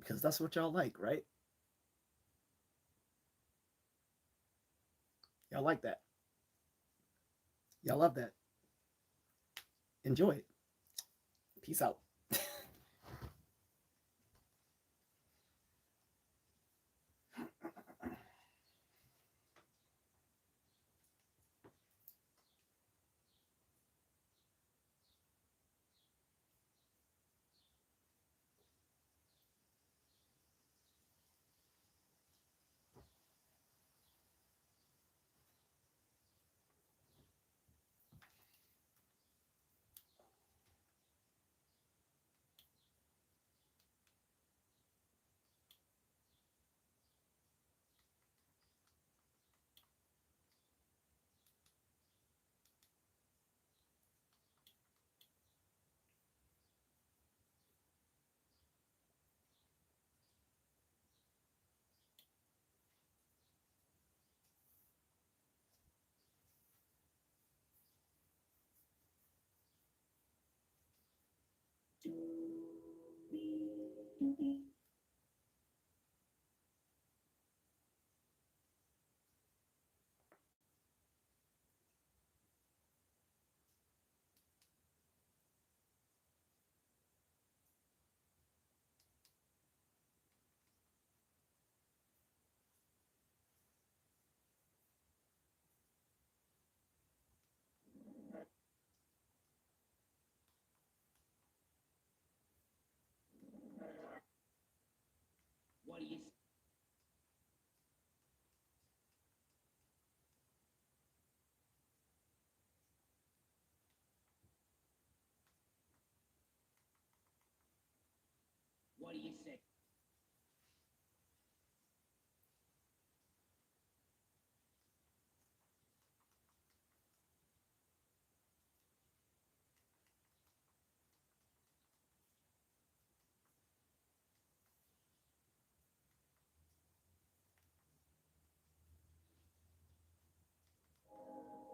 because that's what y'all like, right? Y'all like that. Y'all love that. Enjoy it. Peace out. What do you What do you say?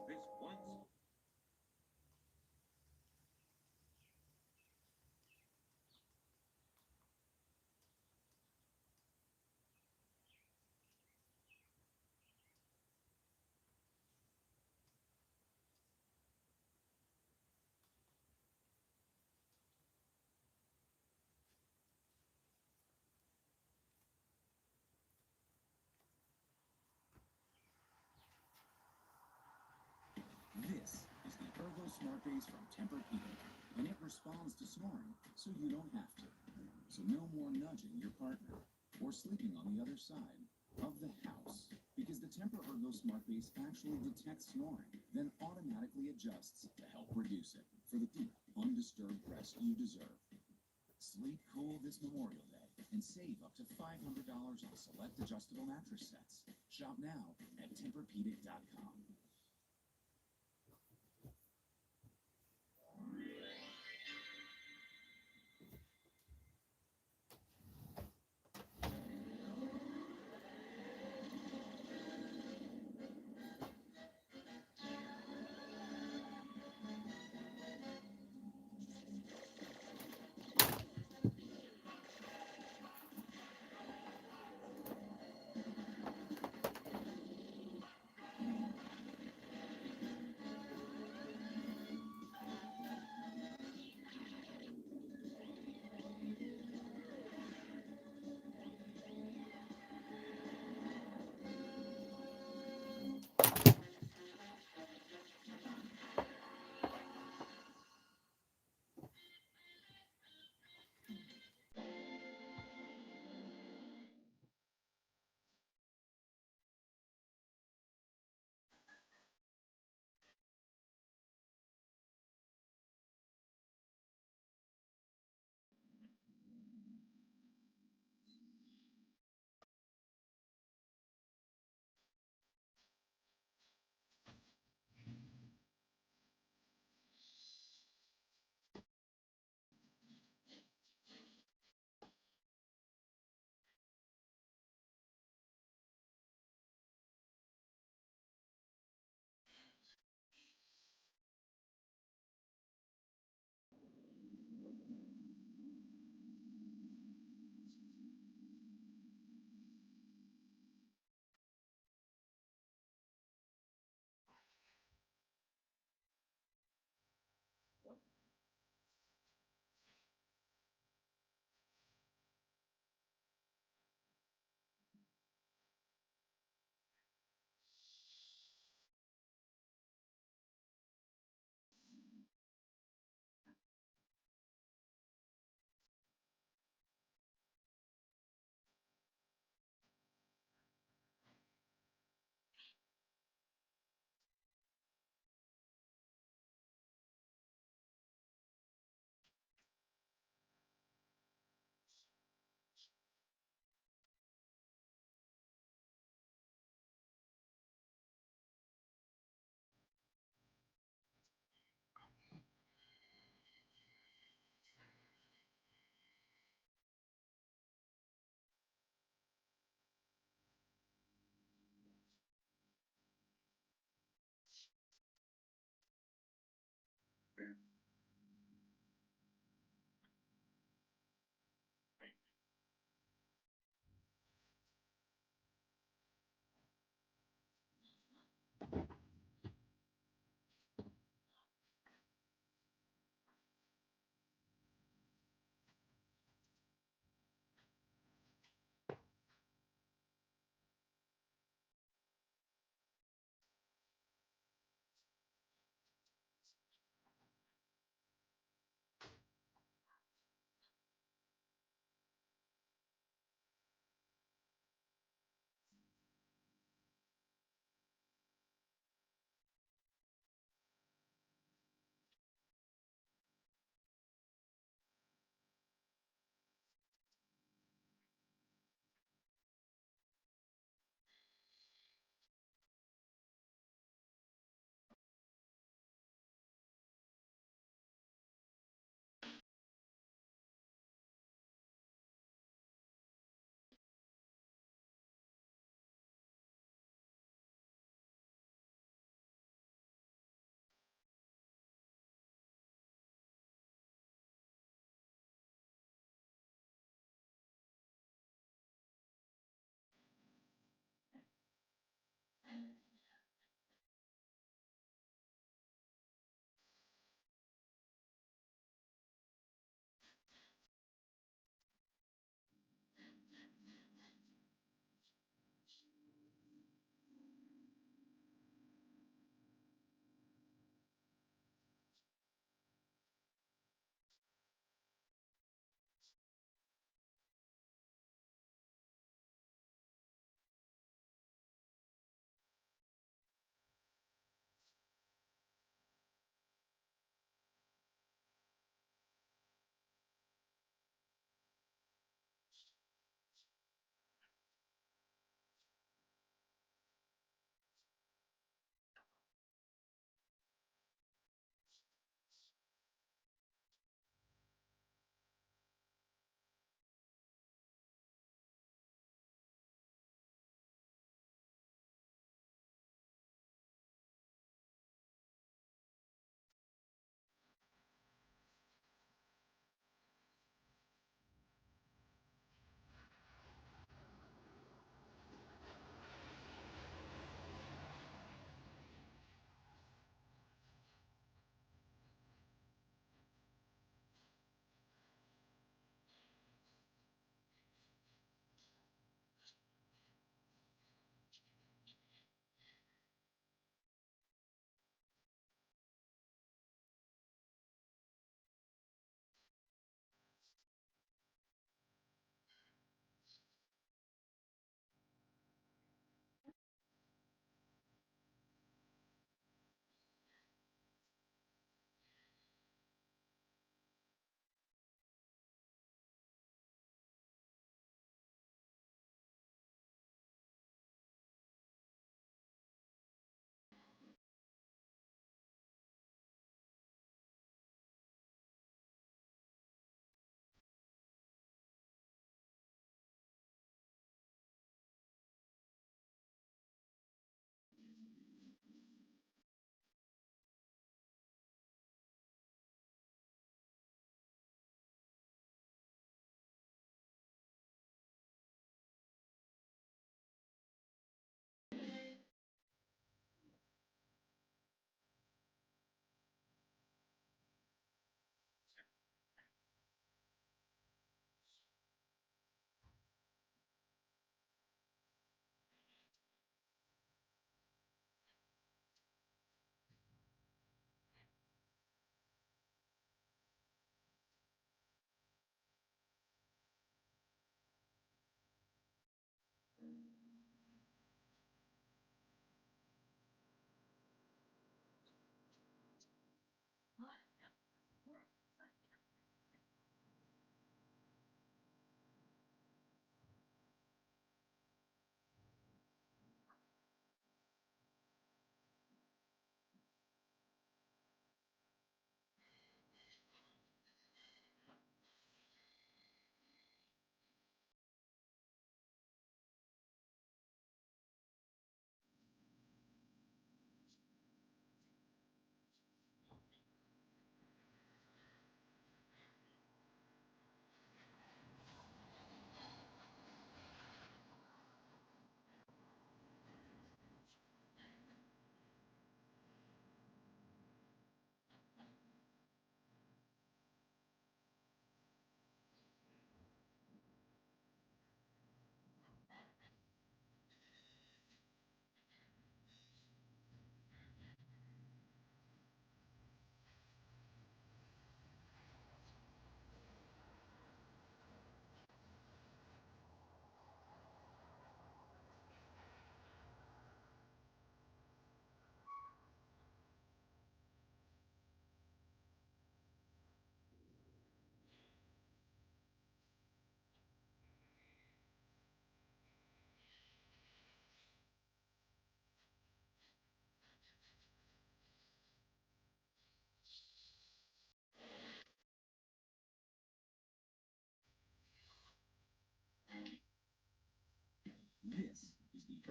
This once. This is the Ergo Smart Base from Tempur-Pedic, and it responds to snoring so you don't have to. So no more nudging your partner or sleeping on the other side of the house, because the Tempur-Ergo Smart Base actually detects snoring, then automatically adjusts to help reduce it for the deep, undisturbed rest you deserve. Sleep cool this Memorial Day and save up to $500 on select adjustable mattress sets. Shop now at Tempurpedic.com.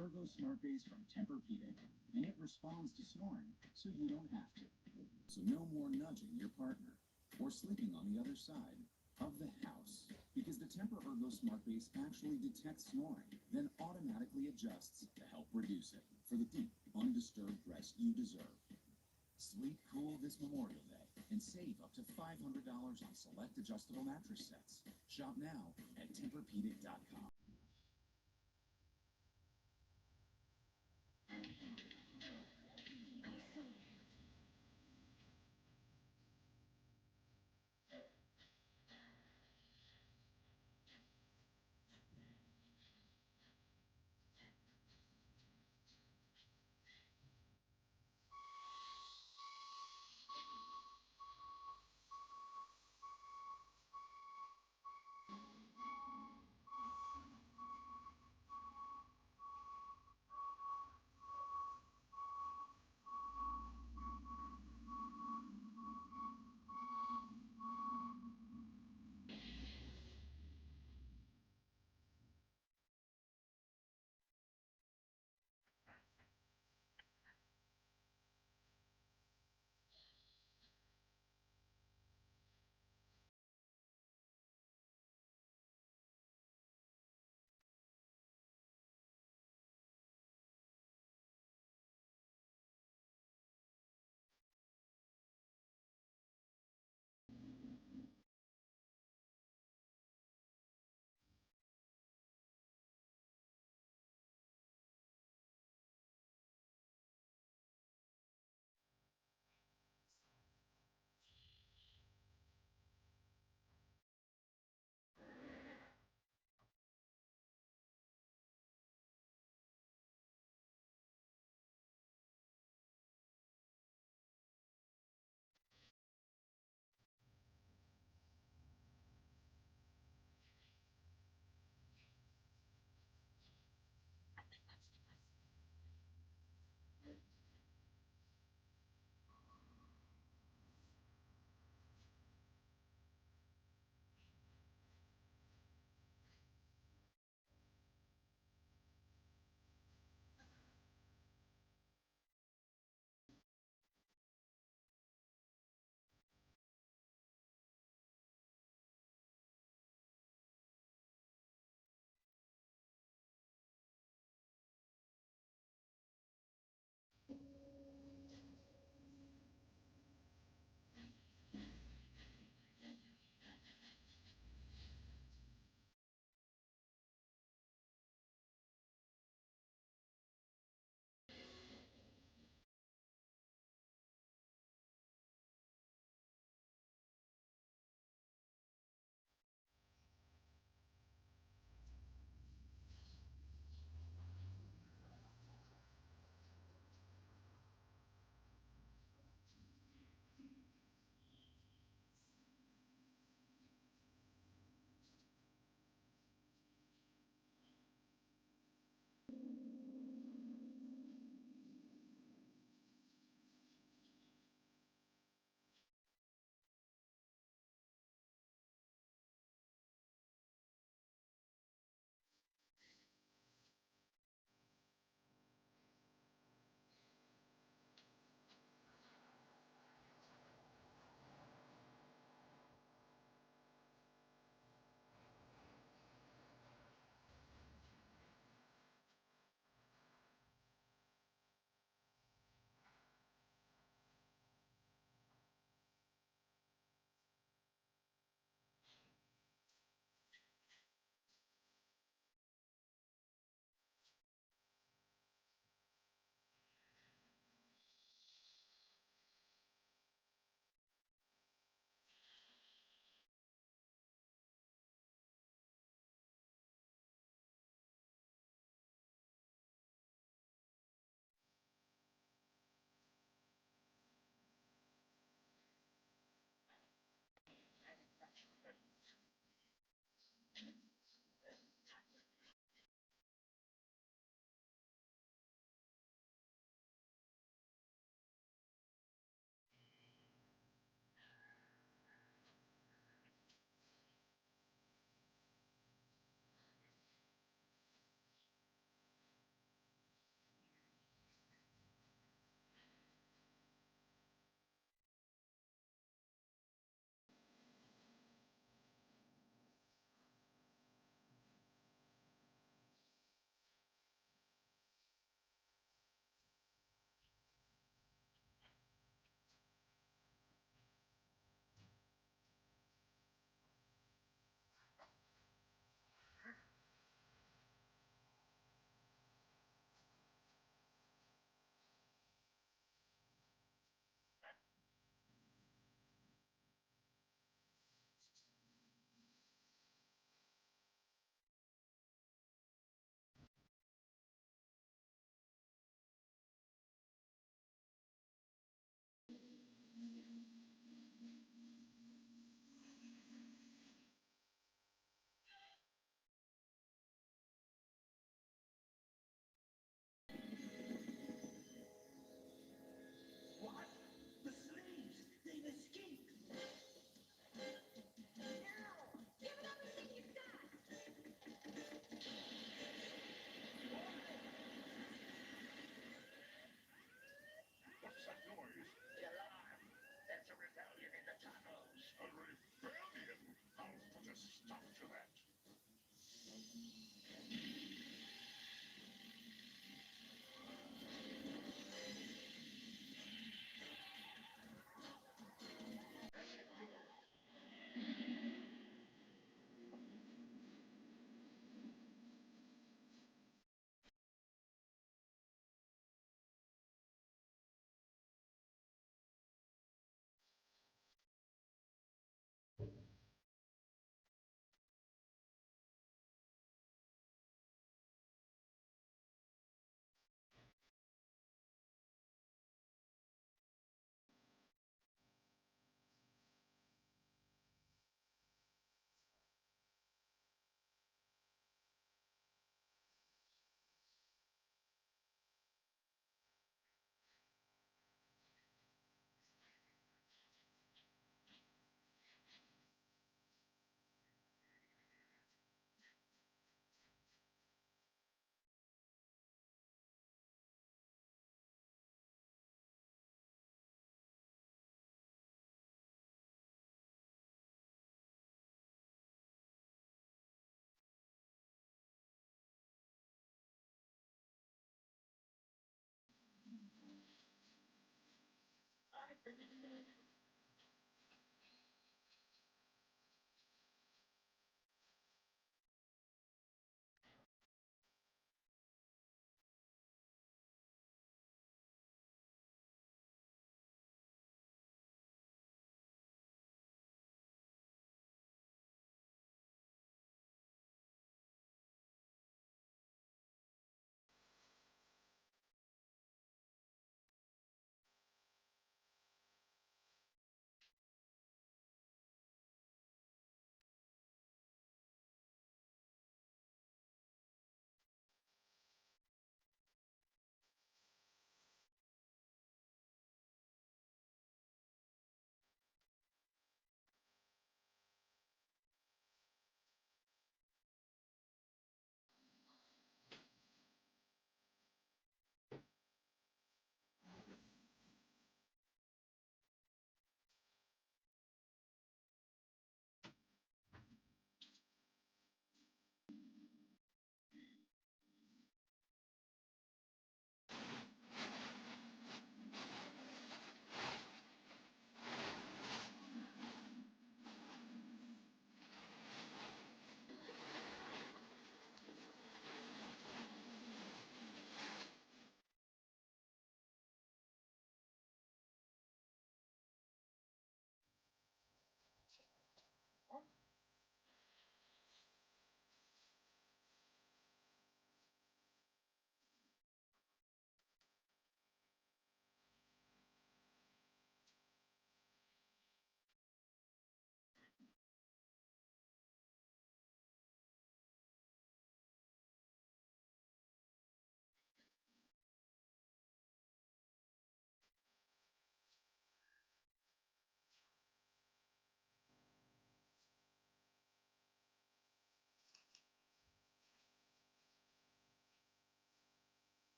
Ergo Smart Base from Tempur-Pedic, and it responds to snoring, so you don't have to. So no more nudging your partner or sleeping on the other side of the house, because the Tempur Ergo Smart Base actually detects snoring, then automatically adjusts to help reduce it for the deep, undisturbed rest you deserve. Sleep cool this Memorial Day and save up to $500 on select adjustable mattress sets. Shop now at TempurPedic.com.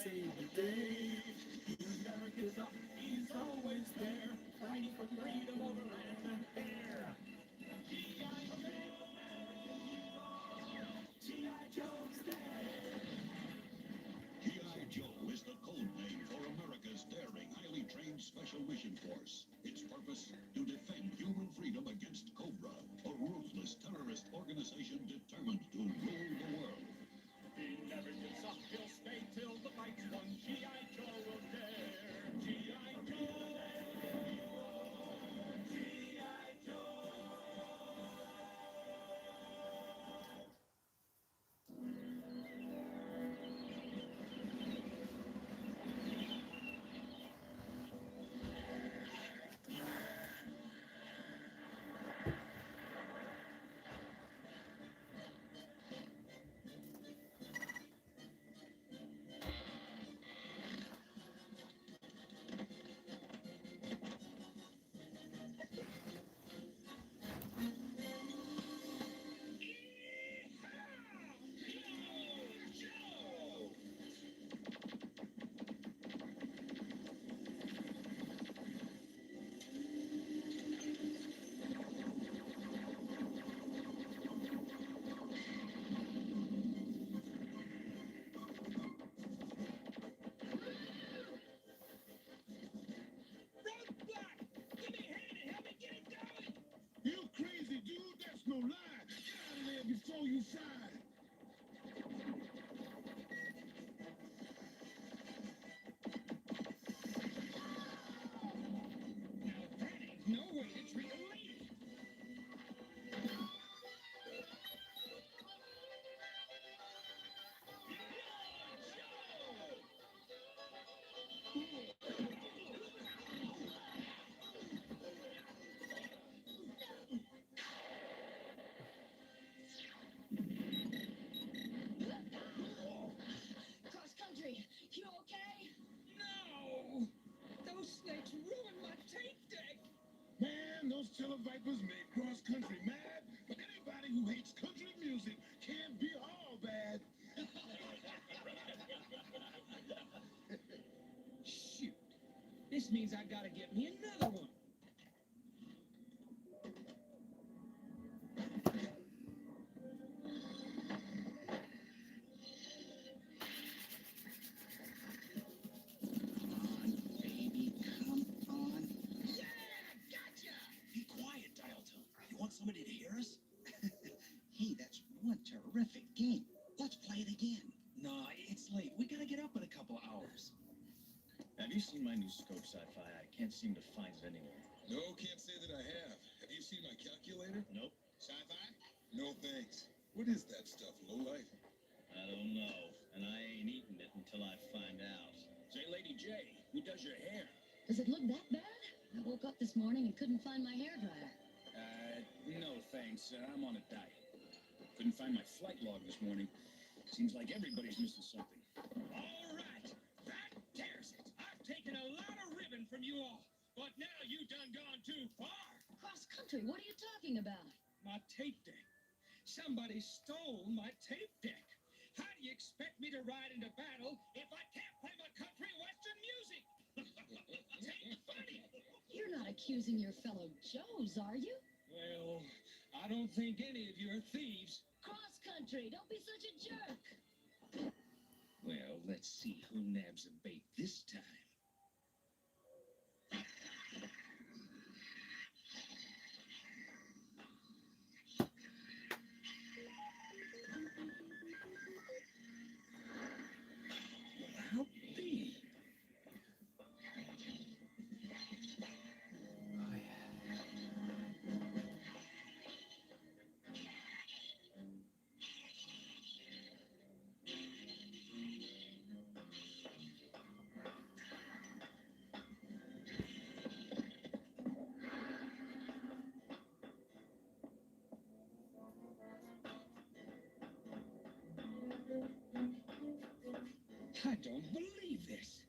save the day. He's never gives up, he's always there, fighting for freedom over land and air. G.I. Joe's there. G.I. Joe is the code name for America's daring, highly trained Special Mission Force. Its purpose? To defend human freedom against Cobra, a ruthless terrorist organization determined to rule the world. He never gives up, he'll stay till the fight's won. G.I. Joe will dare. G.I. Joe. G.I. Joe. You crazy dude, that's no lie. Get out of there before you fry. Now that ain't no way to treat a lady. Cross country, you okay? No! Those snakes ruined my tape deck! Man, those killer vipers make cross country mad, but anybody who hates country music can't be all bad. Shoot. This means I gotta get me another one. Baby, come on. Yeah! Gotcha! Be quiet, dial tone. You want somebody to hear us? Hey, that's one terrific game. Let's play it again. Nah, it's late. We gotta get up in a couple hours. Have you seen my new scope sci-fi? I can't seem to find it anywhere. No, can't say that I have. Have you seen my calculator? Nope. Sci-fi? No thanks. What is that stuff, lowlife? I don't know. And I ain't eating it until I find out. Say, Lady J, who does your hair? Does it look that bad? I woke up this morning and couldn't find my hairdryer. No thanks. I'm on a diet. Couldn't find my flight log this morning. Seems like everybody's missing something. All right, that tears it. I've taken a lot of ribbon from you all, but now you done gone too far. Cross country, what are you talking about? My tape deck. Somebody stole my tape deck. How do you expect me to ride into battle if I can't play my country western music? Tape funny. You're not accusing your fellow Joes, are you? Well, I don't think any of you are thieves. Cross country, don't be such a jerk. Well, let's see who nabs a bait this time. Well, I'll be. Oh, yeah. I don't believe this.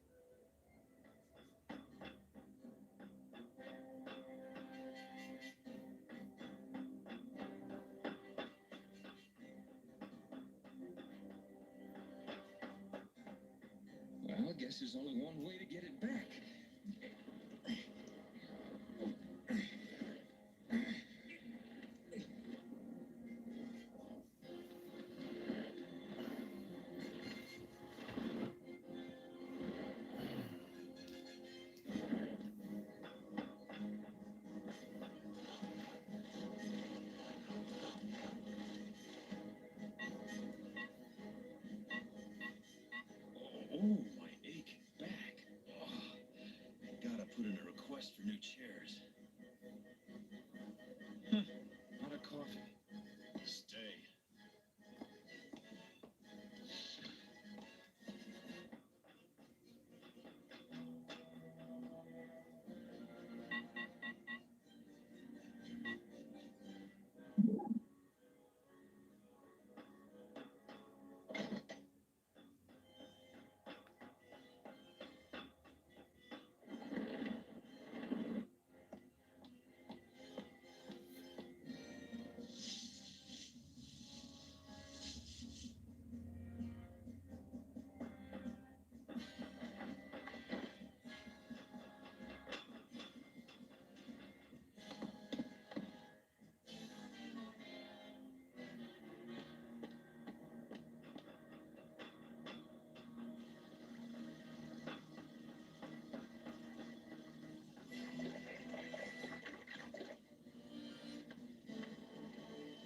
guess there's only one way to get it back. Oh, my aching back. Oh, I gotta put in a request for new chairs. Not a coffee. Stay.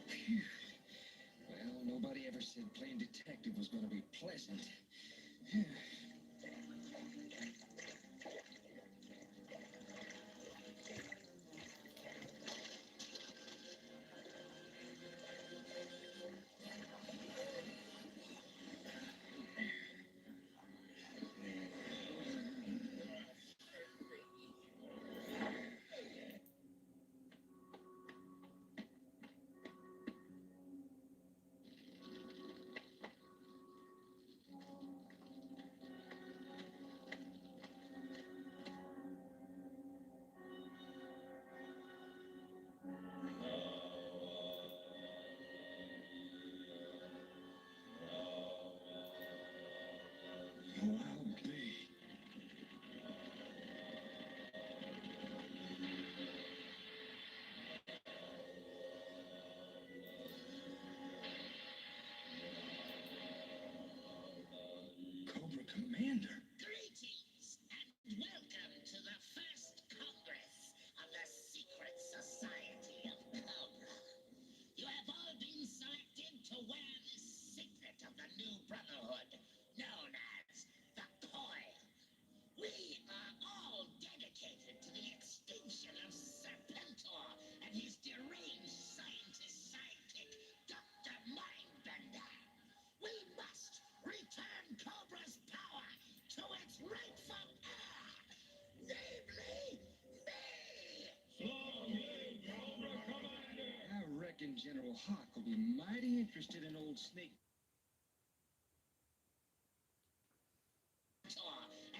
Phew. Well, nobody ever said playing detective was gonna be pleasant. Oh, I'll be. Cobra Commander. Greetings and welcome to the first Congress of the Secret Society of Cobra. You have all been selected to wear the signet of the new brotherhood, known as the Coil. We are all dedicated to the extinction of Serpentor and his deranged scientist sidekick, Dr. Mindbender. We must return Cobra's power to its rightful heir, namely me! I reckon General Hawk will be mighty interested in old Snake.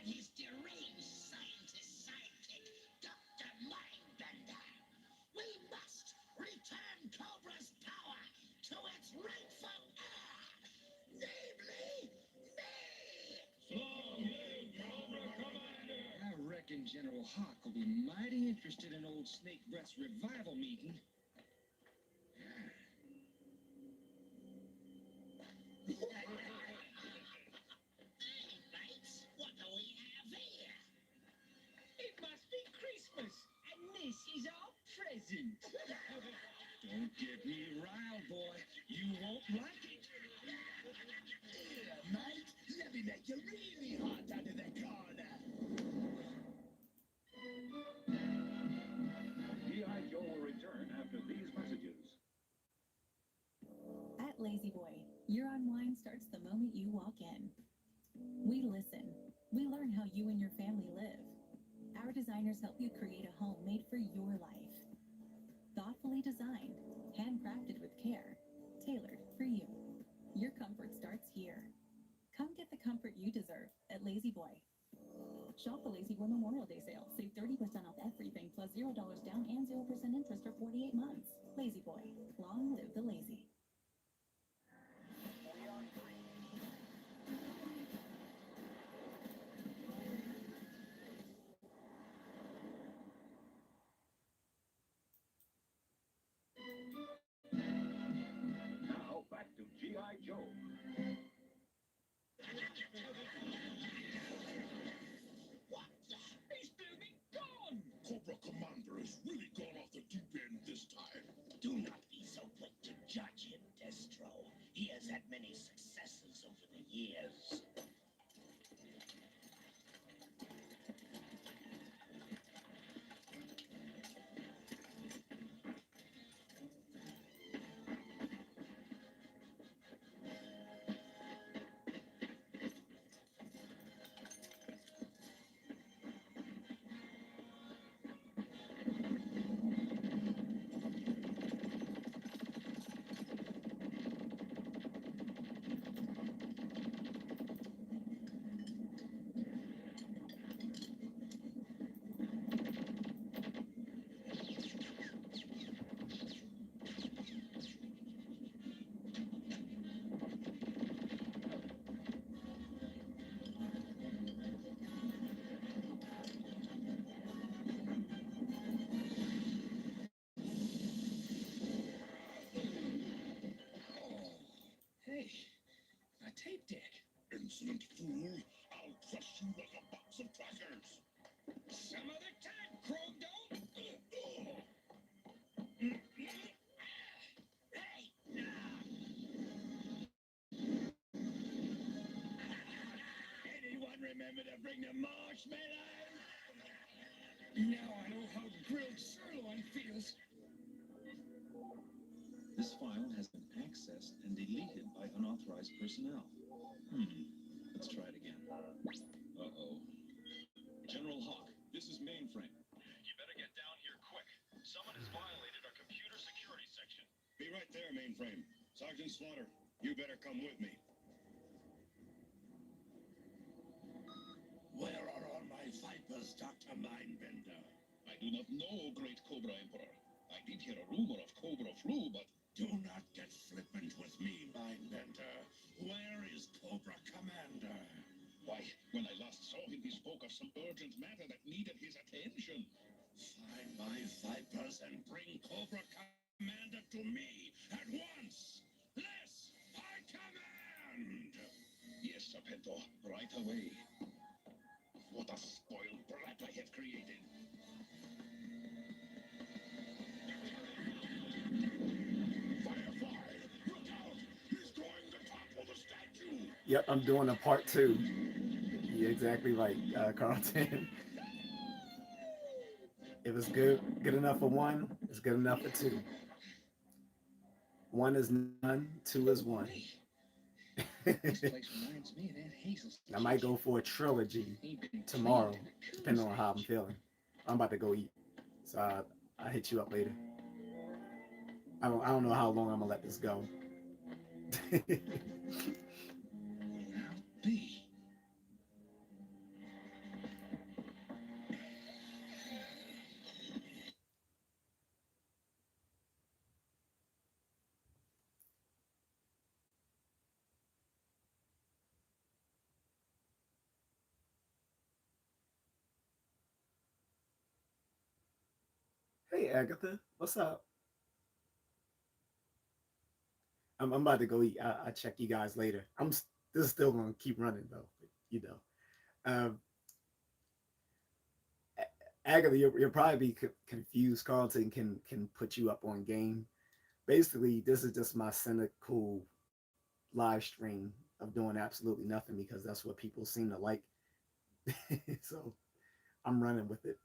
And his deranged scientist sidekick, Dr. Mindbender. We must return Cobra's power to its rightful heir, namely me! I reckon General Hawk will be mighty interested in old Snake Breath's revival meeting. Hey, mates, what do we have here? It must be Christmas, and this is our present. Don't get me riled, boy. You won't like it. Here, mate, let me make you really hot under the corner. G.I. Joe will return after these messages. At Lazy Boy, your unwind starts the moment you walk in. We listen. We learn how you and your family live. Our designers help you create a home made for your life. Thoughtfully designed, handcrafted with care, tailored for you. Your comfort starts here. Come get the comfort you deserve at Lazy Boy. Shop the Lazy Boy Memorial Day sale. Save 30% off everything plus $0 down and 0% interest for 48 months. Lazy Boy. Long live the lazy. Joe. What? He's blooming gone! Cobra Commander has really gone off the deep end this time. Do not be so quick to judge him, Destro. He has had many successes over the years. Hey, a tape deck. Insolent fool! I'll crush you like a box of crackers! Some other time, Krogdome. Anyone remember to bring the marshmallows? Now I know how grilled sirloin feels. This file has been accessed and deleted by unauthorized personnel. Let's try it again. Uh-oh. General Hawk, this is mainframe. You better get down here quick. Someone has violated our computer security section. Be right there, mainframe. Sergeant Slaughter, you better come with me. Where are all my vipers, Dr. Mindbender? I do not know, great Cobra Emperor. I did hear a rumor of Cobra flu, but... Do not get flippant with me, Mindbender. Where is Cobra Commander? Why, when I last saw him, he spoke of some urgent matter that needed his attention. Find my vipers and bring Cobra Commander to me at once! This I command! Yes, Serpento, right away. What a spoiled brat I have created. Firefly, look out! He's going to topple the statue! Yep, I'm doing a part 2. You're exactly right, Carlton. If it's good enough for 1, it's good enough for 2. 1 is none, 2 is 1. This place reminds me of Aunt Hazel's. I might go for a trilogy tomorrow, depending on how I'm feeling. I'm about to go eat, so I'll hit you up later. I don't know how long I'm gonna let this go. B. Hey Agatha, what's up? I'm about to go eat. I'll check you guys later. This is still gonna keep running though, but, you know. Agatha, you'll probably be confused. Carlton can put you up on game. Basically, this is just my cynical live stream of doing absolutely nothing because that's what people seem to like. So I'm running with it.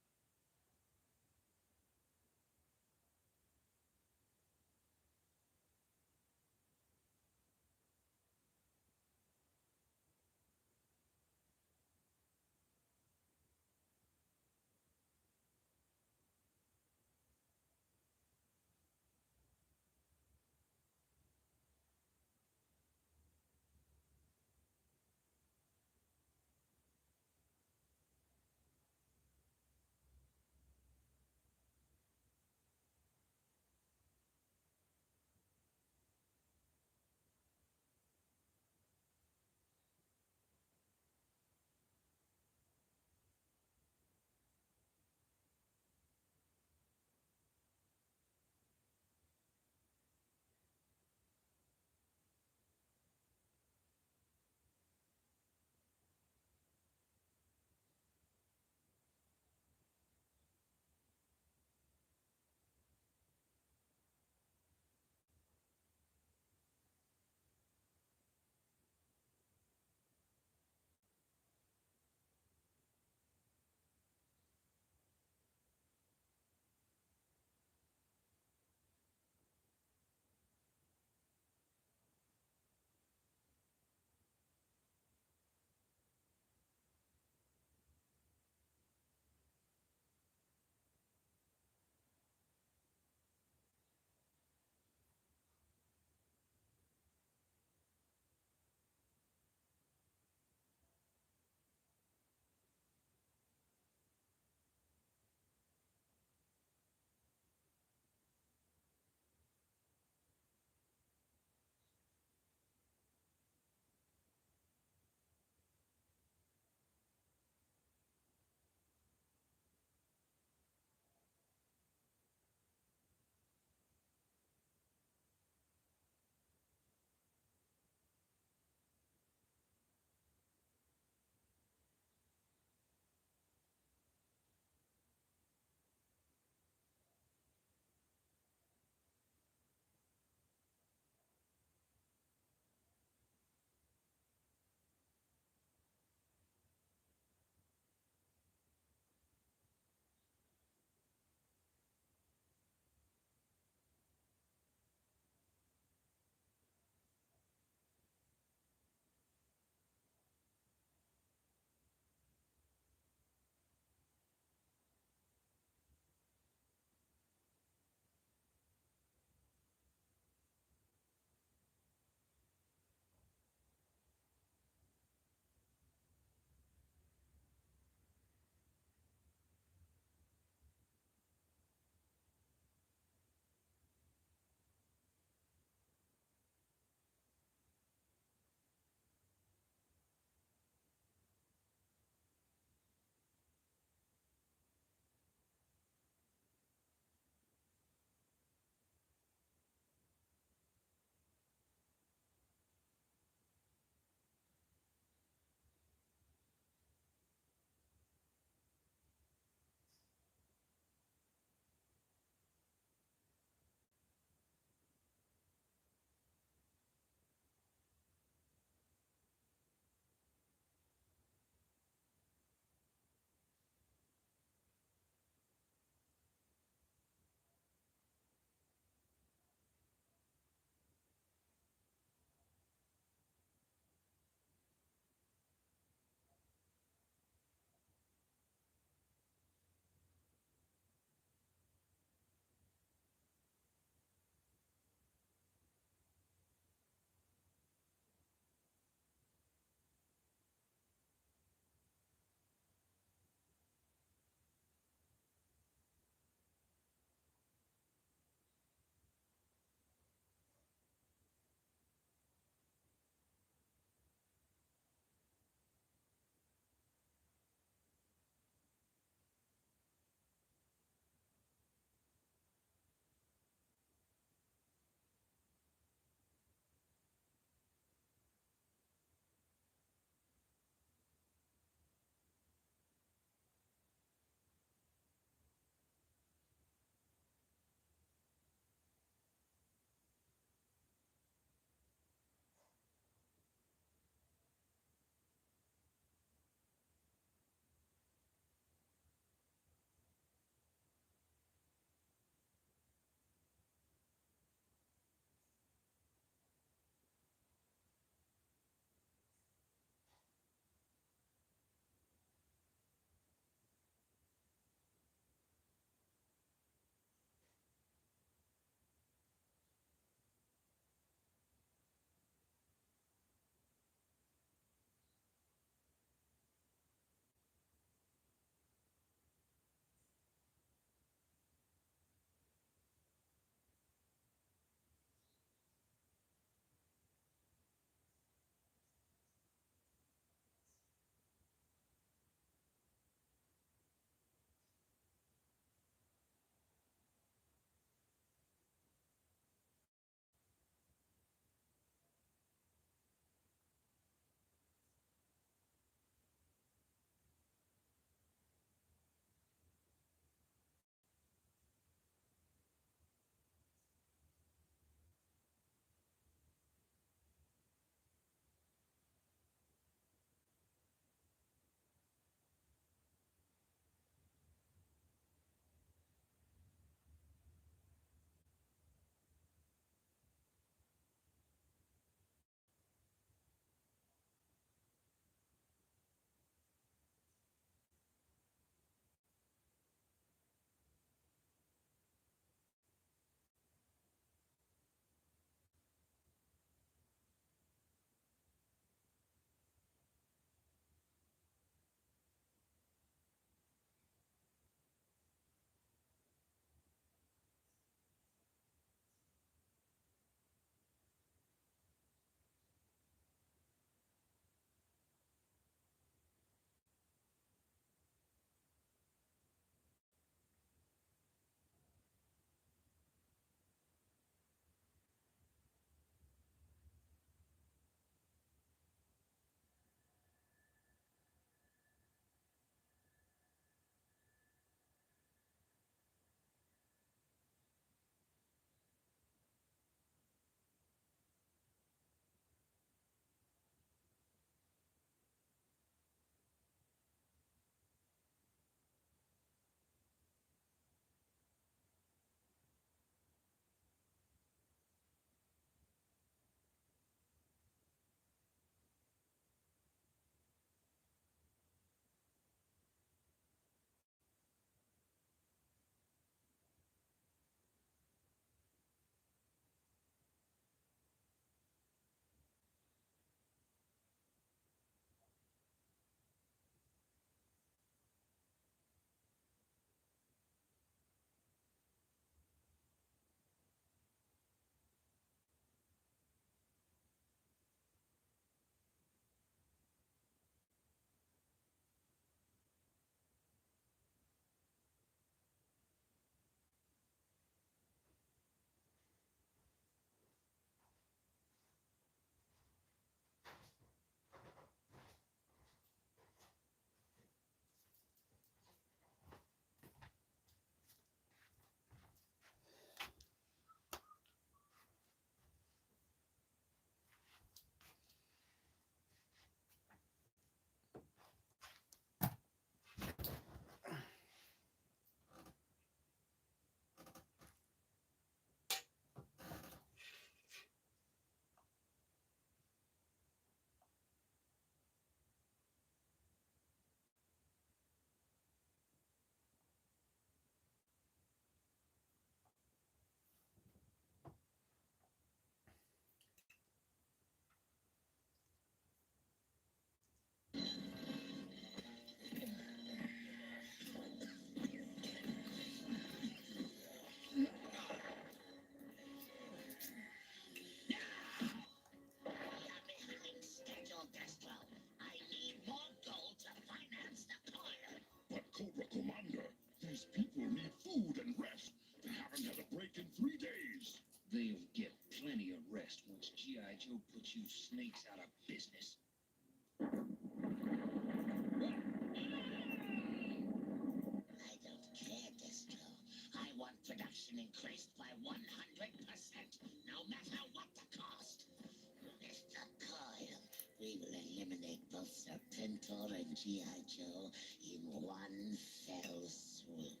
foreign G.I. Joe in one fell swoop.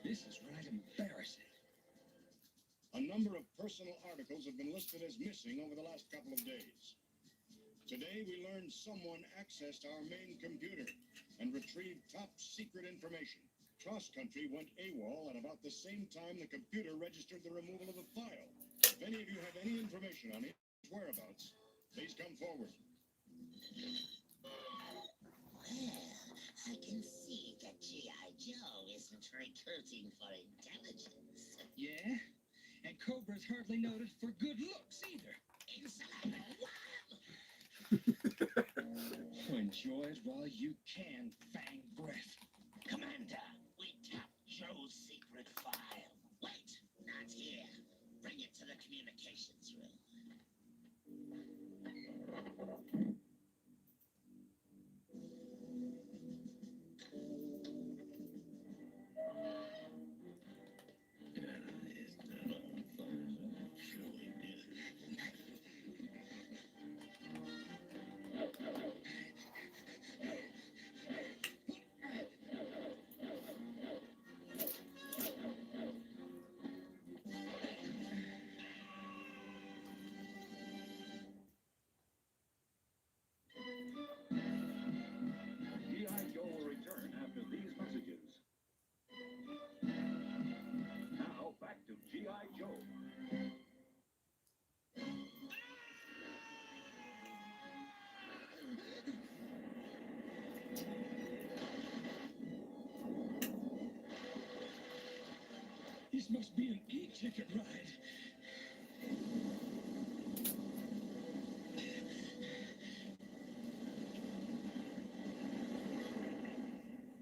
This is right embarrassing. A number of personal articles have been listed as missing over the last couple of days. Today, we learned someone accessed our main computer and retrieved top secret information. Cross Country went AWOL at about the same time the computer registered the removal of the file. If any of you have any information on its whereabouts, please come forward. Well, I can see that G.I. Joe isn't recruiting for intelligence. Yeah? And Cobra's hardly noted for good looks either. Enjoy it while you can, Fang Breath. Commander, we tapped Joe's secret file. Wait, not here. Bring it to the communications room. G.I. Joe will return after these messages. Now, back to G.I. Joe. This must be an e-ticket ride.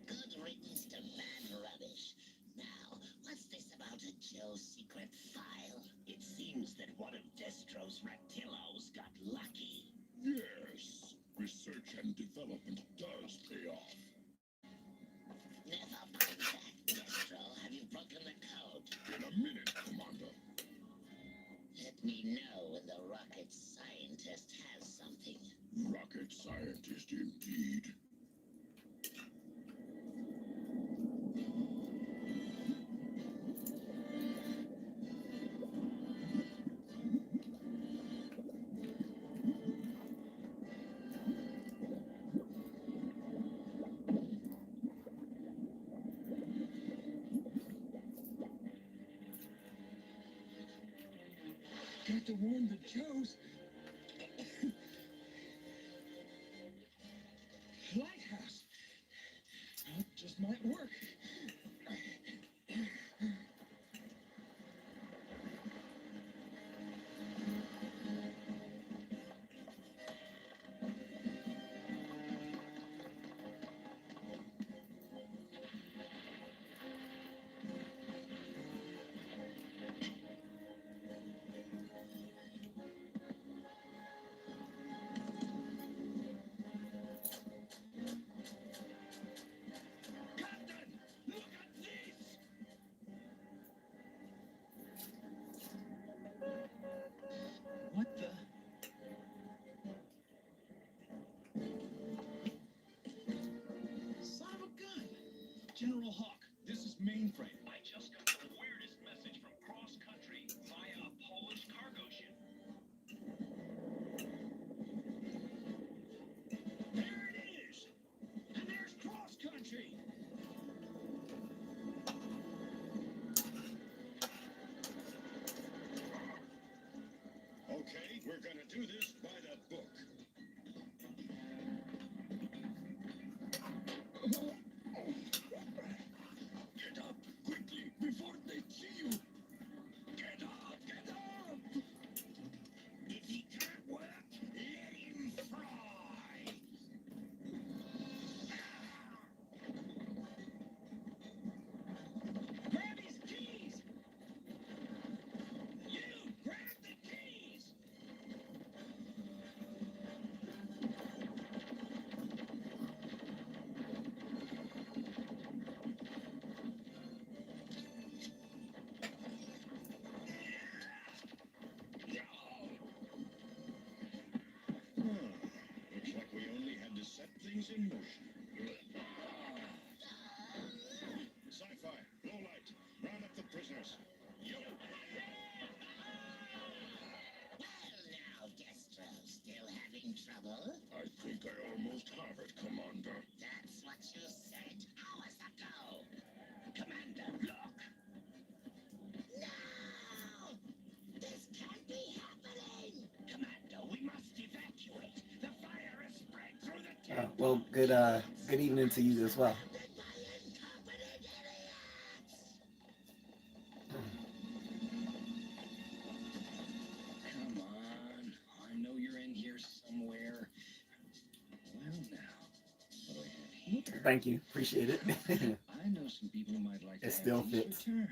Good riddance to bad rubbish. Now, what's this about a Joe secret file? It seems that one of Destro's Reptilos got lucky. Yes, research and development does pay off. Never mind that, Destro. Have you broken the code? In a minute, Commander. Let me know when the rocket scientist has something. Rocket scientist indeed. Got to warn the Joes. Lighthouse. Well, just might work. Captain, look at this. What the? Son of a gun! General Hawk, this is Mainframe. I just got the weirdest message from Cross Country via a Polish cargo ship. There it is! And there's Cross Country! Okay, we're gonna do this by the book. Get up, quickly, before they see you. Get up, get up! If he can't work, let him fry. Grab his keys! You grab the keys! Things in motion. Sci-fi, low light. Round up the prisoners. Yo! Well now, Destro, still having trouble? I think I almost have it, Commander. That's what you said hours ago. Commander, look! No! This can't be happening! Commander, we must evacuate. The fire has spread through the temple. Well, good evening to you as well. Surrounded by incompetent idiots! Come on. I know you're in here somewhere. Well, now, what do I have here? Thank you. Appreciate it. I know some people who might like to It have still these fits. returned.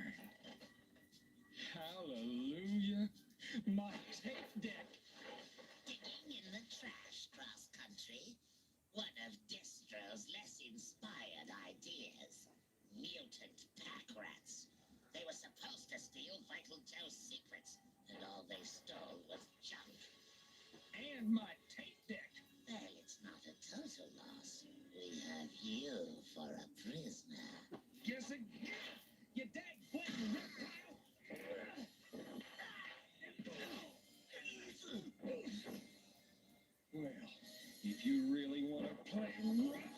Hallelujah. My tape deck. Digging in the trash, cross country. One of Destro's less inspired ideas. Mutant pack rats. They were supposed to steal Vital Joe's secrets, and all they stole was junk. And my tape deck. Well, it's not a total loss. We have you for a prisoner. Guess again. You dag blatant reptile. Well, if you really want to play rough.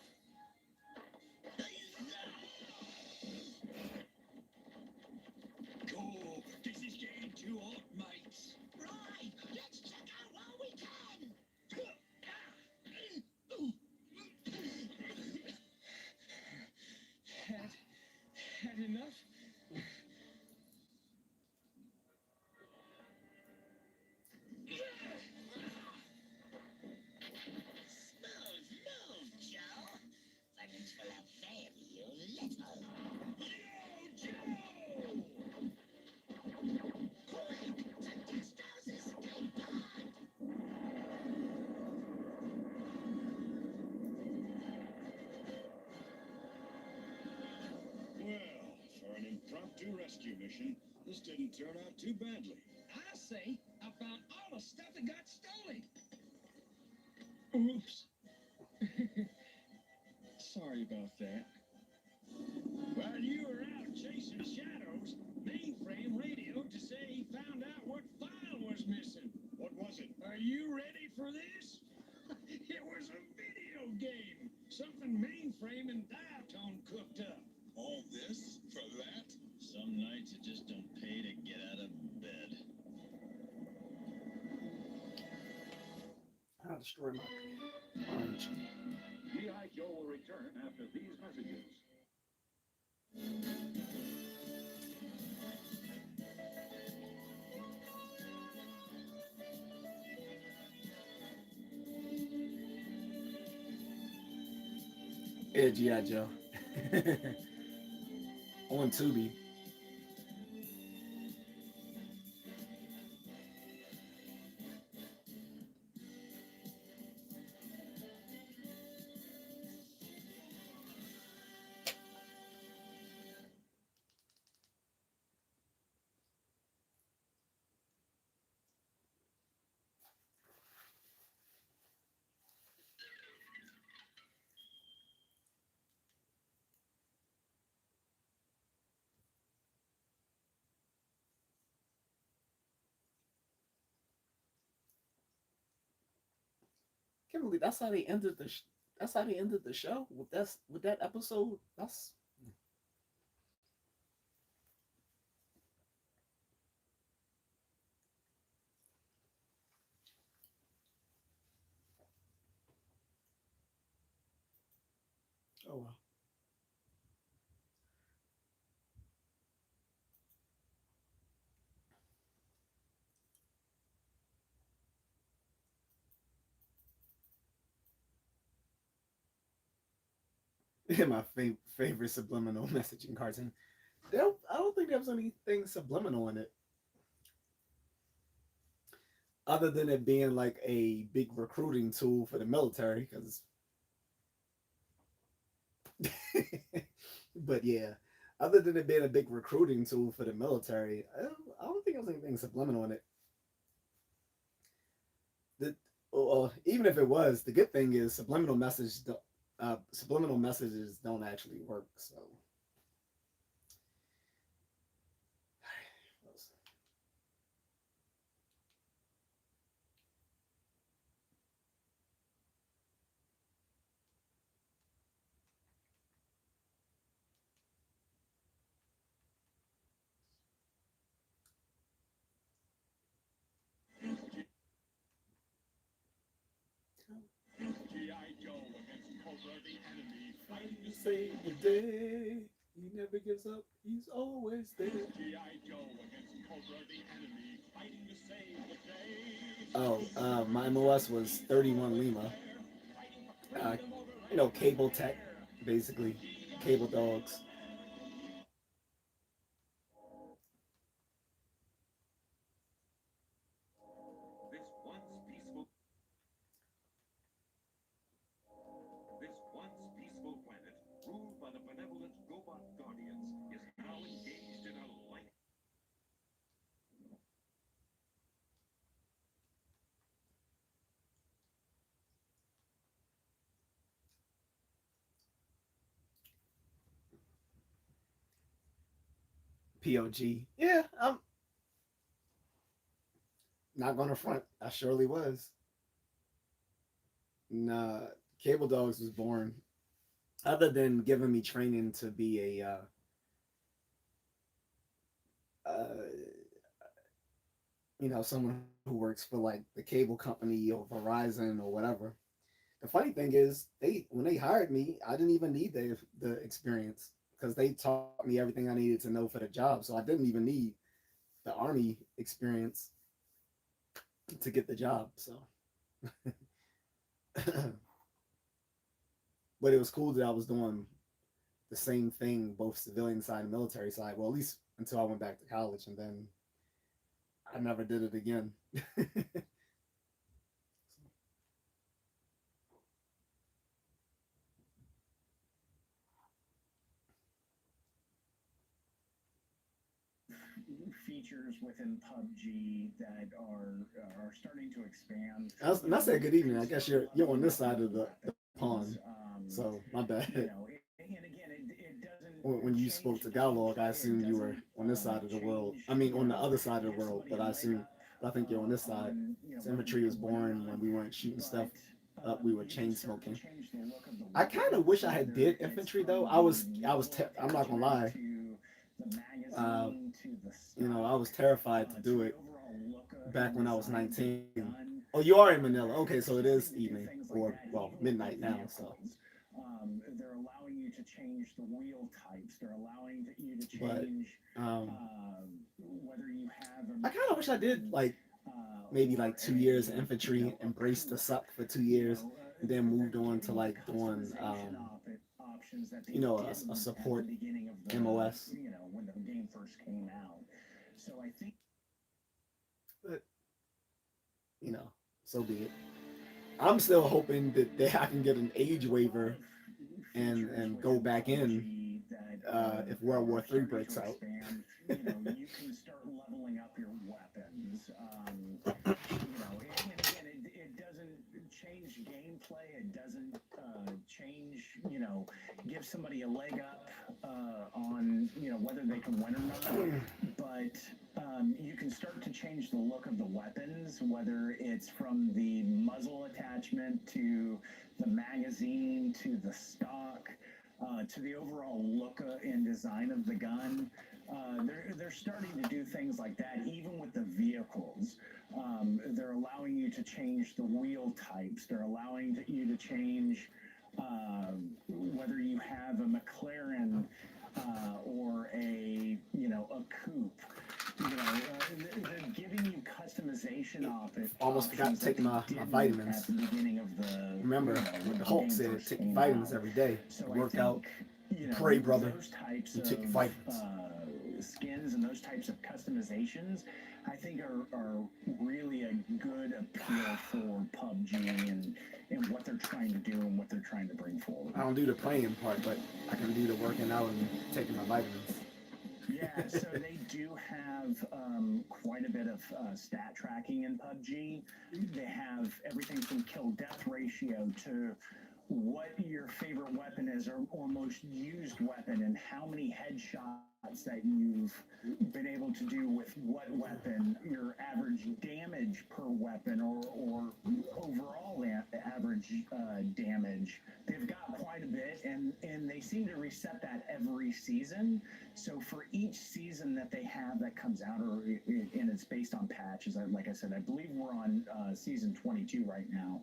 Oh, this is getting too hot, mates. Right, let's check out while we can. Had enough? Smooth move, Joe. But it will avail you little. Yo, Joe! Quick, to Destro's escape pod. Well, for an impromptu rescue mission, this didn't turn out too badly. I say I found all the stuff that got stolen. Oops. Sorry about that. While you were out chasing shadows, Mainframe radioed to say he found out what file was missing. What was it? Are you ready for this? It was a video game. Something Mainframe and Diatone cooked up. All this for that? Some nights it just don't pay to get out of bed. I'll destroy my orange. G.I. Joe will return after these messages. Yeah, G.I. Joe. On Tubi. Can't believe that's how they ended the. That's how they ended the show with that episode. That's. Oh wow. My favorite subliminal messaging cartoon. I don't think there was anything subliminal in it, other than it being like a big recruiting tool for the military. Because, but yeah, other than it being a big recruiting tool for the military, I don't think there was anything subliminal in it. Even if it was, the good thing is subliminal message Subliminal messages don't actually work. So G.I. Joe against Cobra, the enemy, fighting to save the day. He never gives up. He's always there. G.I. Joe against Cobra, the enemy, fighting to save the day. Oh, my MOS was 31 Lima. Uh, cable tech, basically, cable dogs. This once peaceful planet, ruled by the benevolent Gobot Guardians, is now engaged in a life. POG. Yeah, I'm not gonna front. I surely was. Nah, Cable Dogs was born. Other than giving me training to be uh, someone who works for like the cable company or Verizon or whatever. The funny thing is, when they hired me, I didn't even need the experience because they taught me everything I needed to know for the job. So I didn't even need the army experience to get the job. So, but it was cool that I was doing the same thing, both civilian side and military side. Well, at least until I went back to college, and then I never did it again. Features within PUBG that are starting to expand. And I said good evening. I guess you're on this side of the pond, so my bad. And again, it doesn't. When you spoke to Galog, I assumed you were on this side of the world. I mean, on the other side of the world, but I think you're on this side. So infantry was born when we weren't shooting stuff up. We were chain smoking. I kind of wish I had did infantry though. I'm not gonna lie. Uh, I was terrified to do it back when I was 19. Oh, you are in Manila. Okay, so it is evening or well midnight now. So. They're allowing you to change the wheel types. They're allowing you to change whether you have. I kind of wish I did like maybe like 2 years of infantry, embraced the suck for 2 years, and then moved on to like doing a support MOS. When the game first came out. So I think. But so be it. I'm still hoping that I can get an age waiver and go back in if World War III breaks out. You can start leveling up your weapons. And again, it doesn't change gameplay. It doesn't change. Give somebody a leg up on whether they can win or not. But you can start to change the look of the weapons, whether it's from the muzzle attachment to the magazine to the stock to the overall look and design of the gun. They're starting to do things like that, even with the vehicles. They're allowing you to change the wheel types. They're allowing you to change whether you have a McLaren or a coupe. They're giving you customization of it. Almost forgot to take my vitamins. At the beginning of the, remember, what the Hulk said, take vitamins every day. So work out, pray, brother, and take vitamins. Skins and those types of customizations, I think are really a good appeal for PUBG and what they're trying to do and what they're trying to bring forward. I don't do the playing part, but I can do the working out and taking my vitamins. Yeah, so they do have quite a bit of stat tracking in PUBG. They have everything from kill-death ratio to what your favorite weapon is, or most used weapon, and how many headshots that you've been able to do with what weapon, your average damage per weapon, or overall average damage. They've got quite a bit, and they seem to reset that every season. So for each season that they have that comes out, and it's based on patches, like I said, I believe we're on season 22 right now.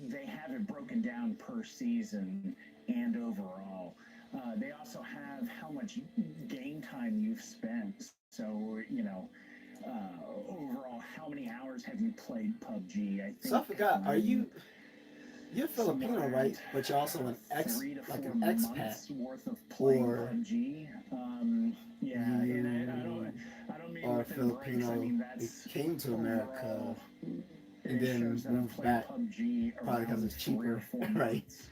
They have it broken down per season and overall. They also have how much game time you've spent. So, overall, how many hours have you played PUBG? I think. So I forgot. You're Filipino, right? But you're also an expat, worth of playing or PUBG. Yeah, and I don't mean or within breaks. Filipino I mean that that's came to America overall, and it then shows that I've moved played back, PUBG probably because around it's 3 or cheaper, 4 right? months.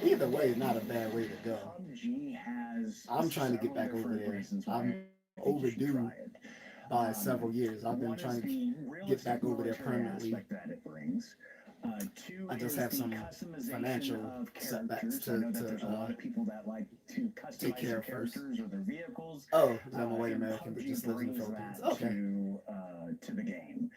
Either way, not a bad way to go. PUBG has I'm trying to get back over several there. reasons why I I'm think you should overdue try it. by several years. I've been One trying is to the get back realistic over there military permanently. aspect that it brings. Two I just is have the some customization financial of setbacks characters. I know that there's a lot to of people that like to take customize care their of first. characters or their vehicles. Oh, is that my white And American that PUBG just lives in the brings Philippines? that Okay. to the game.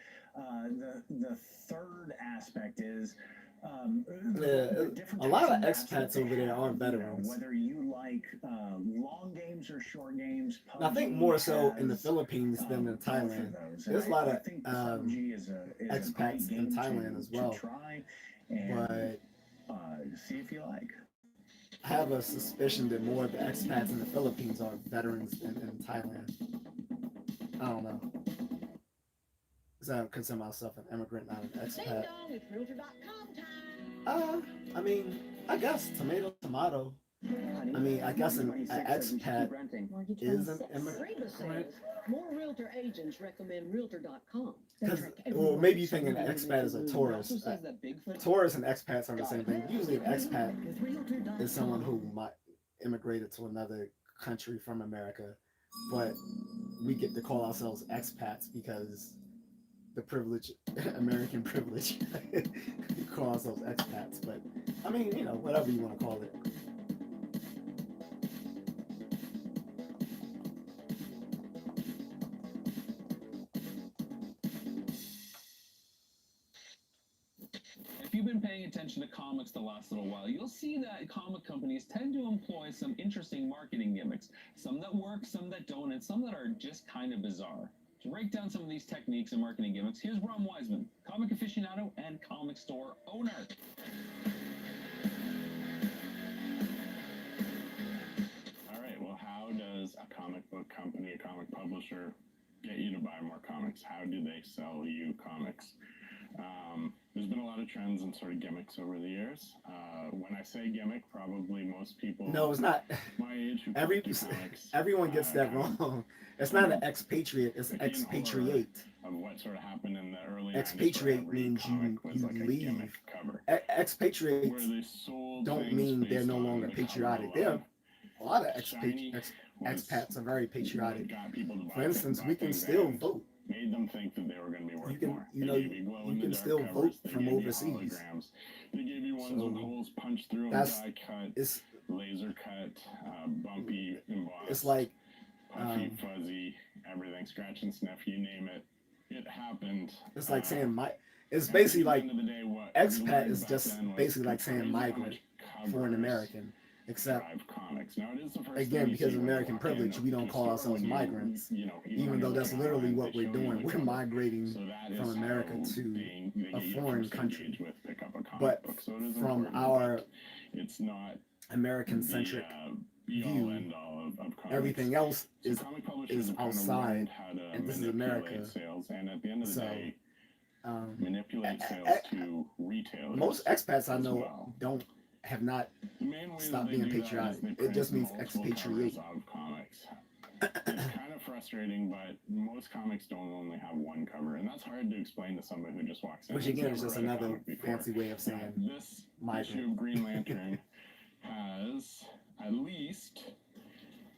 The third aspect is Yeah, the different a lot types of maps that expats they over there have, are veterans. whether you like long games or short games. And I think PUBG more so in the has, Philippines than in both of Thailand. those. There's a lot I of think PUBG is a great expats in game Thailand as well. to try and But see if you like. I have a suspicion that more of the expats in the Philippines are veterans than in Thailand. I don't know. Because I consider myself an immigrant, not an expat. I mean, I guess tomato. I mean, I guess an expat is an immigrant. More realtor agents recommend realtor.com. Well, maybe you think an expat is a tourist. Tourists and expats are the same thing. Usually an expat is someone who might immigrated to another country from America, but we get to call ourselves expats because the privilege, American privilege, we call ourselves expats. But I mean, whatever you want to call it. If you've been paying attention to comics the last little while, you'll see that comic companies tend to employ some interesting marketing gimmicks. Some that work, some that don't, and some that are just kind of bizarre. To break down some of these techniques and marketing gimmicks, here's Ron Wiseman, comic aficionado and comic store owner. All right, well, how does a comic book company, a comic publisher, get you to buy more comics? How do they sell you comics? There's been a lot of trends and sort of gimmicks over the years. When I say gimmick, probably most people No, it's not. my age who comics, Everyone gets that wrong. It's not an expatriate, it's expatriate. Of what sort of happened in the early Expatriate means you leave. Expatriates don't mean they're no longer patriotic. There are a lot of expats are very patriotic. For instance, we can still vote. Made them think that they were going to be worth more. You can still vote from overseas. They gave you ones with holes punched through them, die cut, laser cut, bumpy, embossed. It's like puffy, fuzzy, everything, scratch and sniff, you name it. It happened. It's like saying it's basically like expat is just basically like saying migrant for an American. Except, again, because of American privilege, we don't call ourselves migrants, even though that's literally what we're doing. We're migrating from America to a foreign country. But from our American-centric view, everything else is outside, and this is America. So, manipulate sales to retailers. Most expats I know have not stopped being patriotic. It just means expatriate. It's kind of frustrating, but most comics don't only have one cover, and that's hard to explain to somebody who just walks in. Which again is just another fancy way of saying this issue of Green Lantern has at least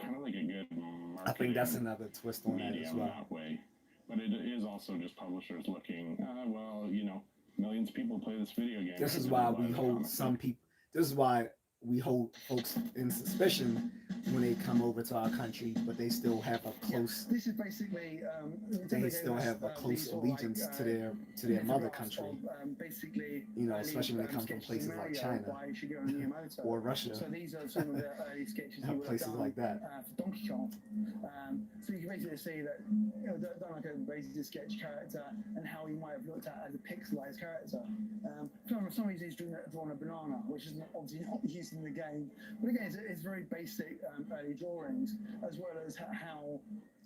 kind of like a good marketing I think that's another twist on that as medium well. that way. But it is also just publishers looking, well, you know, millions of people play this video game. This is why we hold some people. This is why we hold folks in suspicion when they come over to our country, but they still have a close. This is basically. They still have a close allegiance to their mother country. Basically, you know, especially when they come from places like China or Russia. So these are some of the early sketches you would places have done, like that. For Donkey Kong. So you can basically see that, you know, done like a basic sketch character and how he might have looked at as a pixelized character. For some reason he's drawn a banana, which is obviously not used in the game. But again, it's very basic early drawings, as well as how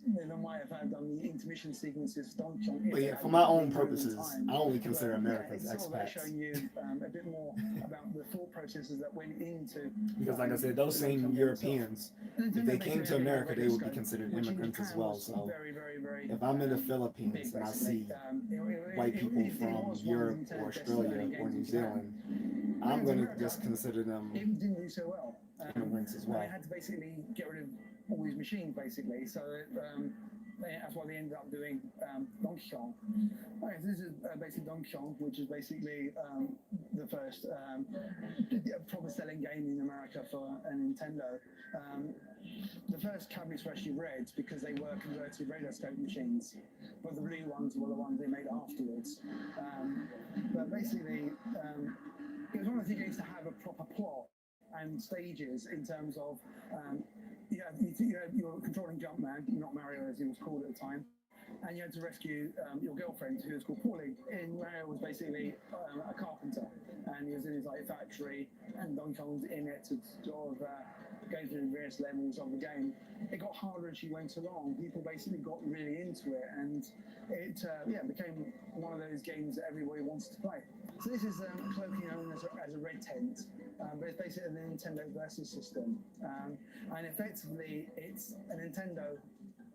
they might have done the intermission sequences for Donkey Kong. But yeah, for my own purposes, I only consider Americans expats. expats. Showing you a bit more about the thought processes that went into. Because like I said, those same Europeans, if they came to America, they would be considered immigrants as well. So if I'm in the Philippines and I see white people from Europe or Australia or New Zealand, I'm going to just consider them it didn't do so well. immigrants as well. They had to basically get rid of all these machines, basically. So that's why they ended up doing Donkey Kong. Okay, so this is basically Donkey Kong, which is basically the first proper selling game in America for a Nintendo. The first cabinets were actually red because they were converted radioscope machines, but the blue ones were the ones they made afterwards. But basically, it was one of the games to have a proper plot and stages in terms of you're controlling Jumpman, not Mario as he was called at the time, and you had to rescue your girlfriend who was called Pauline. And Mario was basically a carpenter, and he was in his factory, and Donkey Kong was in it to sort of go through the various levels of the game. It got harder as you went along. People basically got really into it, and it became one of those games that everybody wants to play. So this is cloaking known as a red tent, but it's basically a Nintendo Versus system, and effectively it's a Nintendo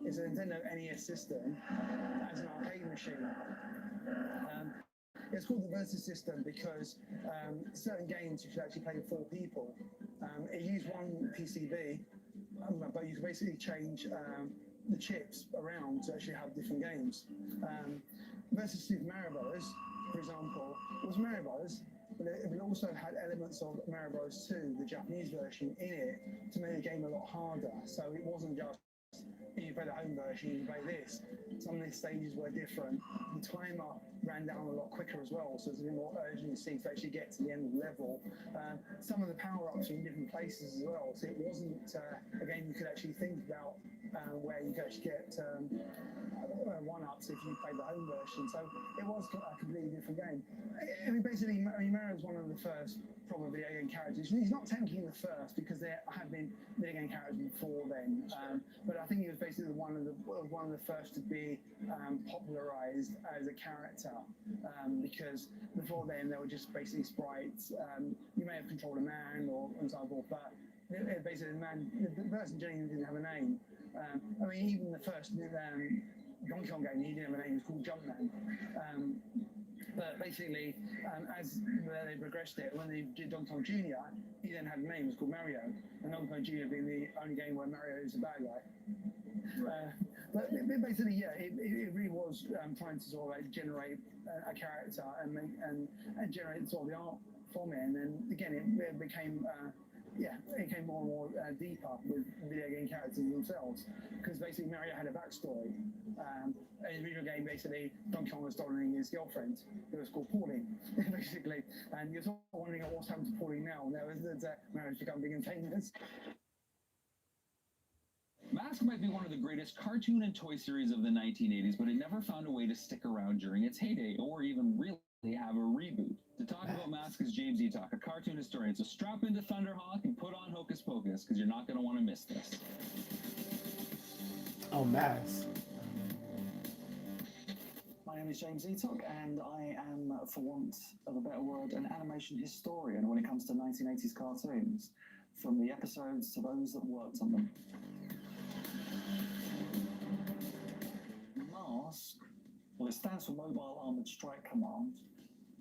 NES system as an arcade machine. It's called the Versus system because certain games you should actually play with 4 people. It used one PCB, but you could basically change the chips around to actually have different games. Versus Super Mario Bros., for example, was Mario Bros., but it also had elements of Mario Bros. 2, the Japanese version, in it to make the game a lot harder. So it wasn't just you play the home version, you play this. Some of the stages were different. The timer ran down a lot quicker as well, so there's a bit more urgency to actually get to the end of the level. Some of the power-ups were in different places as well, so it wasn't a game you could actually think about where you could actually get one-ups if you played the home version. So it was a completely different game. I mean, basically, Mario's one of the first proper video game characters. He's not technically the first because there have been video game characters before then, but I think he was basically one of the first to be popularized as a character, because before then they were just basically sprites. You may have controlled a man and so forth, but basically the person genuinely didn't have a name. I mean, even the first Donkey Kong game, he didn't have a name. He was called Jumpman. But basically, as they progressed it, when they did Donkey Kong Jr., he then had a name. It was called Mario, and Donkey Kong Jr. being the only game where Mario is a bad guy. But basically, yeah, it really was trying to sort of generate a character and generate sort of the art from it. And then again, it became it became more and more deeper with video game characters themselves, because basically Mario had a backstory. In the video game, basically, Donkey Kong was stolen his girlfriend, who was called Pauline, basically. And you're sort of wondering what's happened to Pauline now. Mario's become big and famous. Mask might be one of the greatest cartoon and toy series of the 1980s, but it never found a way to stick around during its heyday, or even really have a reboot. To talk about Mask is James Eatock, a cartoon historian. So strap into Thunderhawk and put on Hocus Pocus, because you're not going to want to miss this. Oh, Mask. My name is James Eatock, and I am, for want of a better word, an animation historian when it comes to 1980s cartoons, from the episodes to those that worked on them. Mask, well, it stands for Mobile Armored Strike Command.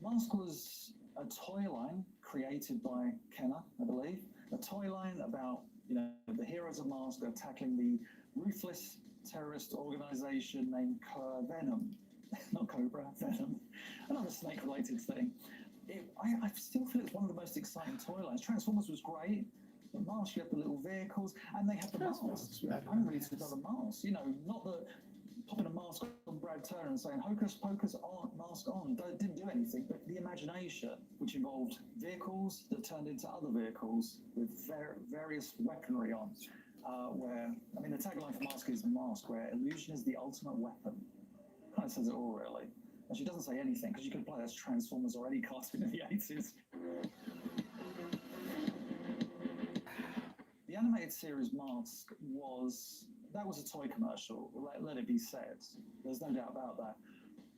Mask was a toy line created by Kenner, I believe. A toy line about, the heroes of Mask are tackling the ruthless terrorist organization named Venom. Not Cobra, Venom. Another snake-related thing. I still feel it's one of the most exciting toy lines. Transformers was great. But Mask, you have the little vehicles, and they have the masks. Only to the masks. You know, not the popping a mask on Brad Turner and saying hocus pocus on, mask on, didn't do anything, but the imagination, which involved vehicles that turned into other vehicles with various weaponry on, where, I mean, the tagline for Mask is Mask, where illusion is the ultimate weapon. Kind of says it all, really. And she doesn't say anything, because you could play as Transformers or any cartoon in the 80s. The animated series Mask that was a toy commercial, let it be said. There's no doubt about that.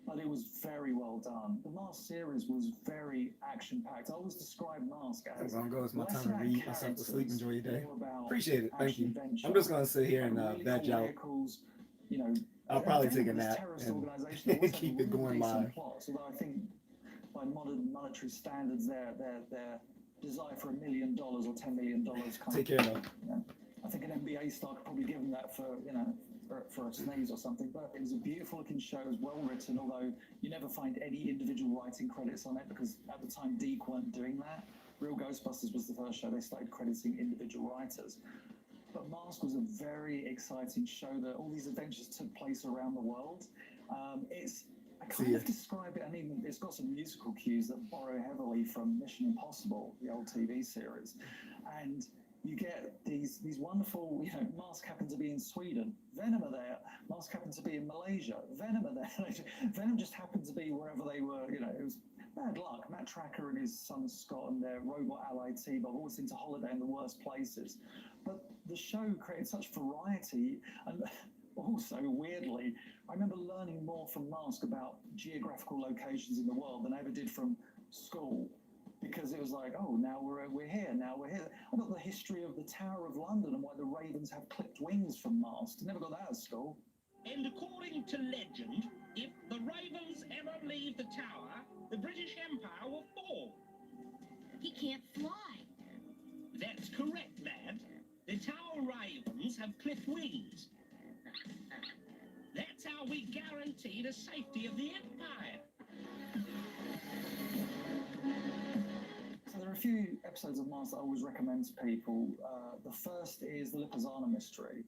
But it was very well done. The Mask series was very action-packed. I always describe Mask as... I'm gonna go. It's my time to about read myself to sleep. Enjoy your day. more about Appreciate it. Thank you. action-adventure, I'm just gonna sit here and really veg cool out. vehicles, you know. I'll probably Venom take a was nap terrorist and organisation. It was keep a it going really decent live. plot, although I think by modern monetary standards, their desire for $1 million or $10 million kind Take of... care, though. You know, I think an NBA star could probably give them that for, you know, for a sneeze or something. But it was a beautiful looking show, it was well written, although you never find any individual writing credits on it because at the time Deke weren't doing that. Real Ghostbusters was the first show they started crediting individual writers. But Mask was a very exciting show that all these adventures took place around the world. I kind of describe it, I mean, it's got some musical cues that borrow heavily from Mission Impossible, the old TV series. And you get these wonderful, you know, Mask happened to be in Sweden, Venom are there, Mask happened to be in Malaysia, Venom are there. Venom just happened to be wherever they were, you know, it was bad luck. Matt Tracker and his son Scott and their robot ally T-Bob always seem to holiday in the worst places. But the show created such variety, and also, weirdly, I remember learning more from Mask about geographical locations in the world than I ever did from school. Because it was like, oh, now we're here, now we're here. I got the history of the Tower of London and why the ravens have clipped wings from Mast. Never got that at school. And according to legend, if the ravens ever leave the tower, the British Empire will fall. He can't fly. That's correct, lad. The tower ravens have clipped wings. That's how we guarantee the safety of the Empire. So there are a few episodes of Mars that I always recommend to people. The first is the Lipizzaner Mystery,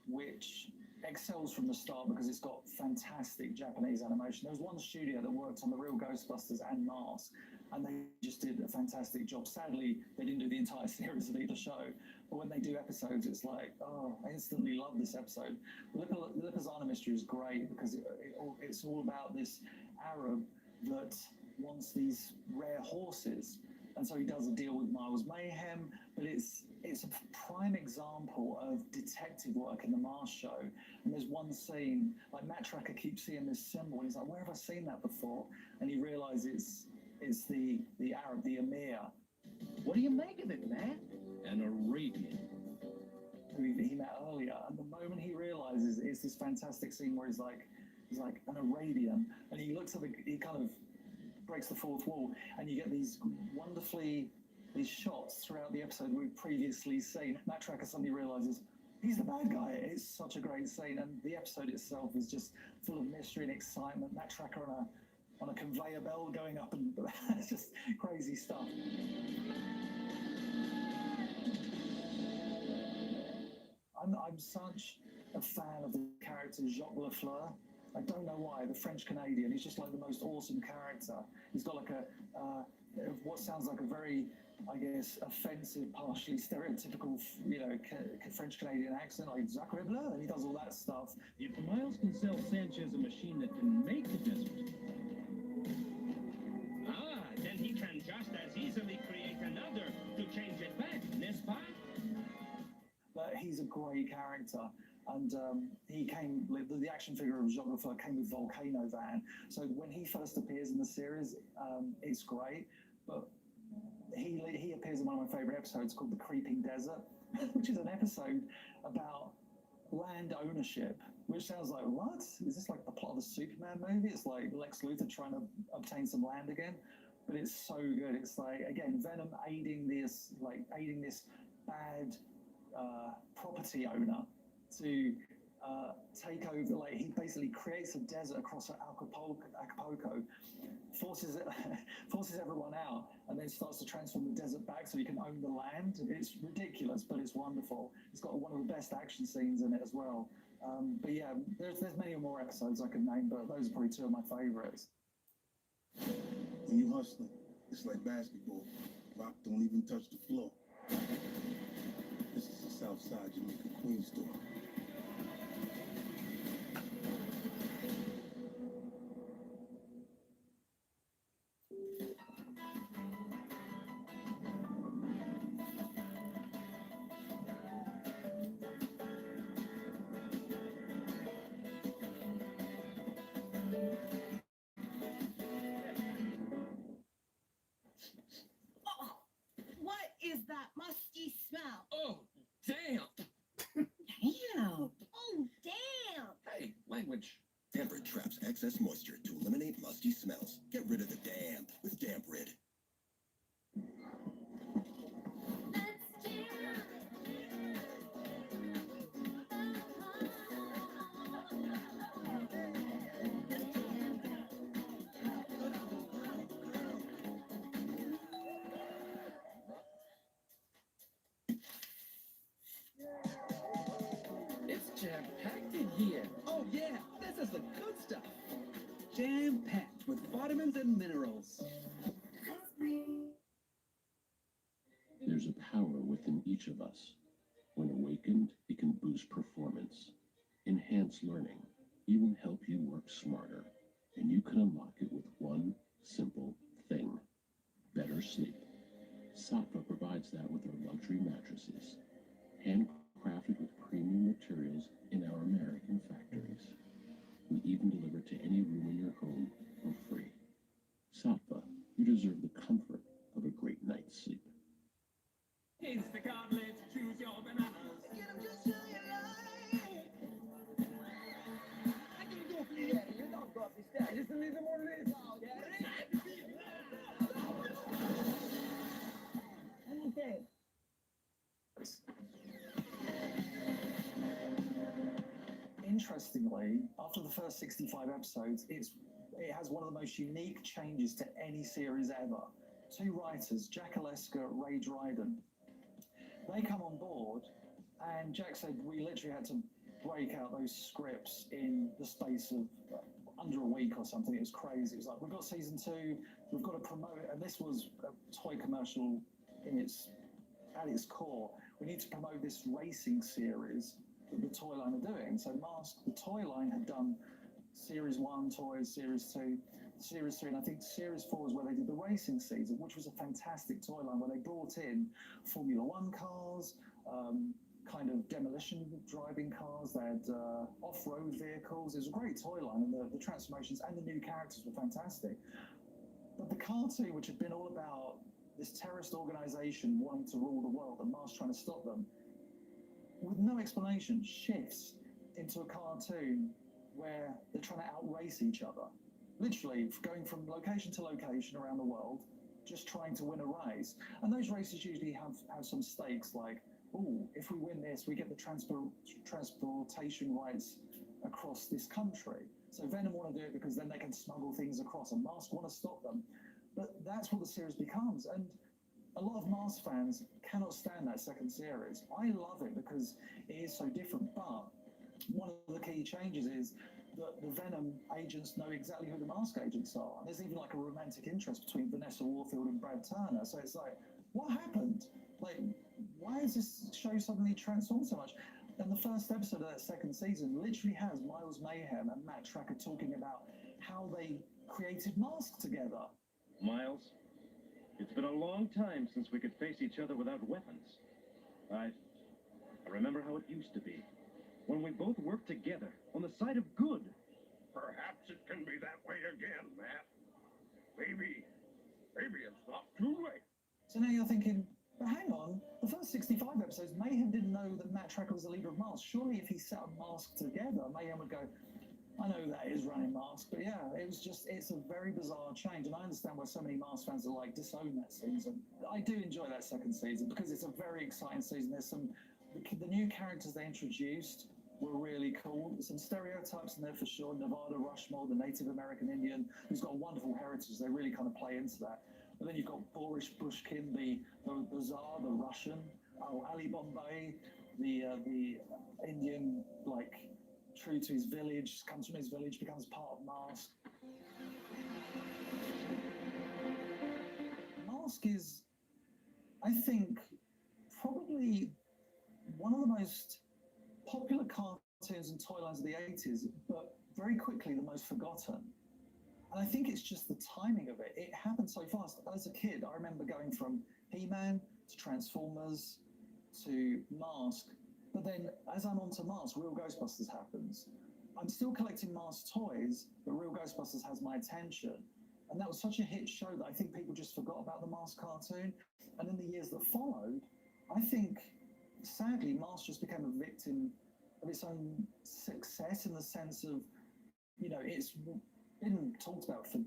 which excels from the start because it's got fantastic Japanese animation. There was one studio that worked on the real Ghostbusters and Mars, and they just did a fantastic job. Sadly, they didn't do the entire series of either show, but when they do episodes, it's like, oh, I instantly love this episode. The Lipizzaner Mystery is great because it's all about this Arab that wants these rare horses, and so he does a deal with Miles Mayhem, but it's a prime example of detective work in the Mars show. And there's one scene, like Matt Tracker keeps seeing this symbol, and he's like, where have I seen that before? And he realizes it's the Arab, the Emir. What do you make of it, man? An Arabian. Who he met earlier. And the moment he realizes, it's this fantastic scene where he's like an Arabian, and he looks at he kind of breaks the fourth wall, and you get these these shots throughout the episode we've previously seen. Matt Tracker suddenly realizes he's the bad guy. It's such a great scene, and the episode itself is just full of mystery and excitement. Matt Tracker on a conveyor belt going up, and it's just crazy stuff. I'm such a fan of the character Jacques Lafleur. I don't know why, the French Canadian. He's just like the most awesome character. He's got like what sounds like a very, I guess, offensive, partially stereotypical, you know, French Canadian accent, like Sacre Bleu, and he does all that stuff. If Miles can sell Sanchez a machine that can make the desert, then he can just as easily create another to change it back, n'est-ce pas? But he's a great character. And he came, the action figure of Jacques Lafleur came with Volcano Van. So when he first appears in the series, it's great. But he appears in one of my favorite episodes called The Creeping Desert, which is an episode about land ownership, which sounds like, what? Is this like the plot of a Superman movie? It's like Lex Luthor trying to obtain some land again. But it's so good. It's like, again, Venom aiding this bad property owner to take over. Like, he basically creates a desert across Acapulco, forces everyone out, and then starts to transform the desert back so you can own the land. It's ridiculous, but it's wonderful. It's got one of the best action scenes in it as well. But yeah, there's many more episodes I could name, but those are probably two of my favorites. When you hustling, it's like basketball. Rock don't even touch the floor. This is the Southside Jamaica Queen store. What is that musty smell? Oh, damn! Damn! Oh, damn! Hey, language. Damp Rid traps excess moisture to eliminate musty smells. Get rid of the damp with Damp Rid. It's jam-packed in here. Oh, yeah, this is the good stuff. Jam-packed with vitamins and minerals. There's a power within each of us. When awakened, it can boost performance, enhance learning, even help you work smarter. And you can unlock it with one simple thing: better sleep. Sattva provides that with our luxury mattresses, handcrafted with premium materials in our American factories. We even deliver to any room in your home for free. Sattva, you deserve the comfort of a great night's sleep. Instacart, let's choose your bananas. Get them just how you like. I can go for you, Daddy. You don't go up the stairs. Just a little more of this. Oh, Daddy. Okay. Interestingly, after the first 65 episodes, it has one of the most unique changes to any series ever. Two writers, J.A.C, Ray Dryden, they come on board, and Jack said we literally had to break out those scripts in the space of under a week or something. It was crazy. It was like, we've got season 2, we've got to promote it, and this was a toy commercial at its core. We need to promote this racing series that the toy line are doing. So Mask, the toy line, had done series 1 toys, series 2, series 3, and I think series 4 is where they did the racing season, which was a fantastic toy line where they brought in Formula 1 cars, kind of demolition driving cars, they had off-road vehicles. It was a great toy line, and the transformations and the new characters were fantastic. But the cartoon, which had been all about this terrorist organization wanting to rule the world and Mask trying to stop them, with no explanation, shifts into a cartoon where they're trying to outrace each other. Literally going from location to location around the world, just trying to win a race. And those races usually have some stakes, like, oh, if we win this, we get the transportation rights across this country. So Venom want to do it because then they can smuggle things across, and Mask want to stop them. But that's what the series becomes. And a lot of Mask fans cannot stand that second series. I love it because it is so different, but one of the key changes is that the Venom agents know exactly who the Mask agents are. And there's even like a romantic interest between Vanessa Warfield and Brad Turner. So it's like, what happened? Like, why is this show suddenly transformed so much? And the first episode of that second season literally has Miles Mayhem and Matt Tracker talking about how they created Mask together. Miles, it's been a long time since we could face each other without weapons. I remember how it used to be, when we both worked together on the side of good. Perhaps it can be that way again, Matt. Maybe it's not too late. So now you're thinking, but hang on, the first 65 episodes, Mayhem didn't know that Matt Tracker was the leader of Mask. Surely if he set up Mask together, Mayhem would go, I know that is running Mask, but yeah, it's a very bizarre change, and I understand why so many Mask fans are like, disown that season. I do enjoy that second season because it's a very exciting season. There's the new characters they introduced were really cool. Some stereotypes in there for sure. Nevada Rushmore, the Native American Indian, who's got a wonderful heritage. They really kind of play into that. But then you've got Boris Pushkin, the Tsar, the Russian. Oh, Ali Bombay, the Indian, like, true to his village, comes from his village, becomes part of Mask. Mask is, I think, probably one of the most popular cartoons and toy lines of the 80s, but very quickly the most forgotten. And I think it's just the timing of it. It happened so fast. As a kid, I remember going from He-Man to Transformers to Mask. But then as I'm onto Mask, Real Ghostbusters happens. I'm still collecting Mask toys, but Real Ghostbusters has my attention. And that was such a hit show that I think people just forgot about the Mask cartoon. And in the years that followed, I think, sadly, Mask just became a victim of its own success in the sense of, you know, it's been talked about for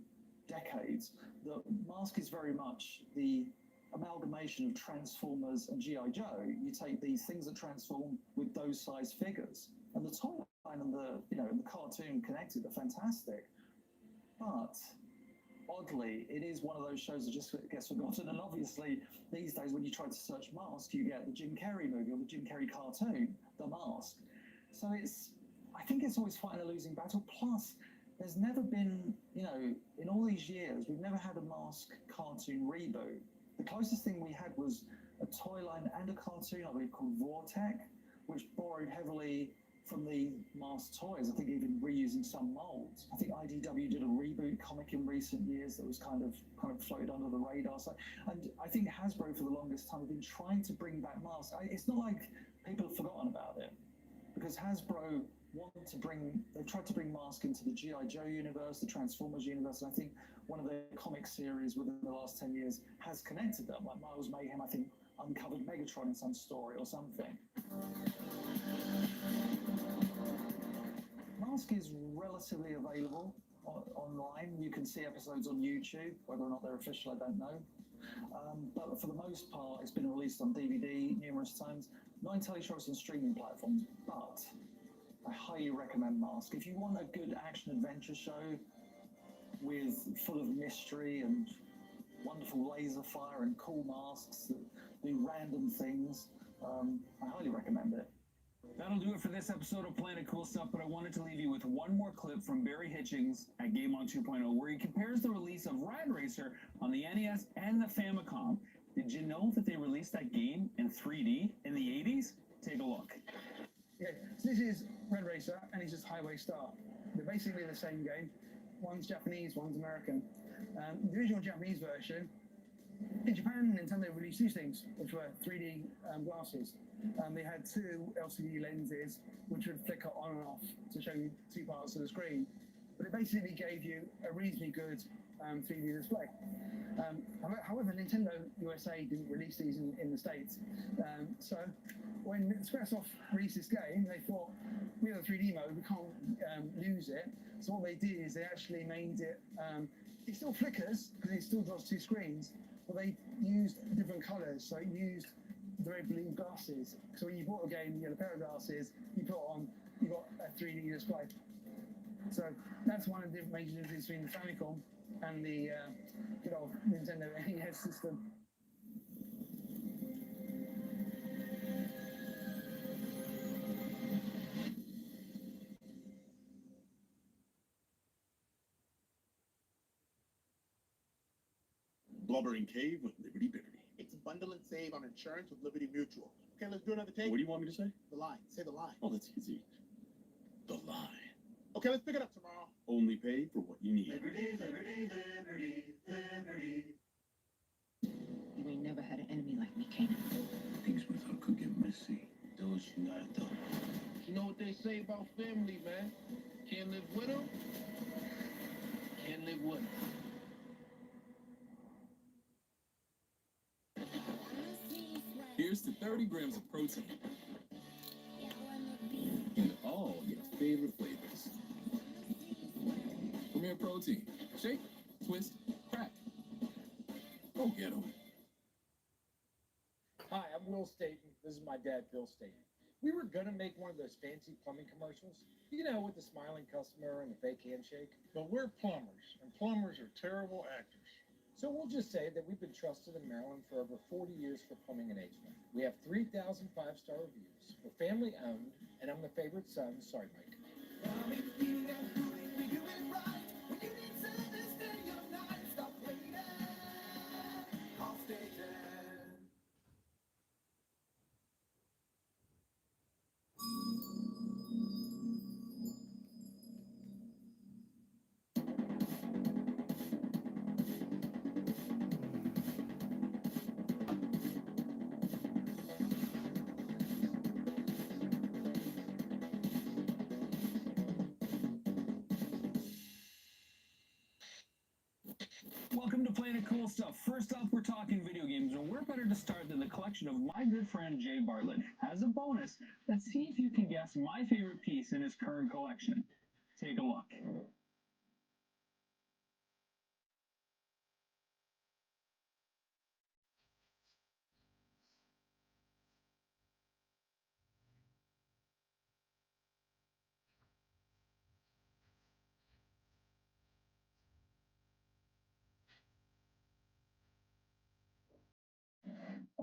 decades. The Mask is very much the amalgamation of Transformers and G.I. Joe. You take these things that transform with those size figures. And the toy line and the, you know, and the cartoon connected are fantastic. But oddly, it is one of those shows that just gets forgotten. And obviously, these days, when you try to search Mask, you get the Jim Carrey movie or the Jim Carrey cartoon, The Mask. So I think it's always fighting a losing battle. Plus, there's never been, you know, in all these years, we've never had a Mask cartoon reboot. The closest thing we had was a toy line and a cartoon, I believe, called Vortec, which borrowed heavily from the Mask toys, I think even reusing some molds. I think IDW did a reboot comic in recent years that was kind of floated under the radar. So, and I think Hasbro for the longest time have been trying to bring back Mask. It's not like people have forgotten about it, because Hasbro they've tried to bring Mask into the G.I. Joe universe, the Transformers universe, and I think one of their comic series within the last 10 years has connected them. Like Miles Mayhem, I think, uncovered Megatron in some story or something. Mask is relatively available online. You can see episodes on YouTube. Whether or not they're official, I don't know. But for the most part, it's been released on DVD numerous times. Not entirely sure it's on streaming platforms, but I highly recommend Mask. If you want a good action-adventure show full of mystery and wonderful laser fire and cool masks that do random things, I highly recommend it. That'll do it for this episode of Planet Cool Stuff, but I wanted to leave you with one more clip from Barry Hitchings at Game On 2.0, where he compares the release of Rad Racer on the NES and the Famicom. Did you know that they released that game in 3D in the 80s? Take a look. Okay, so this is Red Racer, and it's just Highway Star. They're basically the same game. One's Japanese, one's American. The original Japanese version, in Japan, Nintendo released these things, which were 3D glasses. They had two LCD lenses, which would flicker on and off to show you two parts of the screen. But it basically gave you a reasonably good 3D display. However, Nintendo USA didn't release these in the States. So when Squaresoft released this game, they thought, we have a 3D mode, we can't lose it. So what they did is they actually made it, it still flickers, because it still draws two screens, but they used different colors. So it used the red blue glasses. So when you bought a game, you had a pair of glasses, you put on, you got a 3D display. So that's one of the major differences between the Famicom and the good old Nintendo NES system. Blubbering Cave with Liberty Bibbity. It's bundle and save on insurance with Liberty Mutual. Okay, let's do another take. What do you want me to say? The line. Say the line. Oh, that's easy. The line. Okay, let's pick it up tomorrow. Only pay for what you need. Liberty, liberty, liberty, liberty. You ain't never had an enemy like me, Kanan. Things we thought could get messy. Those you gotta do. You know what they say about family, man? Can't live with them, can't live with them. Here's to 30 grams of protein in all your favorite flavors. Premier Protein. Shake, twist, crack. Go get 'em. Hi, I'm Will Staten. This is my dad, Bill Staten. We were gonna make one of those fancy plumbing commercials, you know, with the smiling customer and the fake handshake. But we're plumbers, and plumbers are terrible actors. So we'll just say that we've been trusted in Maryland for over 40 years for plumbing and HVAC. We have 3,000 five-star reviews. We're family owned, and I'm the favorite son. Sorry, Mike. Welcome to Planet Cool Stuff. First up, we're talking video games, and where better to start than the collection of my good friend Jay Bartlett. As a bonus, let's see if you can guess my favorite piece in his current collection. Take a look.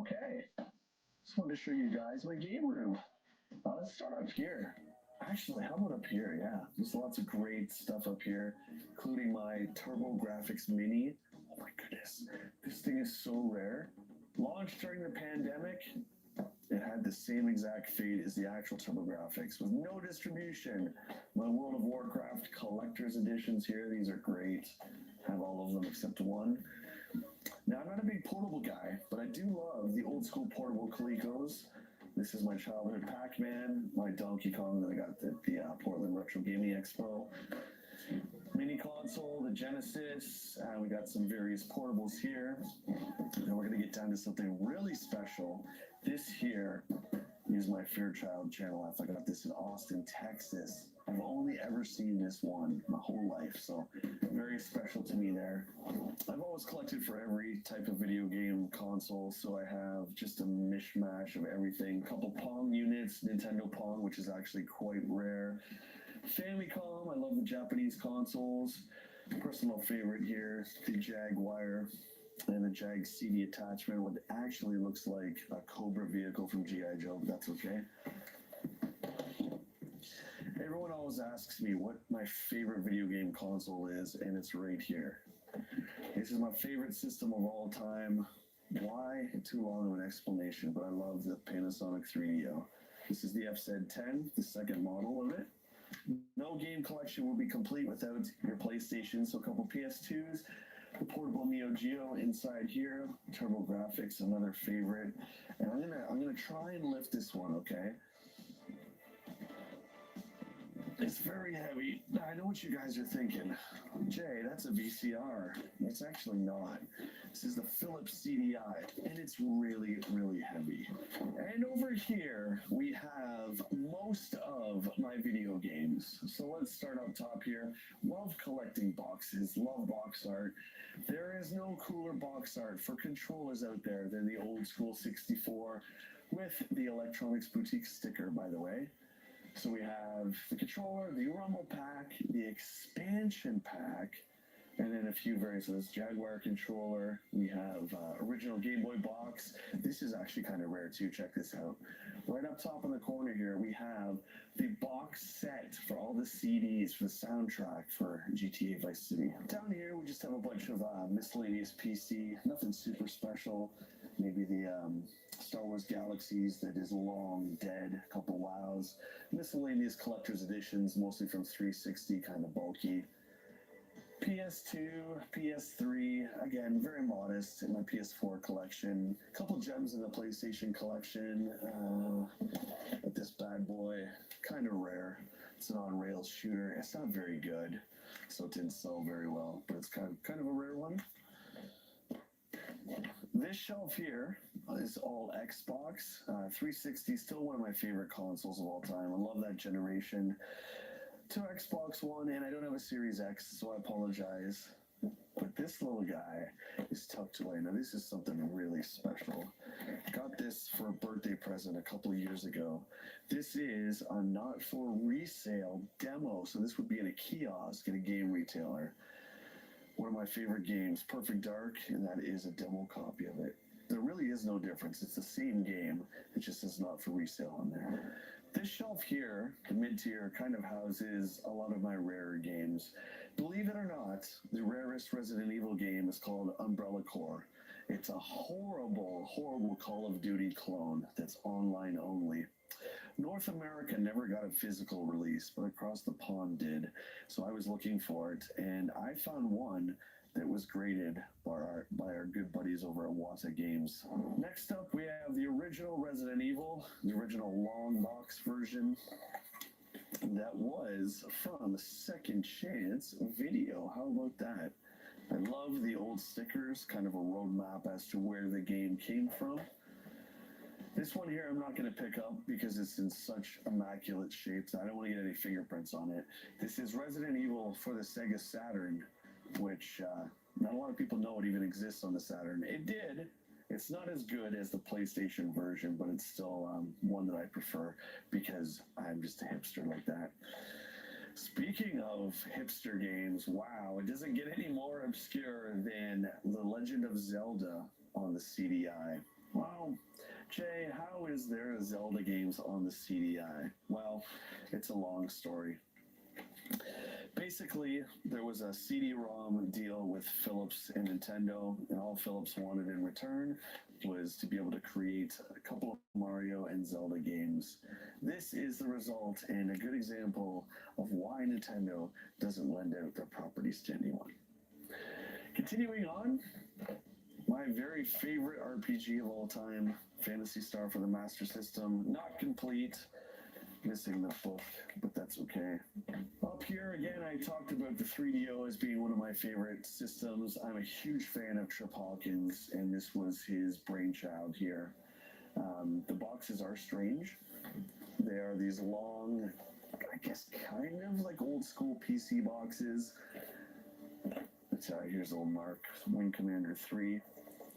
Okay, just wanted to show you guys my game room. Let's start up here. Actually, how about up here? Yeah, there's lots of great stuff up here, including my TurboGrafx Mini. Oh my goodness, this thing is so rare. Launched during the pandemic, it had the same exact fate as the actual TurboGrafx with no distribution. My World of Warcraft collector's editions here, these are great. Have all of them except one. Now, I'm not a big portable guy, but I do love the old school portable Colecos. This is my childhood Pac-Man, my Donkey Kong that I got at the Portland Retro Gaming Expo. Mini console, the Genesis. We got some various portables here. And we're going to get down to something really special. This here is my Fairchild Channel F. I got this in Austin, Texas. I've only ever seen this one my whole life, so very special to me there. I've always collected for every type of video game console, so I have just a mishmash of everything. A couple Pong units, Nintendo Pong, which is actually quite rare. Famicom, I love the Japanese consoles. Personal favorite here, the Jaguar and the J.A.C attachment, what actually looks like a Cobra vehicle from G.I. Joe, but that's okay. Everyone always asks me what my favorite video game console is, and it's right here. This is my favorite system of all time. Why? Too long of an explanation, but I love the Panasonic 3DO. This is the FZ10, the second model of it. No game collection will be complete without your PlayStation, so a couple PS2s, the portable Neo Geo inside here, TurboGrafx, another favorite. And I'm gonna try and lift this one, okay? It's very heavy. I know what you guys are thinking. Jay, that's a VCR. It's actually not. This is the Philips CDI, and it's really, really heavy. And over here, we have most of my video games. So let's start up top here. Love collecting boxes, love box art. There is no cooler box art for controllers out there than the old school 64 with the Electronics Boutique sticker, by the way. So we have the controller, the Rumble pack, the expansion pack, and then a few variants of this Jaguar controller. We have original Game Boy box. This is actually kind of rare too. Check this out. Right up top in the corner here, we have the box set for all the CDs for the soundtrack for GTA Vice City. Down here, we just have a bunch of miscellaneous PC. Nothing super special. Maybe the Star Wars Galaxies that is long dead, a couple WoWs. Miscellaneous collector's editions, mostly from 360, kind of bulky. PS2, PS3, again, very modest in my PS4 collection. A couple gems in the PlayStation collection. But this bad boy, kind of rare. It's an on-rails shooter. It's not very good, so it didn't sell very well, but it's kind of a rare one. This shelf here is all Xbox. 360 is still one of my favorite consoles of all time. I love that generation. To Xbox One, and I don't have a Series X, so I apologize. But this little guy is tucked away. Now, this is something really special. got this for a birthday present a couple of years ago. This is a not for resale demo. So this would be in a kiosk at a game retailer. One of my favorite games, Perfect Dark, and that is a demo copy of it. There really is no difference. It's the same game. It just is not for resale on there. This shelf here, the mid-tier, kind of houses a lot of my rarer games. Believe it or not, the rarest Resident Evil game is called Umbrella Corps. It's a horrible, horrible Call of Duty clone that's online only. North America never got a physical release, but across the pond did. So I was looking for it, and I found one that was graded by our good buddies over at Wata Games. Next up, we have the original Resident Evil, the original long box version. That was from Second Chance Video. How about that? I love the old stickers, kind of a roadmap as to where the game came from. This one here I'm not going to pick up because it's in such immaculate shapes. I don't want to get any fingerprints on it. This is Resident Evil for the Sega Saturn, which not a lot of people know it even exists on the Saturn. It did. It's not as good as the PlayStation version, but it's still one that I prefer because I'm just a hipster like that. Speaking of hipster games, wow, it doesn't get any more obscure than The Legend of Zelda on the CDI. Wow. Jay, how is there Zelda games on the CDI? Well, it's a long story. Basically, there was a CD-ROM deal with Philips and Nintendo, and all Philips wanted in return was to be able to create a couple of Mario and Zelda games. This is the result and a good example of why Nintendo doesn't lend out their properties to anyone. Continuing on, my very favorite RPG of all time, Phantasy Star for the Master System, not complete. Missing the book, but that's okay. Up here, again, I talked about the 3DO as being one of my favorite systems. I'm a huge fan of Trip Hawkins, and this was his brainchild here. The boxes are strange. They are these long, I guess, kind of like old school PC boxes. Here's a little mark, Wing Commander 3.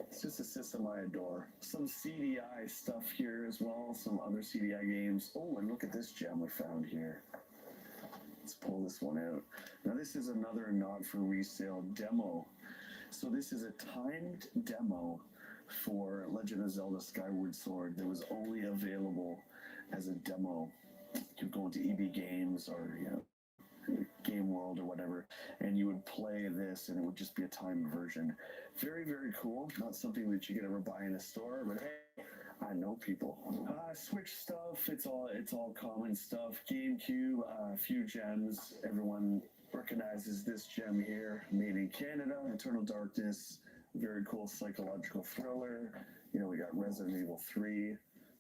It's just a system I adore. Some CDI stuff here as well, some other CDI games. Oh, and look at this gem we found here. Let's pull this one out. Now this is another not for resale demo. So this is a timed demo for Legend of Zelda Skyward Sword that was only available as a demo. You could go into EB Games or, Game World or whatever, and you would play this and it would just be a timed version. Very, very cool. Not something that you could ever buy in a store, but hey, I know people. Switch stuff, it's all common stuff. GameCube, a few gems. Everyone recognizes this gem here, made in Canada, Eternal Darkness, very cool psychological thriller. We got Resident Evil 3,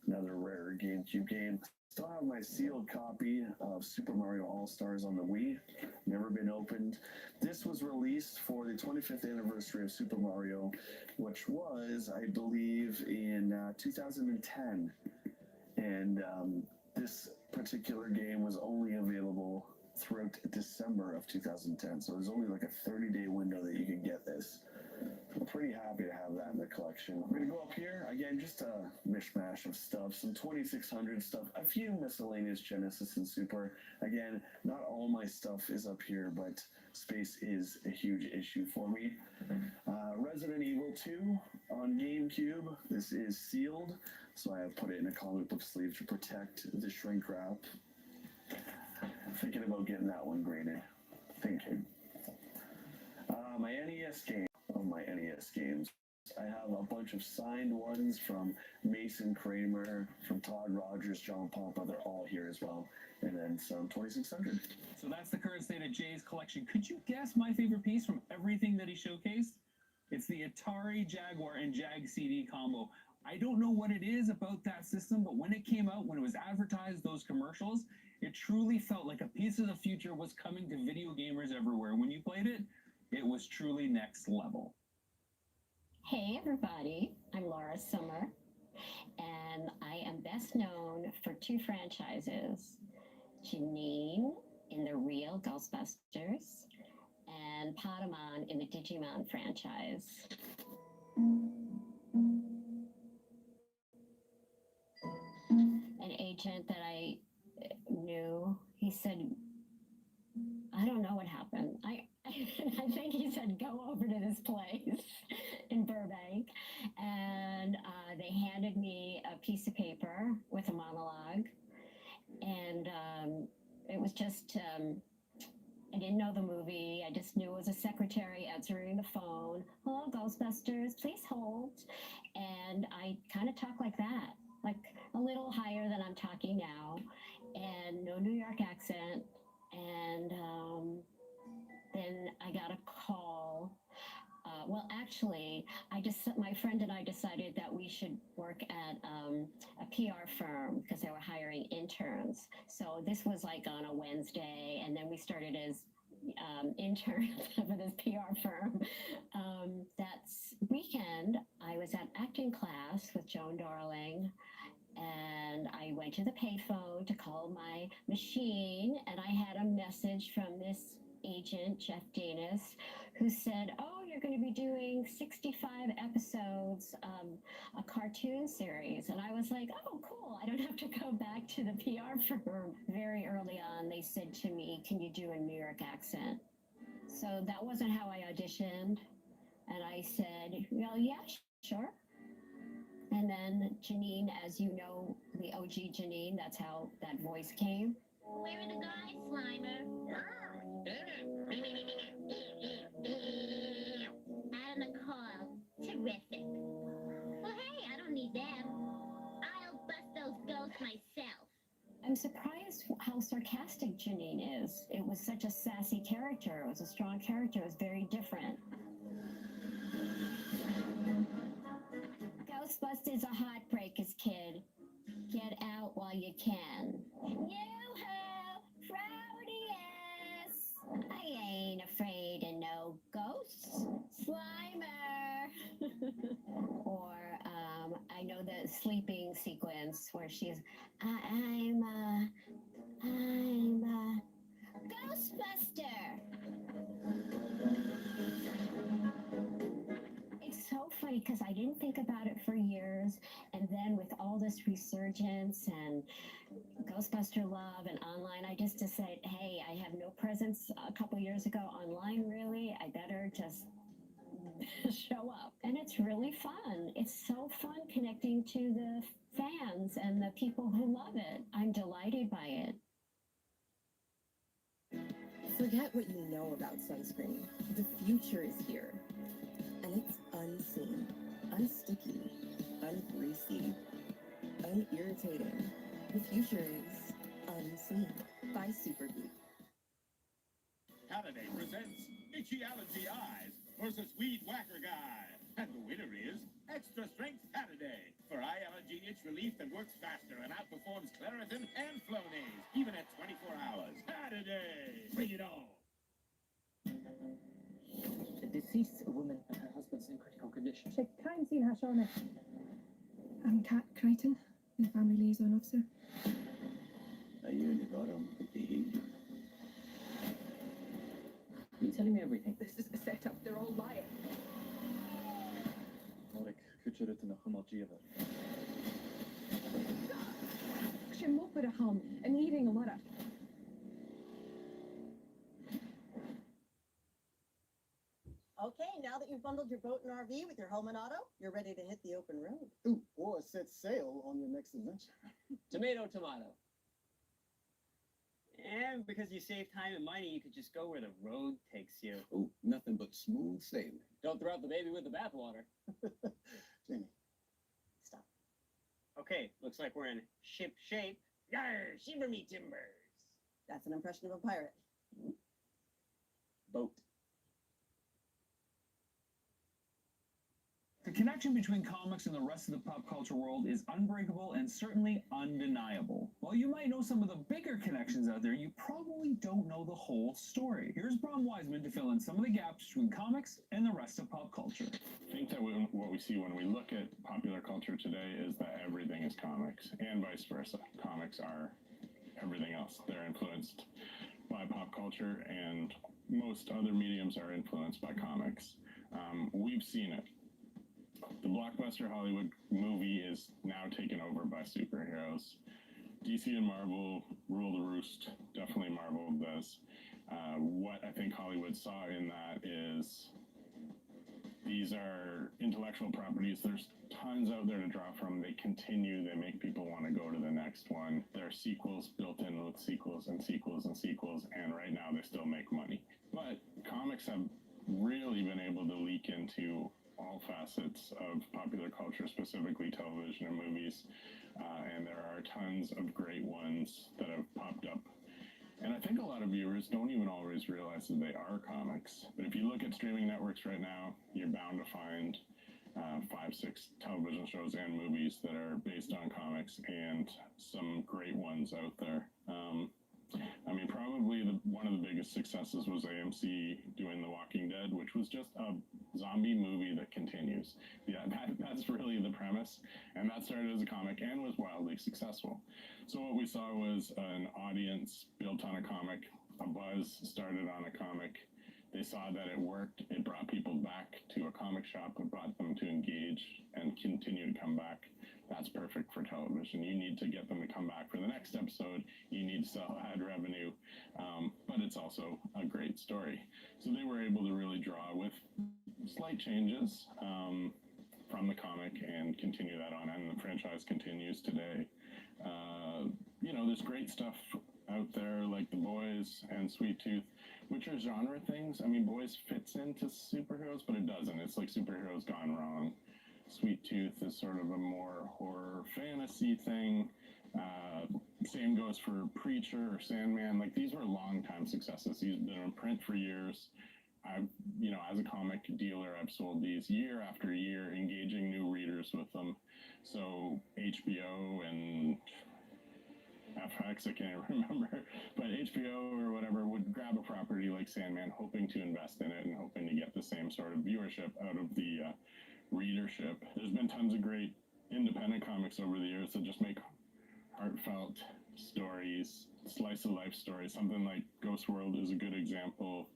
another rare GameCube game. Still have my sealed copy of Super Mario All-Stars on the Wii. Never been opened. This was released for the 25th anniversary of Super Mario, which was, I believe, in 2010. And this particular game was only available throughout December of 2010. So there's only like a 30-day window that you can get this. I'm pretty happy to have that in the collection. We're going to go up here. Again, just a mishmash of stuff. Some 2600 stuff. A few miscellaneous Genesis and Super. Again, not all my stuff is up here, but space is a huge issue for me. Resident Evil 2 on GameCube. This is sealed, so I have put it in a comic book sleeve to protect the shrink wrap. Thinking about getting that one graded. Thinking. My NES game. Of my NES games. I have a bunch of signed ones from Mason Kramer, from Todd Rogers, John Pompa. They're all here as well. And then some 2600. So that's the current state of Jay's collection. Could you guess my favorite piece from everything that he showcased? It's the Atari Jaguar and Jag CD combo. I don't know what it is about that system, but when it came out, when it was advertised, those commercials, it truly felt like a piece of the future was coming to video gamers everywhere. When you played it, it was truly next level. Hey everybody, I'm Laura Summer, and I am best known for two franchises, Janine in the real Ghostbusters, and Patamon in the Digimon franchise. agent that I knew, he said, I don't know what happened. I think he said, go over to this place in Burbank. And they handed me a piece of paper with a monologue. And it was just, I didn't know the movie. I just knew it was a secretary answering the phone. Hello, Ghostbusters, please hold. And I kind of talk like that, like a little higher than I'm talking now, and no New York accent. And then I got a call. Well, actually, my friend and I decided that we should work at a PR firm because they were hiring interns. So this was like on a Wednesday, and then we started as interns for this PR firm. That weekend, I was at acting class with Joan Darling, and I went to the payphone to call my machine, and I had a message from this agent, Jeff Danis, who said, oh, you're going to be doing 65 episodes, a cartoon series. And I was like, oh, cool. I don't have to go back to the PR firm. Very early on, they said to me, can you do a New York accent? So that wasn't how I auditioned. And I said, well, yeah, sure. And then Janine, as you know, the OG Janine, that's how that voice came. Where are the guys, Slimer? Out on the call. Terrific. Well, hey, I don't need them. I'll bust those ghosts myself. I'm surprised how sarcastic Janine is. It was such a sassy character. It was a strong character. It was very different. Ghostbusters are heartbreakers, kid. Get out while you can. Yoo-hoo! Rowdy ass! I ain't afraid of no ghosts. Slimer! Or, I know the sleeping sequence where she's, I'm a Ghostbuster! It's so funny because I didn't think about it for years, and then with all this resurgence and Ghostbuster love and online, I just decided, hey, I have no presence a couple years ago online, really. I better just show up. And it's really fun. It's so fun connecting to the fans and the people who love it. I'm delighted by it. Forget what you know about sunscreen. The future is here. And it's unseen, unsticky, ungreasy, unirritating. The future is unseen by Supergoop. Halliday presents Itchy Allergy Eyes versus Weed Whacker Guy. And the winner is Extra Strength Halliday for eye allergy itch relief that works faster and outperforms Claritin and Flonase, even at 24 hours. Halliday! Bring it on! The deceased woman and her husband's in critical condition. Crime scene här, Shauna. I'm Kat Crichton, the family liaison officer. Are you in the bottom of the heat? You're telling me everything. This is a setup, they're all lying. Kuchurutuna Humaljiva. Shimoparaham, and leaving a murder. Okay, now that you've bundled your boat and RV with your home and auto, you're ready to hit the open road. Ooh, or set sail on your next adventure. Tomato, tomato. And because you save time and money, you could just go where the road takes you. Oh, nothing but smooth sailing. Don't throw out the baby with the bathwater. Jamie. Stop. Okay, looks like we're in ship shape. Yarr, shiver me timbers. That's an impression of a pirate. Boat. The connection between comics and the rest of the pop culture world is unbreakable and certainly undeniable. While you might know some of the bigger connections out there, you probably don't know the whole story. Here's Brom Wiseman to fill in some of the gaps between comics and the rest of pop culture. I think that what we see when we look at popular culture today is that everything is comics, and vice versa. Comics are everything else. They're influenced by pop culture, and most other mediums are influenced by comics. We've seen it. The blockbuster Hollywood movie is now taken over by superheroes. DC and Marvel rule the roost. Definitely Marvel does. What I think Hollywood saw in that is these are intellectual properties. There's tons out there to draw from. They continue. They make people want to go to the next one. There are sequels built in with sequels and sequels and sequels, and right now they still make money. But comics have really been able to leak into all facets of popular culture, specifically television and movies. And there are tons of great ones that have popped up. And I think a lot of viewers don't even always realize that they are comics. But if you look at streaming networks right now, you're bound to find 5, 6 television shows and movies that are based on comics, and some great ones out there. I mean, probably one of the biggest successes was AMC doing The Walking Dead, which was just a zombie movie that continues. Yeah, that's really the premise. And that started as a comic and was wildly successful. So what we saw was an audience built on a comic, a buzz started on a comic. They saw that it worked. It brought people back to a comic shop. It brought them to engage and continue to come back. That's perfect for television. You need to get them to come back for the next episode. You need to sell ad revenue, but it's also a great story. So they were able to really draw with slight changes from the comic and continue that on, and the franchise continues today. You know, there's great stuff out there like The Boys and Sweet Tooth, which are genre things. I mean, Boys fits into superheroes, but it doesn't. It's like superheroes gone wrong. Sweet Tooth is sort of a more horror fantasy thing. Same goes for Preacher or Sandman. Like, these were long-time successes. These have been in print for years. I've, you know, as a comic dealer, I've sold these year after year, engaging new readers with them. So HBO and FX, I can't remember, but HBO or whatever would grab a property like Sandman, hoping to invest in it and hoping to get the same sort of viewership out of the readership. There's been tons of great independent comics over the years that just make heartfelt stories, slice of life stories. Something like Ghost World is a good example.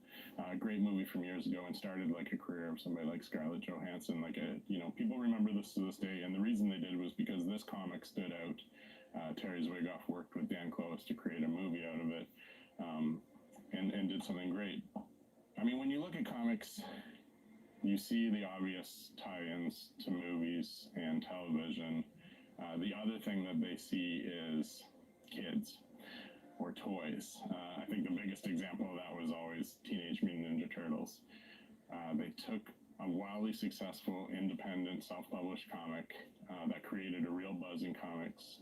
A great movie from years ago, and started like a career of somebody like Scarlett Johansson. Like, you know, people remember this to this day, and the reason they did was because this comic stood out. Terry Zwigoff worked with Dan Close to create a movie out of it, and did something great. I mean, when you look at comics, you see the obvious tie-ins to movies and television. The other thing that they see is kids or toys. I think the biggest example of that was always Teenage Mutant Ninja Turtles. They took a wildly successful, independent, self-published comic that created a real buzz in comics,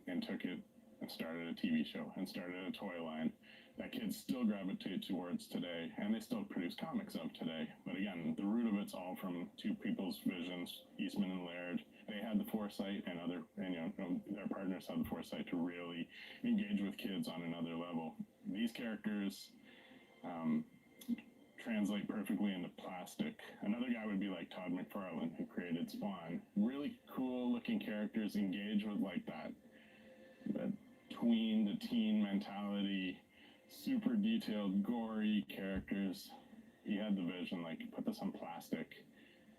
and took it and started a TV show and started a toy line that kids still gravitate towards today, and they still produce comics of today. But again, the root of it's all from two people's visions, Eastman and Laird. They had the foresight, and their partners had the foresight to really engage with kids on another level. These characters translate perfectly into plastic. Another guy would be like Todd McFarlane, who created Spawn. Really cool looking characters, engage with like that tween to teen mentality, super detailed, gory characters. He had the vision, like, put this on plastic.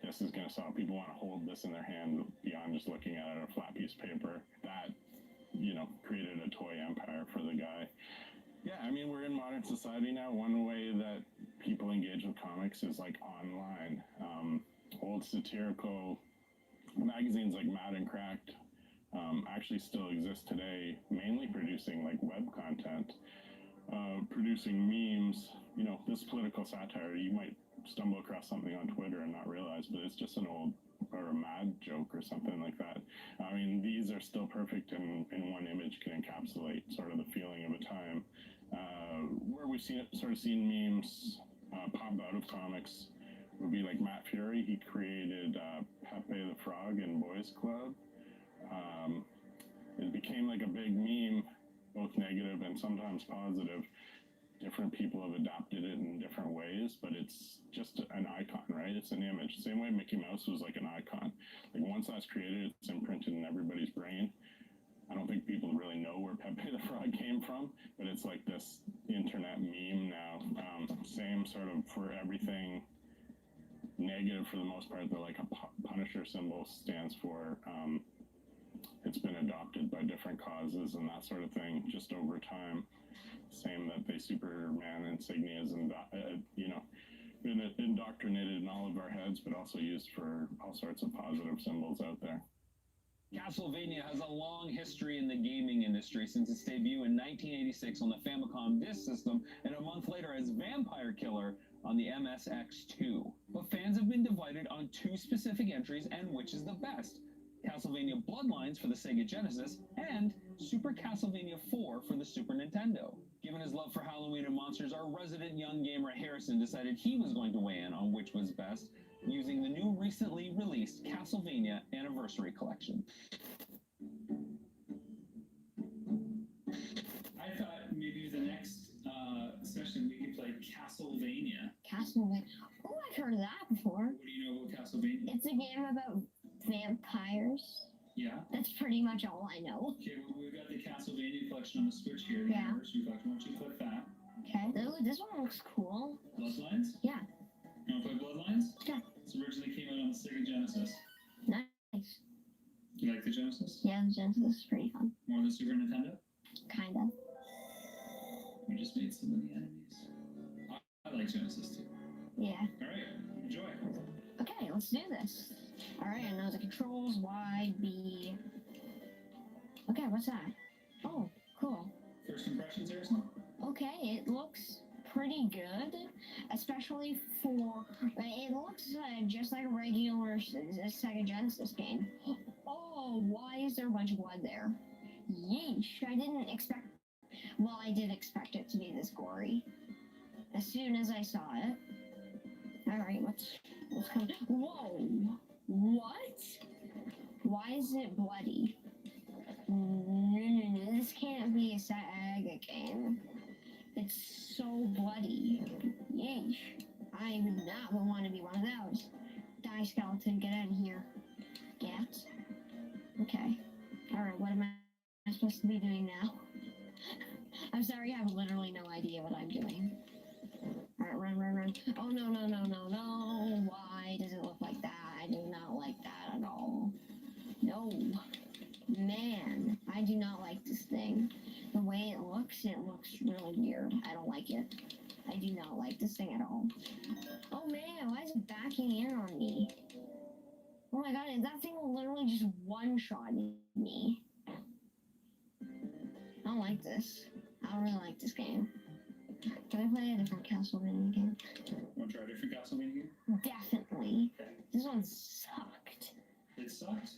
This is going to sell. People want to hold this in their hand beyond just looking at it on a flat piece of paper. That, you know, created a toy empire for the guy. Yeah, I mean, we're in modern society now. One way that people engage with comics is like online. Old satirical magazines like Mad and Cracked actually still exist today, mainly producing like web content, producing memes. You know, this political satire, you might stumble across something on Twitter and not realize, but it's just an old or a mad joke or something like that. I mean, these are still perfect, and in one image can encapsulate sort of the feeling of a time. Where we've seen memes pop out of comics would be like Matt Fury. He created Pepe the Frog in Boys Club. It became like a big meme, both negative and sometimes positive. Different people have adopted it in different ways, but it's just an icon, right? It's an image. Same way Mickey Mouse was like an icon. Like, once that's created, it's imprinted in everybody's brain. I don't think people really know where Pepe the Frog came from, but it's like this internet meme now. Same sort of for everything negative for the most part. They're like a Punisher symbol stands for it's been adopted by different causes and that sort of thing just over time. Same that the Superman insignia is, been indoctrinated in all of our heads, but also used for all sorts of positive symbols out there. Castlevania has a long history in the gaming industry since its debut in 1986 on the Famicom Disk System and a month later as Vampire Killer on the MSX2. But fans have been divided on two specific entries and which is the best. Castlevania Bloodlines for the Sega Genesis and Super Castlevania 4 for the Super Nintendo. Given his love for Halloween and monsters, our resident young gamer Harrison decided he was going to weigh in on which was best, using the new recently released Castlevania Anniversary Collection. I thought maybe the next session we could play Castlevania. Castlevania. Oh, I've heard of that before. What do you know about Castlevania? It's a game about vampires. Yeah. That's pretty much all I know. Okay, well, we've got the Castlevania collection on the Switch here, the Yeah. Anniversary collection. Why don't you click that? Okay. Ooh, this one looks cool. Bloodlines? Yeah. You want to play Bloodlines? Yeah. This originally came out on the Sega Genesis. Nice. You like the Genesis? Yeah, the Genesis is pretty fun. More than Super Nintendo? Kinda. We just made some of the enemies. I like Genesis too. Yeah. Alright, enjoy. Okay, let's do this. Alright, I know the controls. Y, B. Okay, what's that? Oh, cool. First impressions, Harrison? Okay, it looks pretty good, especially for, it looks just like a regular Sega Genesis game. Oh, why is there a bunch of blood there? Yeesh, I didn't expect, well, I did expect it to be this gory. As soon as I saw it. Alright, what's coming? Whoa! What? Why is it bloody? No, this can't be a Sega game. It's so bloody. Yeesh. I would not want to be one of those. Die, skeleton, get out of here. Get. Okay. Alright, what am I supposed to be doing now? I'm sorry, I have literally no idea what I'm doing. Alright, run. Oh, no. Why does it look like that? I do not like that at all. No. Man, I do not like this thing. The way it looks really weird. I don't like it. I do not like this thing at all. Oh man, why is it backing in on me? Oh my god, that thing will literally just one-shot me. I don't like this. I don't really like this game. Can I play a different Castlevania game? Want to try a different Castlevania game? Definitely. This one sucked. It sucked?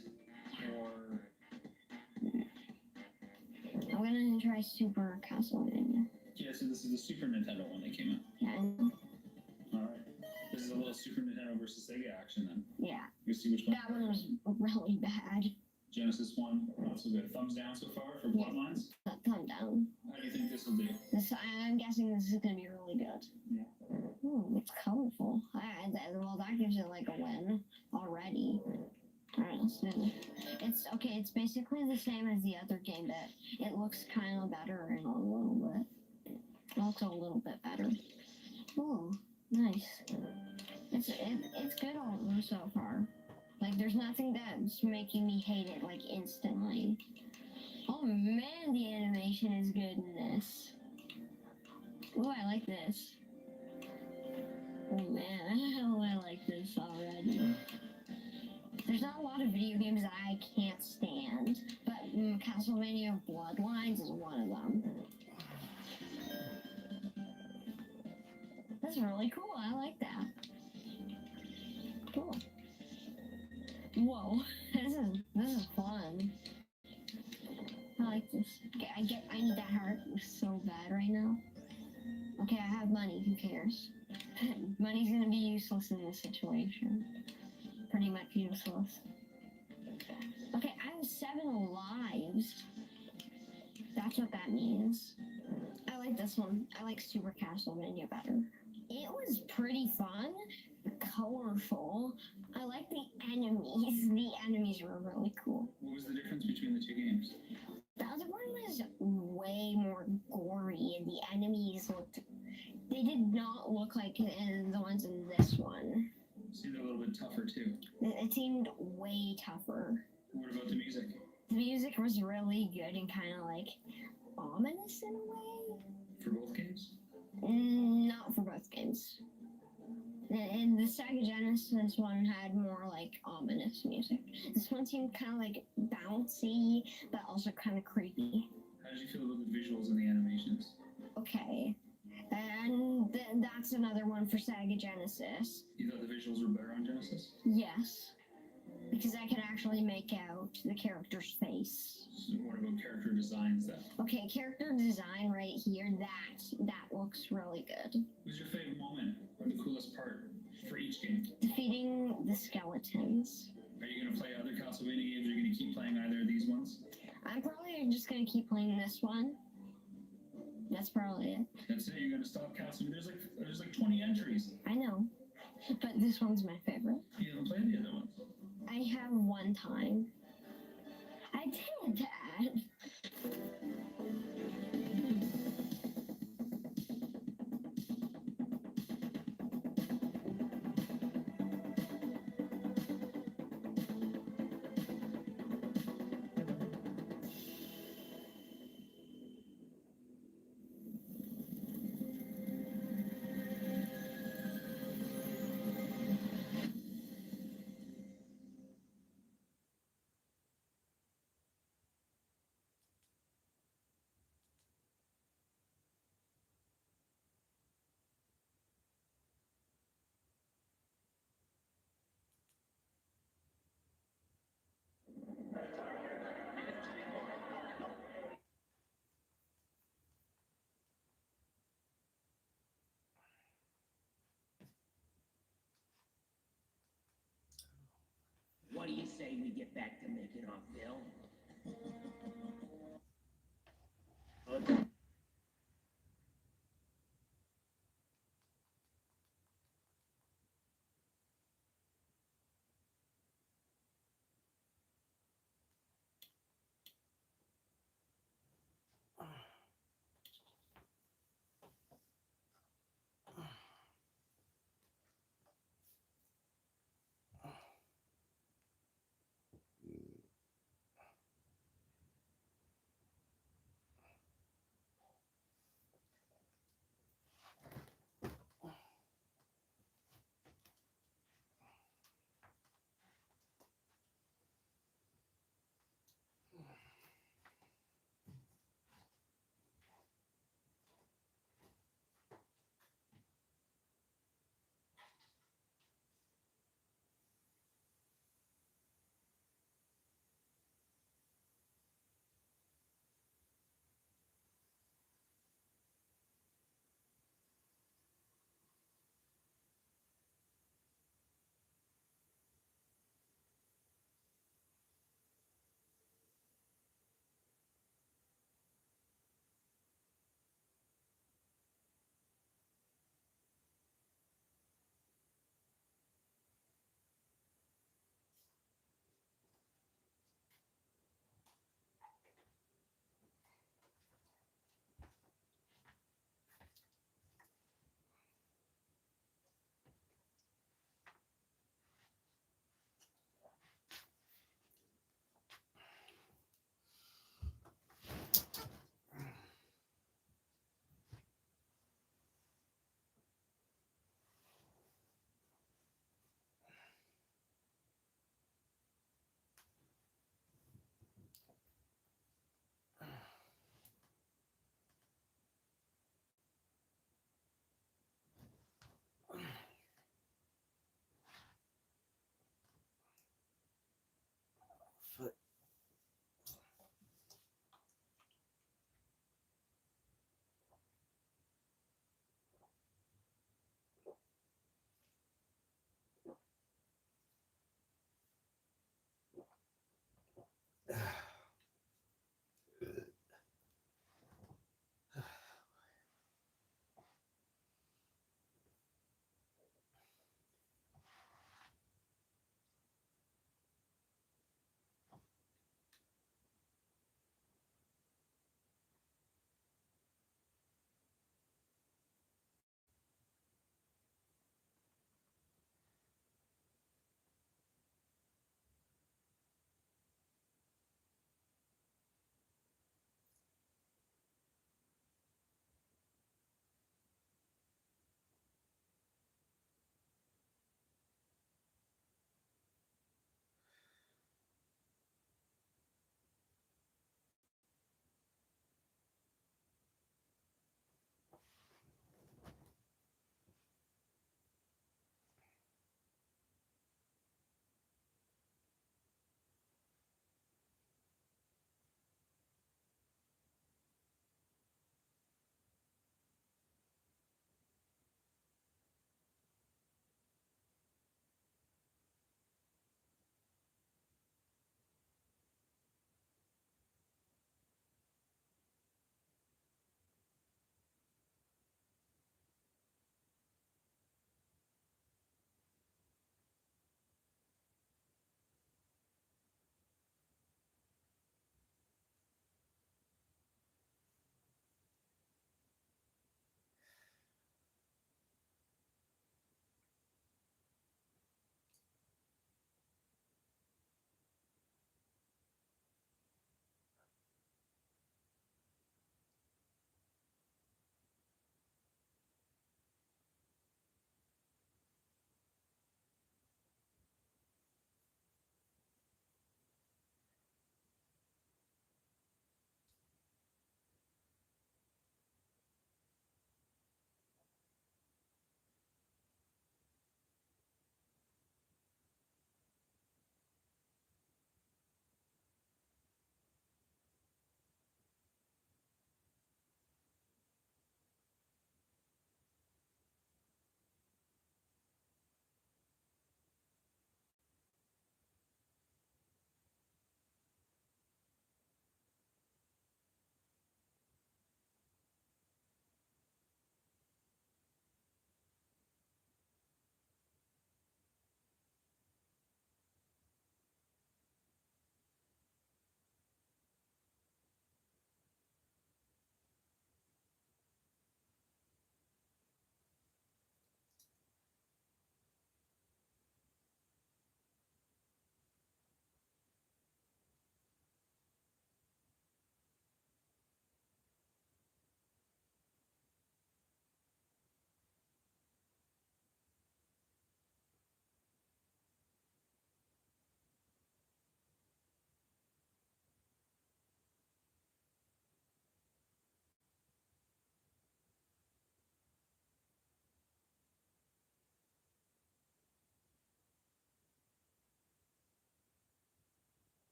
Or... I'm gonna try Super Castlevania. Yeah, so this is the Super Nintendo one that came out. Yeah, I know. Alright. This is a little Super Nintendo versus Sega action then. Yeah. You see which one? That one was really bad. Genesis one, not so good. Thumbs down so far for Bloodlines? Thumb down. How do you think this will do? I'm guessing this is gonna be really good. Yeah. Ooh, it's colorful. Well, that gives it like a win already. Alright, let's do it. It's basically the same as the other game, but it looks kind of better in a little bit. It looks a little bit better. Ooh, nice. It's good all so far. Like, there's nothing that's making me hate it, like, instantly. Oh man, the animation is good in this. Ooh, I like this. Oh man, how I like this already. There's not a lot of video games that I can't stand, but Castlevania Bloodlines is one of them. That's really cool. I like that. Cool. Whoa, this is fun. I like this. Okay, I need that heart so bad right now. Okay, I have money. Who cares? Money's gonna be useless in this situation. Pretty much useless. Okay, I have 7 lives. That's what that means. I like this one. I like Super Castlevania better. It was pretty fun, colorful. I like the enemies. The enemies were really cool. What was the difference between the two games? The other one was way more gory, and the enemies they did not look like the ones in this one. Seemed a little bit tougher too. It seemed way tougher. What about the music? The music was really good and kind of like ominous in a way. For both games? Not for both games. And the Sega Genesis one had more like ominous music. This one seemed kind of like bouncy, but also kind of creepy. How did you feel about the visuals and the animations? Okay. And that's another one for Sega Genesis. You thought the visuals were better on Genesis? Yes. Because I could actually make out the character's face. So what about character designs then? Okay, character design right here, that looks really good. Who's your favorite moment or the coolest part for each game? Defeating the skeletons. Are you going to play other Castlevania games or are you going to keep playing either of these ones? I'm probably just going to keep playing this one. That's probably it. That's it? You're going to stop Castlevania? There's like 20 entries. I know. But this one's my favorite. You haven't played the other ones? I have one time. I did that. What do you say we get back to making our bill?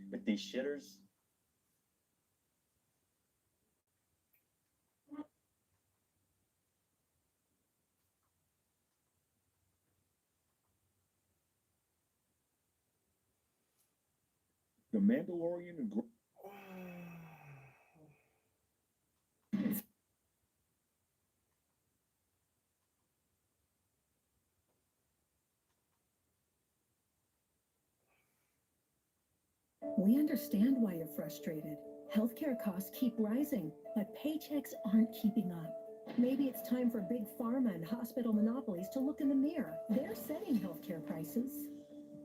With these shitters, The Mandalorian. We understand why you're frustrated. Healthcare costs keep rising, but paychecks aren't keeping up. Maybe it's time for big pharma and hospital monopolies to look in the mirror. They're setting healthcare prices.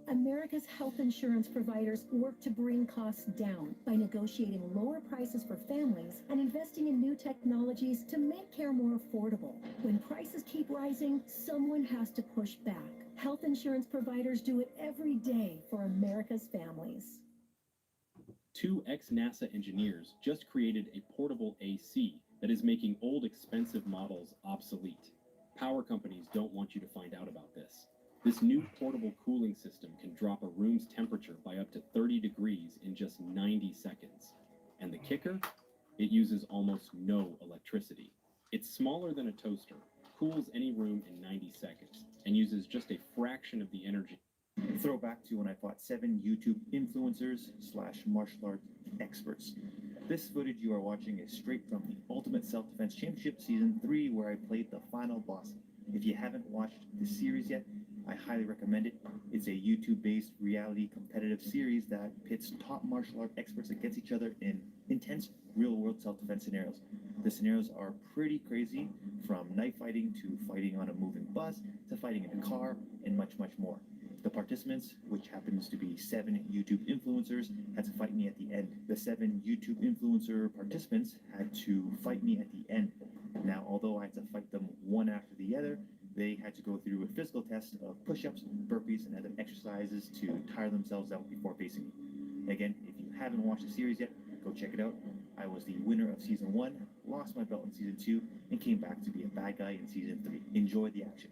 America's health insurance providers work to bring costs down by negotiating lower prices for families and investing in new technologies to make care more affordable. When prices keep rising, someone has to push back. Health insurance providers do it every day for America's families. Two ex-NASA engineers just created a portable AC that is making old, expensive models obsolete. Power companies don't want you to find out about this. This new portable cooling system can drop a room's temperature by up to 30 degrees in just 90 seconds. And the kicker? It uses almost no electricity. It's smaller than a toaster, cools any room in 90 seconds, and uses just a fraction of the energy. Throwback to when I fought 7 YouTube influencers / martial arts experts. This footage you are watching is straight from the Ultimate Self-Defense Championship Season 3, where I played the final boss. If you haven't watched this series yet, I highly recommend it. It's a YouTube-based reality competitive series that pits top martial art experts against each other in intense real-world self-defense scenarios. The scenarios are pretty crazy, from knife fighting to fighting on a moving bus to fighting in a car and much, much more. The participants, which happens to be 7 YouTube influencers, had to fight me at the end. The 7 YouTube influencer participants had to fight me at the end. Now, although I had to fight them one after the other, they had to go through a physical test of push-ups, burpees, and other exercises to tire themselves out before facing me. Again, if you haven't watched the series yet, go check it out. I was the winner of Season 1, lost my belt in Season 2, and came back to be a bad guy in Season 3. Enjoy the action.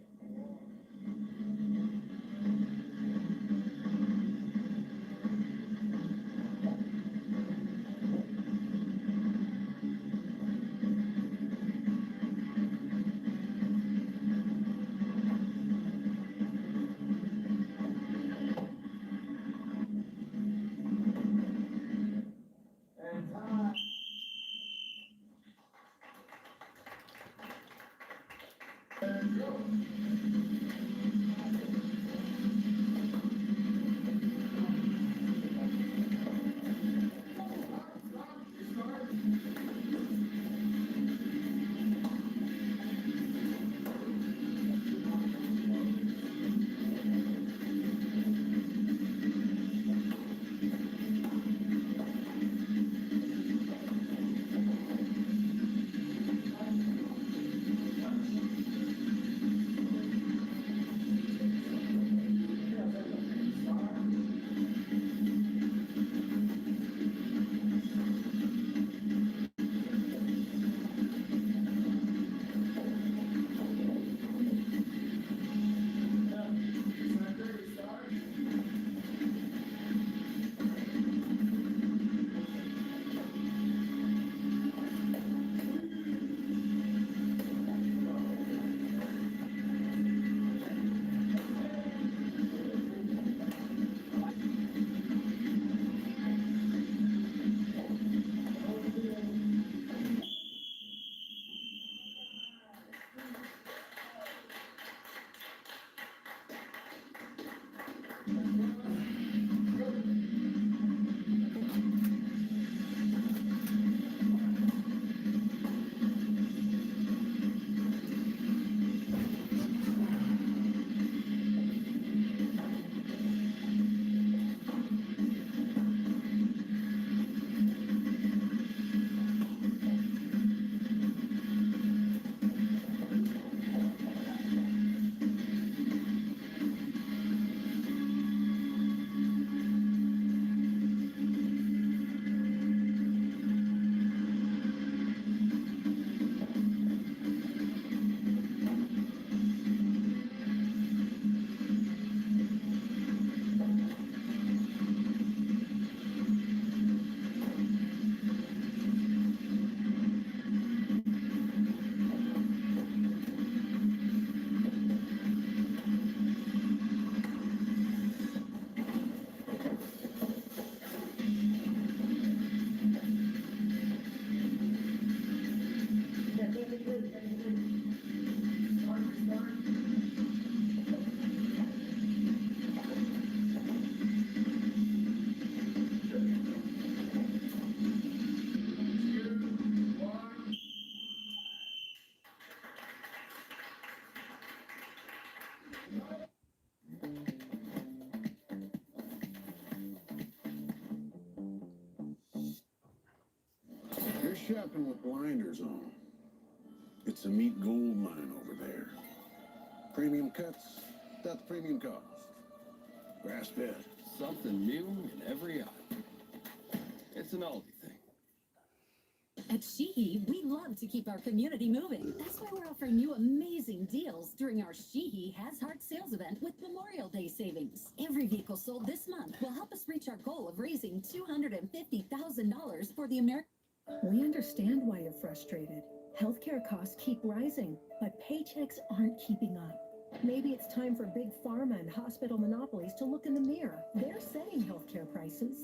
shopping with blinders on. It's a meat gold mine over there. Premium cuts, that's premium cost. Grass fed. Something new in every aisle. It's an Aldi thing. At Sheehy, we love to keep our community moving. That's why we're offering you amazing deals during our Sheehy Has Heart sales event with Memorial Day savings. Every vehicle sold this month will help us reach our goal of raising $250,000 for the American. We understand why you're frustrated. Healthcare costs keep rising, but paychecks aren't keeping up. Maybe it's time for big pharma and hospital monopolies to look in the mirror. They're setting healthcare prices.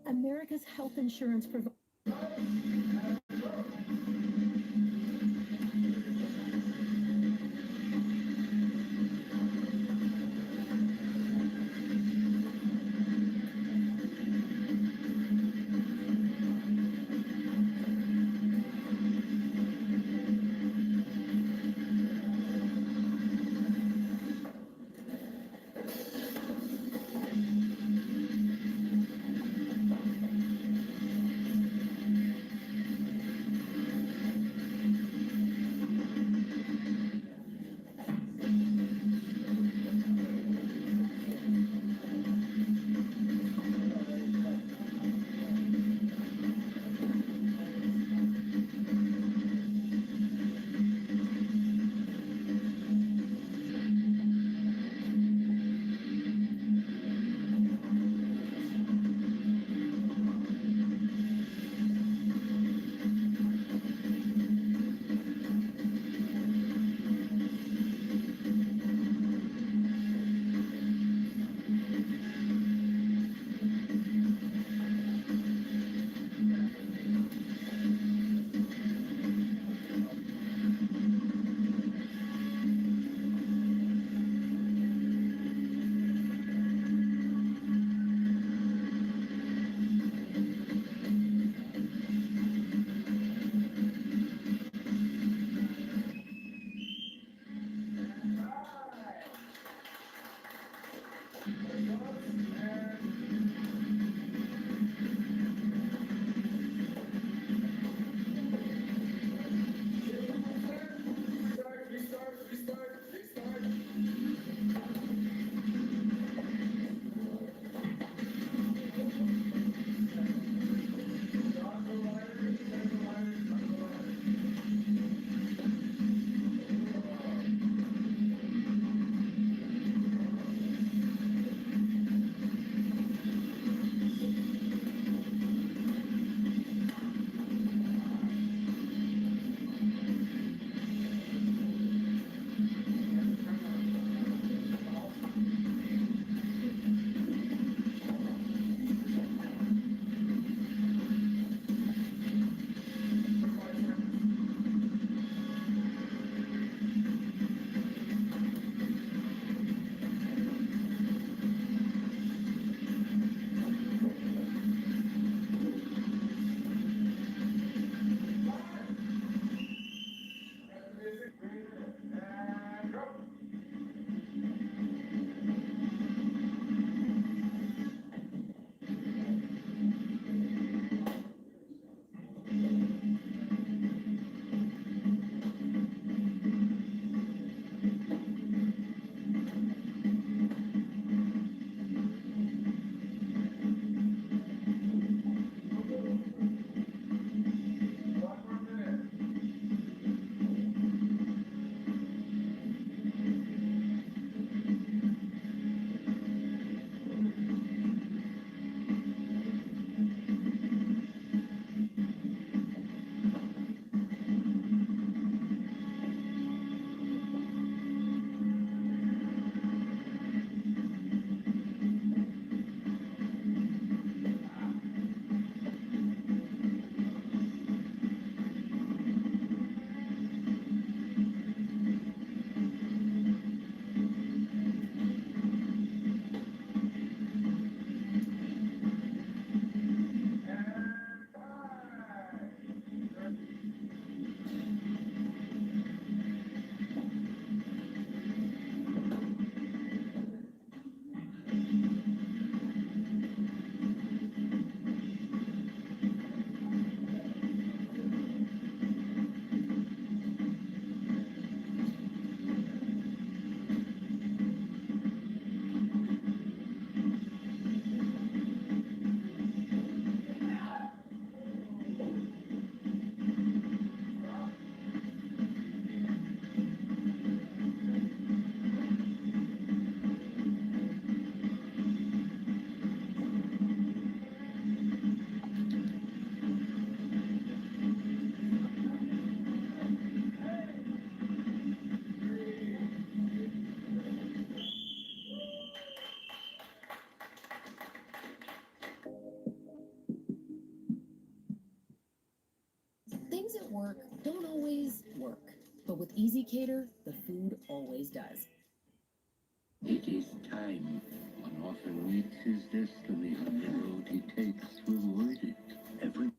America's health insurance provider. don't always work. But with Easy Cater, the food always does. It is time. An author waits his destiny on the road he takes to avoid it. Every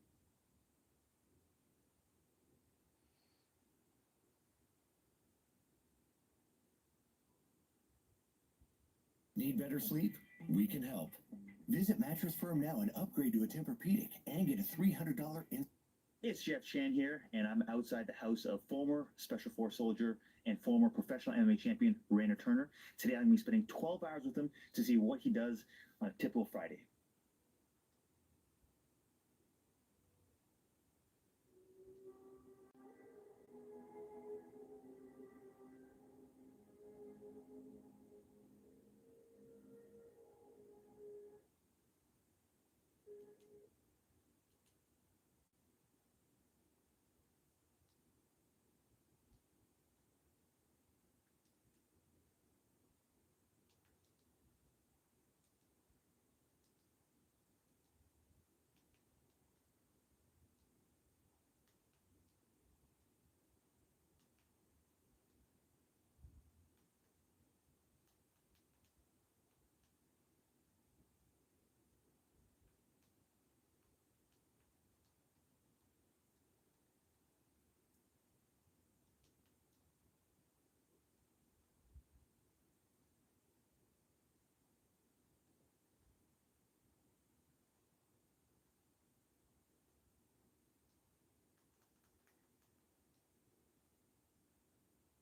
Need better sleep? We can help. Visit Mattress Firm now and upgrade to a Tempur-Pedic and get a $300 in. It's Jeff Chan here, and I'm outside the house of former Special Force soldier and former professional MMA champion Rainer Turner. Today I'm going to be spending 12 hours with him to see what he does on a typical Friday.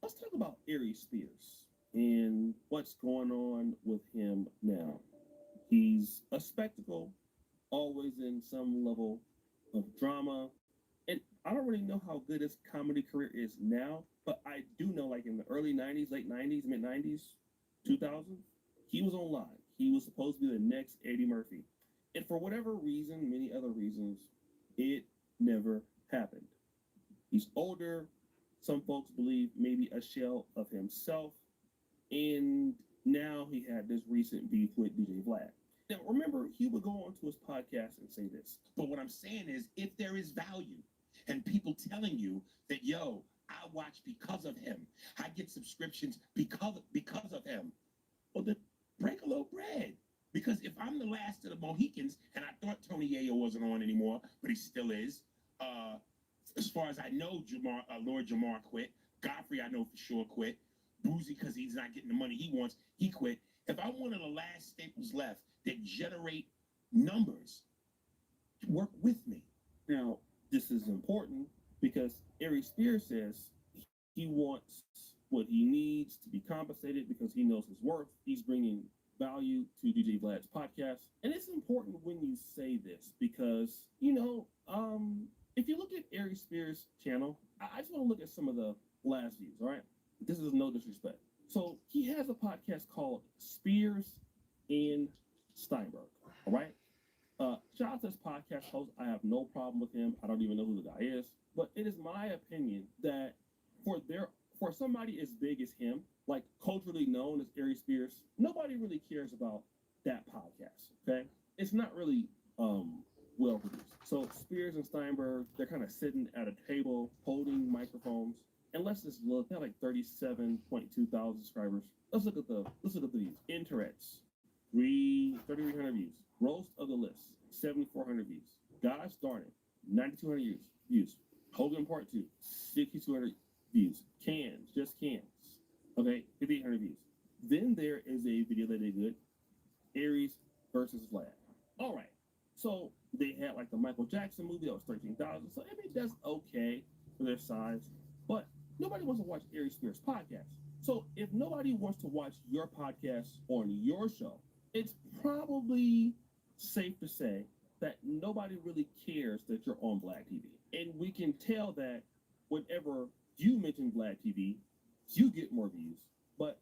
Let's talk about Aries Spears and what's going on with him now. He's a spectacle, always in some level of drama. And I don't really know how good his comedy career is now, but I do know, like in the early 90s, late 90s, mid 90s, 2000s, he was on Live. He was supposed to be the next Eddie Murphy. And for whatever reason, many other reasons, it never happened. He's older. Some folks believe maybe a shell of himself. And now he had this recent beef with DJ Vlad. Now, remember, he would go on to his podcast and say this. But what I'm saying is, if there is value and people telling you that, yo, I watch because of him, I get subscriptions because of him, well, then break a little bread. Because if I'm the last of the Mohicans, and I thought Tony Yayo wasn't on anymore, but he still is, as far as I know, Lord Jamar quit. Godfrey, I know for sure, quit. Boozy, because he's not getting the money he wants, he quit. If I'm one of the last staples left that generate numbers, work with me. Now, this is important because Aries Spears says he wants what he needs to be compensated because he knows his worth. He's bringing value to DJ Vlad's podcast. And it's important when you say this because, if you look at Aries Spears' channel, I just want to look at some of the last views, all right? This is no disrespect. So he has a podcast called Spears and Steinberg, all right? Shout out to this podcast host. I have no problem with him. I don't even know who the guy is. But it is my opinion that for somebody as big as him, like culturally known as Aries Spears, nobody really cares about that podcast, okay? It's not really well produced. So Spears and Steinberg, they're kind of sitting at a table holding microphones. And let's just look. They have like 37.2 thousand subscribers. Let's look at the views. Interests, 3,300 views. Roast of the List, 7,400 views. Guys Starting, 9,200 views. Hogan Part 2, 6,200 views. Cans, just cans. Okay, 5,800 views. Then there is a video that they did, Aries versus Vlad. All right. So they had like the Michael Jackson movie that was 13,000. So I mean that's okay for their size, but nobody wants to watch Aries Spears' podcast. So if nobody wants to watch your podcast on your show, it's probably safe to say that nobody really cares that you're on Vlad TV. And we can tell that whenever you mention Vlad TV, you get more views. But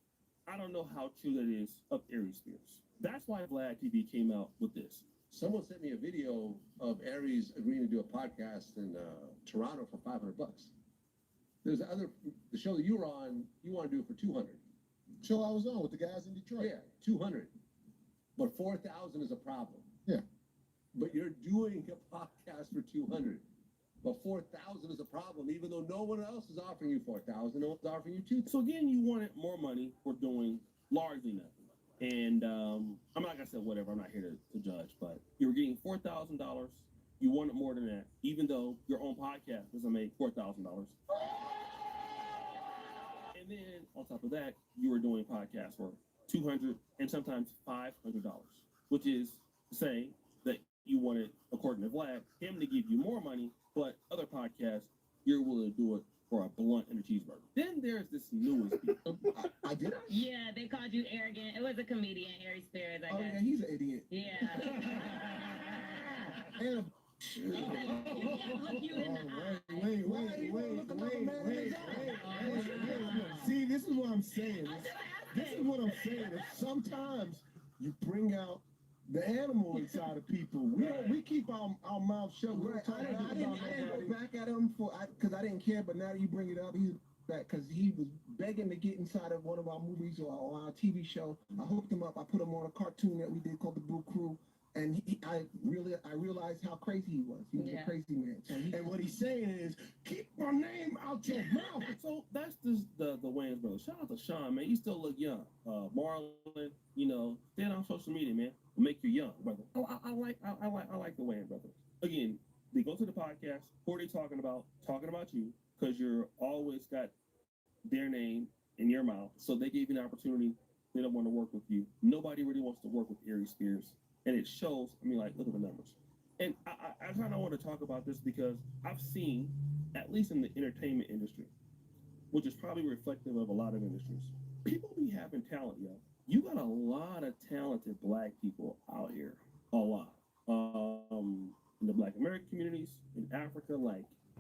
I don't know how true that is of Aries Spears. That's why Vlad TV came out with this. Someone sent me a video of Aries agreeing to do a podcast in Toronto for $500. There's the show that you were on, you want to do it for 200. Show I was on with the guys in Detroit. Yeah, 200. But 4,000 is a problem. Yeah. But you're doing a podcast for 200. But 4,000 is a problem, even though no one else is offering you 4,000. No one's offering you 2,000. So again, you wanted more money for doing largely nothing. And I'm not gonna say whatever. I'm not here to judge, but you were getting $4,000. You wanted more than that, even though your own podcast doesn't make $4,000. And then on top of that, you were doing podcasts for $200 and sometimes $500, which is to say that you wanted, according to Vlad, him to give you more money, but other podcasts, you're willing to do it for a blunt and a cheeseburger. Then there's this newest people. I did it? Yeah, they called you arrogant. It was a comedian, Harry Spears, I guess. Yeah, he's an idiot. Yeah. And wait. See, this is what I'm saying. This is what I'm saying. Is sometimes you bring out the animal inside of people. We keep our mouth shut. Right. I didn't go back at him because I didn't care, but now that you bring it up, he's back because he was begging to get inside of one of our movies or our TV show. I hooked him up. I put him on a cartoon that we did called The Brew Crew. And I realized how crazy he was. He was a crazy man. And what he's saying is, keep my name out your mouth. So that's just the Wayans brothers. Shout out to Sean, man. You still look young. Marlon, stay on social media, man. Will make you young, brother. I like the Wayans brothers. Again, they go to the podcast. Who are they talking about? Talking about you, because you're always got their name in your mouth. So they gave you an opportunity. They don't want to work with you. Nobody really wants to work with Aries Spears. And it shows, look at the numbers. And I kind of want to talk about this because I've seen, at least in the entertainment industry, which is probably reflective of a lot of industries, people be having talent, yo. You got a lot of talented Black people out here. A lot. In the Black American communities, in Africa,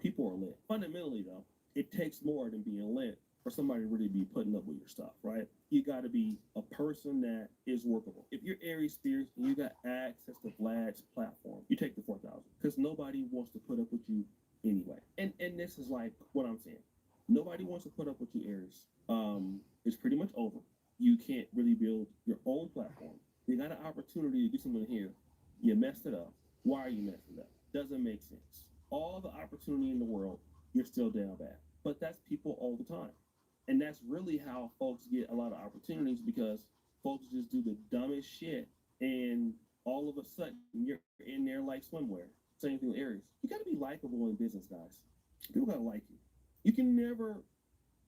people are lit. Fundamentally, though, it takes more than being lit for somebody to really be putting up with your stuff, right? You got to be a person that is workable. If you're Aries Spears and you got access to Vlad's platform, you take the 4,000 because nobody wants to put up with you anyway. And this is like what I'm saying. Nobody wants to put up with you, Aries. It's pretty much over. You can't really build your own platform. You got an opportunity to do something here. You messed it up. Why are you messing it up? Doesn't make sense. All the opportunity in the world, you're still down bad. But that's people all the time. And that's really how folks get a lot of opportunities because folks just do the dumbest shit and all of a sudden you're in there like swimwear. Same thing with Aries. You gotta be likable in business, guys. People gotta like you. You can never,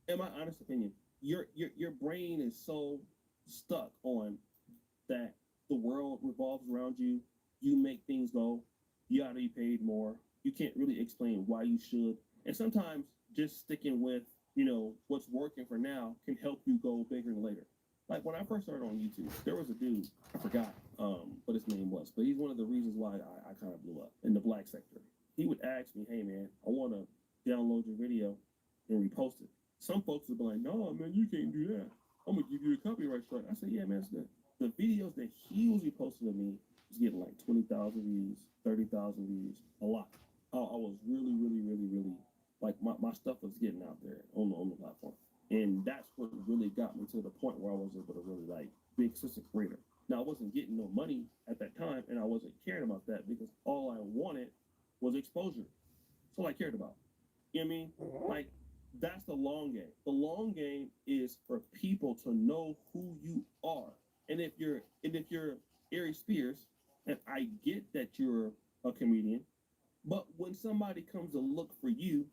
in my honest opinion, your brain is so stuck on that the world revolves around you. You make things go. You gotta be paid more. You can't really explain why you should. And sometimes just sticking with what's working for now can help you go bigger later. Like when I first started on YouTube, there was a dude, I forgot what his name was, but he's one of the reasons why I kind of blew up in the Black sector. He would ask me, hey man, I want to download your video and repost it. Some folks would be like, no man, you can't do that. I'm gonna give you a copyright strike. I said, yeah man, it's good. The videos that he was reposting of me was getting like 20,000 views, 30,000 views, a lot. I was really like my stuff was getting out there on the platform. And that's what really got me to the point where I was able to really be a consistent creator. Now I wasn't getting no money at that time and I wasn't caring about that because all I wanted was exposure. That's all I cared about. You know what I mean? That's the long game. The long game is for people to know who you are. And if you're Aries Spears, and I get that you're a comedian, but when somebody comes to look for you,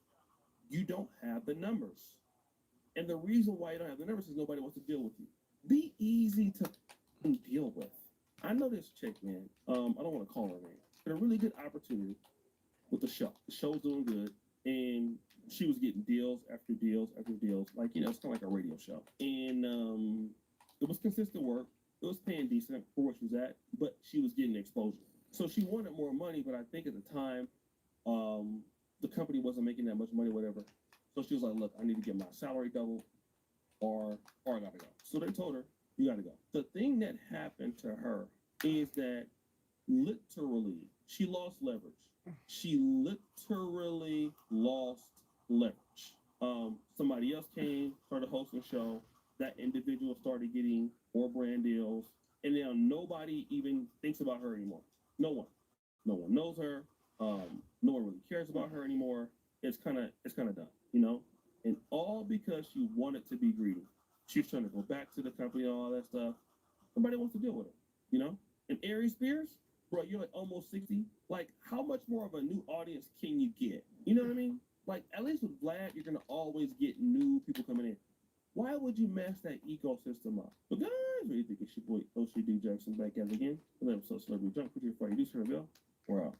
you don't have the numbers. And the reason why you don't have the numbers is nobody wants to deal with you. Be easy to deal with. I know this chick, man. I don't want to call her name, but a really good opportunity with the show. The show's doing good, and she was getting deals after deals after deals. It's kind of like a radio show. And it was consistent work. It was paying decent for where she was at, but she was getting exposure. So she wanted more money, but I think at the time, the company wasn't making that much money, whatever. So she was like, look, I need to get my salary doubled or I gotta go. So they told her, you gotta go. The thing that happened to her is that literally she lost leverage. She literally lost leverage. Somebody else came, started hosting a show. That individual started getting more brand deals. And now nobody even thinks about her anymore. No one knows her. No one really cares about her anymore. It's kind of done, you know. And all because she wanted to be greedy. She's trying to go back to the company and all that stuff. Nobody wants to deal with her, you know. And Aries Spears, bro, you're like almost 60. Like, how much more of a new audience can you get? You know what I mean? Like, at least with Vlad, you're gonna always get new people coming in. Why would you mess that ecosystem up? But guys, what do you think? It's your boy OCD Jackson back at it again. Another episode of Celebrity Junk. Put your fire. You do sir, Bill. We're out.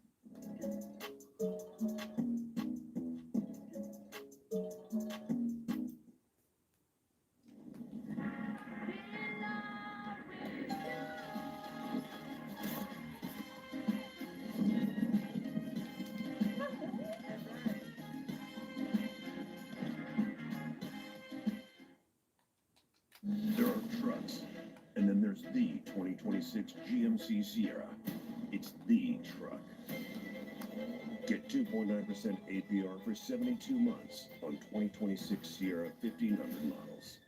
There are trucks, and then there's the 2026 GMC Sierra. It's the truck. Get 2.9% APR for 72 months on 2026 Sierra 1500 models.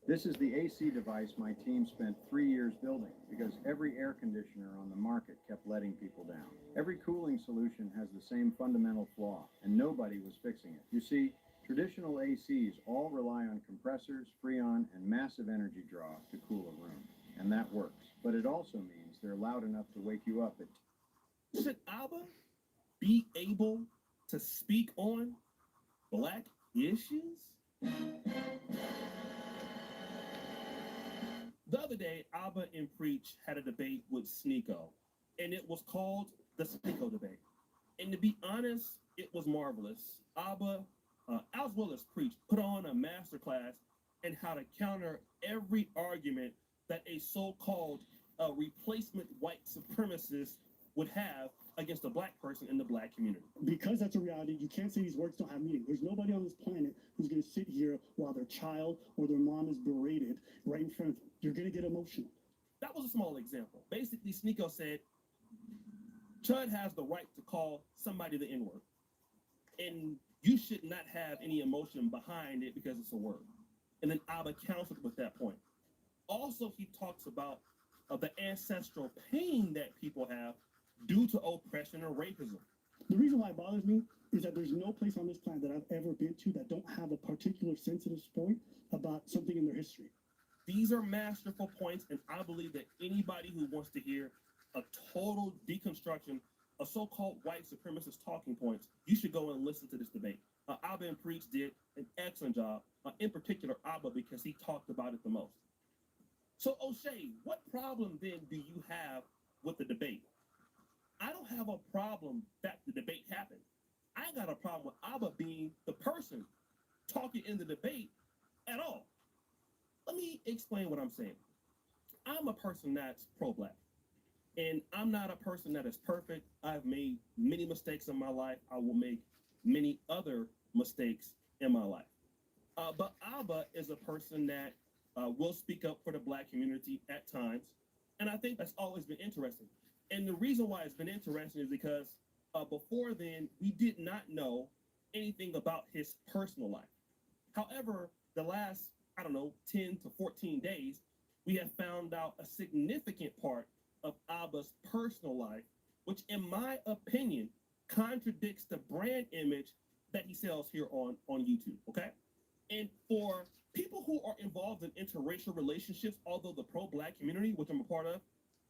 This is the AC device my team spent 3 years building because every air conditioner on the market kept letting people down. Every cooling solution has the same fundamental flaw, and nobody was fixing it. You see, traditional ACs all rely on compressors, freon, and massive energy draw to cool a room, and that works. But it also means they're loud enough to wake you up at... Should ABBA be able to speak on black issues? The other day, Abba and Preach had a debate with Sneeko, and it was called the Sneeko debate. And to be honest, it was marvelous. Abba, as well as Preach, put on a masterclass in how to counter every argument that a so-called replacement white supremacist would have against a black person in the black community. Because that's a reality, you can't say these words don't have meaning. There's nobody on this planet who's going to sit here while their child or their mom is berated right in front of them. You're going to get emotional. That was a small example. Basically, Sneeko said, Chud has the right to call somebody the N-word. And you should not have any emotion behind it because it's a word. And then Abba counseled with that point. Also, he talks about the ancestral pain that people have due to oppression or racism. The reason why it bothers me is that there's no place on this planet that I've ever been to that don't have a particular sensitive point about something in their history. These are masterful points, and I believe that anybody who wants to hear a total deconstruction of so-called white supremacist talking points, you should go and listen to this debate. Abba and Preach did an excellent job, in particular Abba, because he talked about it the most. So, O'Shea, what problem then do you have with the debate? I don't have a problem that the debate happened. I got a problem with Abba being the person talking in the debate at all. Let me explain what I'm saying. I'm a person that's pro-black, and I'm not a person that is perfect. I've made many mistakes in my life. I will make many other mistakes in my life. But Abba is a person that will speak up for the black community at times, and I think that's always been interesting. And the reason why it's been interesting is because before then, we did not know anything about his personal life. However, the last, 10 to 14 days, we have found out a significant part of Abba's personal life, which in my opinion, contradicts the brand image that he sells here on YouTube, okay? And for people who are involved in interracial relationships, although the pro-black community, which I'm a part of,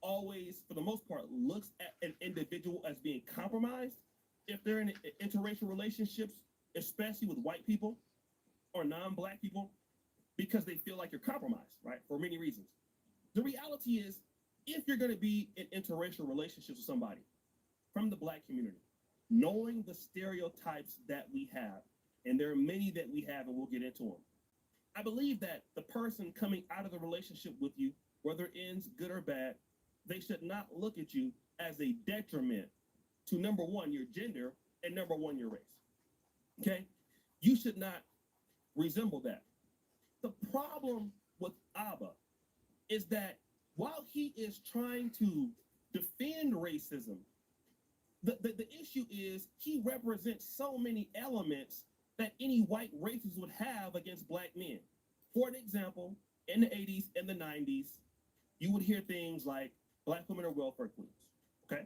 always, for the most part, looks at an individual as being compromised if they're in interracial relationships, especially with white people or non-black people, because they feel like you're compromised, right? For many reasons. The reality is, if you're going to be in interracial relationships with somebody from the black community, knowing the stereotypes that we have, and there are many that we have, and we'll get into them, I believe that the person coming out of the relationship with you, whether it ends good or bad, they should not look at you as a detriment to, number one, your gender, and number one, your race. Okay? You should not resemble that. The problem with Abba is that while he is trying to defend racism, the issue is he represents so many elements that any white racist would have against black men. For an example, in the 80s and the 90s, you would hear things like black women are welfare queens, okay?